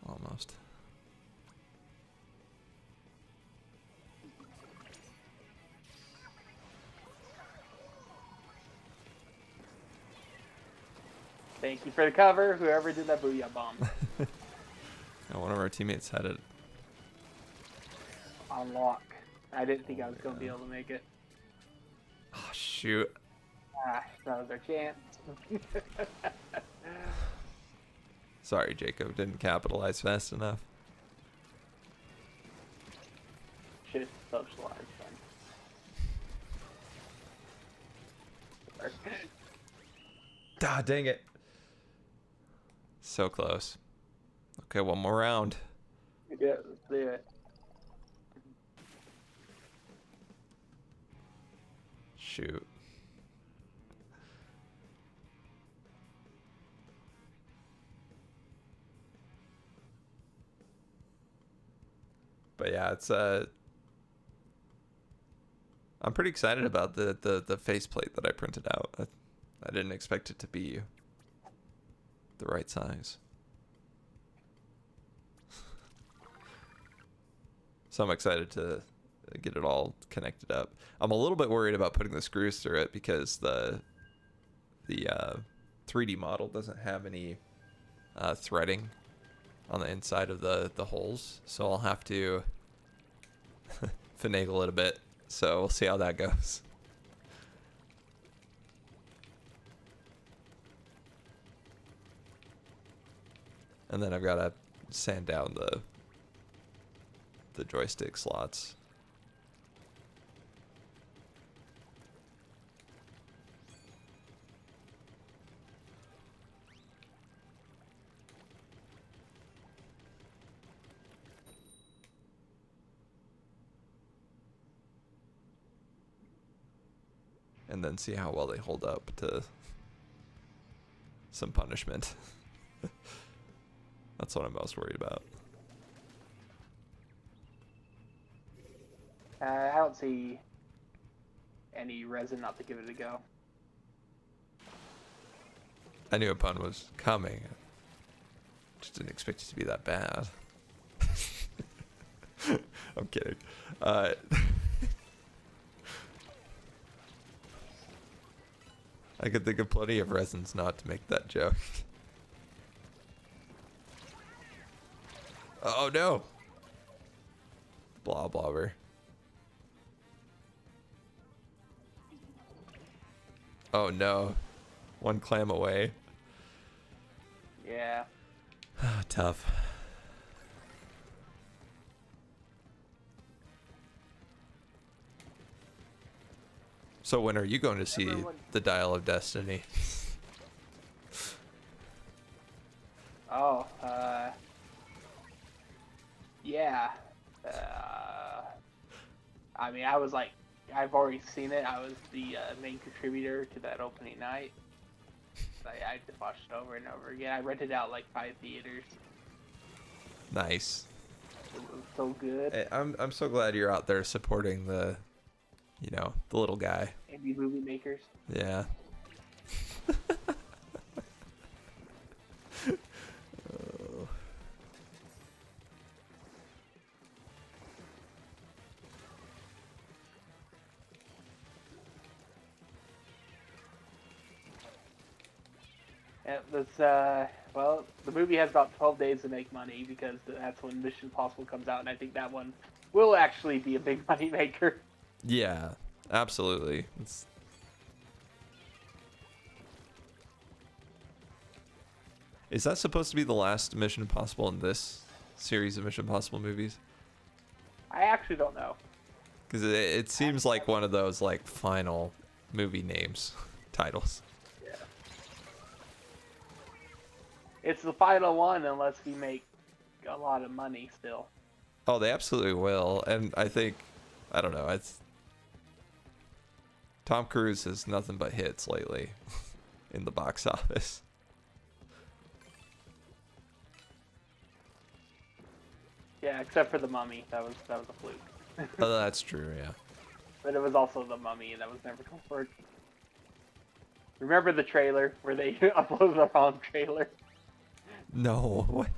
Almost. Thank you for the cover, whoever did that booyah bomb. Now one of our teammates had it. On lock. I didn't think I was gonna be able to make it. Oh, shoot. Ah, that was our chance. Sorry, Jacob. Didn't capitalize fast enough. Should socialize then. Ah, dang it. So close. Okay, one more round. Yeah, let's do it. Shoot. But yeah, it's I'm pretty excited about the faceplate that I printed out. I didn't expect it to be the right size. So I'm excited to get it all connected up. I'm a little bit worried about putting the screws through it because the 3D model doesn't have any threading on the inside of the holes, so I'll have to finagle it a bit. So we'll see how that goes. And then I've got to sand down the joystick slots. and then see how well they hold up to some punishment. That's what I'm most worried about. I don't see any reason not to give it a go. I knew a pun was coming. Just didn't expect it to be that bad. I'm kidding. I could think of plenty of reasons not to make that joke. Oh no! Blah blobber. Oh no. One clam away. Yeah. Tough. So when are you going to see the Dial of Destiny? Oh, yeah. I mean, I was like, I've already seen it. I was the main contributor to that opening night. I just watched it over and over again. I rented out like 5 theaters. Nice. It was so good. I'm so glad you're out there supporting the, the little guy. Indie movie makers. Yeah. Oh. It was, well, the movie has about 12 days to make money because that's when Mission Impossible comes out, and I think that one will actually be a big money maker. Yeah, absolutely. Is that supposed to be the last Mission Impossible in this series of Mission Impossible movies? I actually don't know. Because it seems like one of those like final movie names, titles. Yeah. It's the final one unless we make a lot of money still. Oh, they absolutely will. And I think, I don't know, Tom Cruise has nothing but hits lately in the box office. Yeah, except for The Mummy. That was a fluke. Oh, that's true, yeah. But it was also The Mummy, and that was never confirmed. Remember the trailer where they uploaded the wrong trailer? No. What?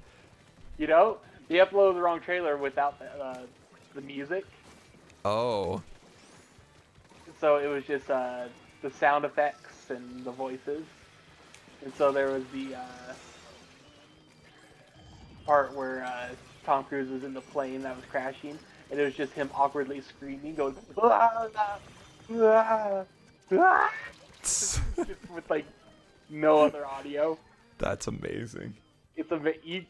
You know, they uploaded the wrong trailer without the music. Oh. So it was just the sound effects and the voices. And so there was the part where Tom Cruise was in the plane that was crashing, and it was just him awkwardly screaming, going, "Ah, ah, ah, ah," just with like no other audio. That's amazing. It's you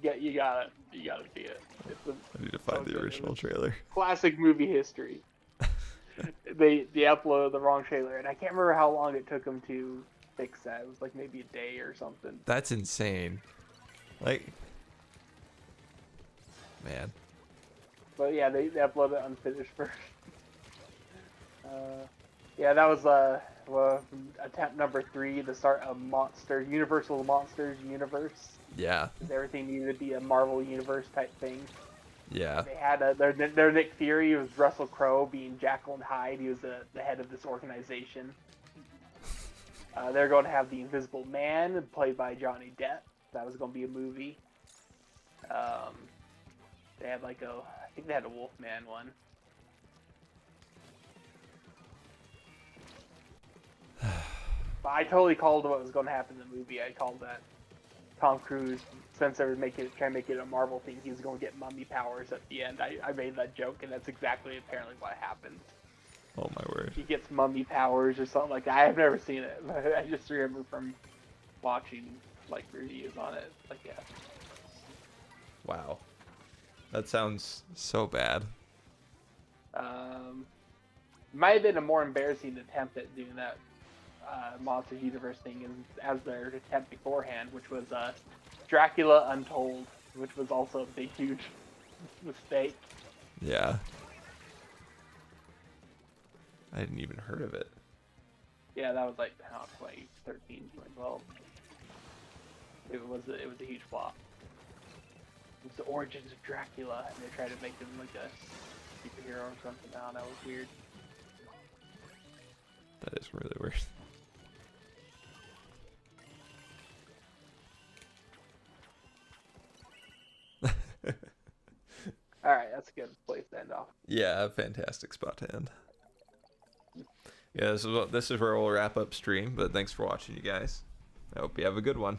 gotta see it. I need to find the original trailer. Classic movie history. They uploaded the wrong trailer, and I can't remember how long it took them to fix that. It was like maybe a day or something. That's insane. Like, man. But yeah, they uploaded it unfinished first. Yeah, that was attempt number 3, the start of Universal Monsters universe. Yeah. Everything needed to be a Marvel universe type thing. Yeah. They had their Nick Fury was Russell Crowe being Jekyll and Hyde. He was the head of this organization. They're going to have the Invisible Man, played by Johnny Depp. That was going to be a movie. They had I think they had a Wolfman one. But I totally called what was going to happen in the movie. I called that Tom Cruise, since they were trying to make it a Marvel thing, he was going to get mummy powers at the end. I made that joke, and that's exactly apparently what happened. Oh my word. He gets mummy powers or something like that. I have never seen it, but I just remember from watching reviews on it. Yeah. Wow. That sounds so bad. Might have been a more embarrassing attempt at doing that Monsters Universe thing as their attempt beforehand, which was Dracula Untold, which was also a big, huge mistake. Yeah. I hadn't even heard of it. Yeah, that was like 2013, 2012. It was a huge flop. It was the origins of Dracula, and they tried to make him like a superhero or something. Now that was weird. That is really weird. All right, that's a good place to end off. Yeah, fantastic spot to end. Yeah, this is where we'll wrap up stream, but thanks for watching, you guys. I hope you have a good one.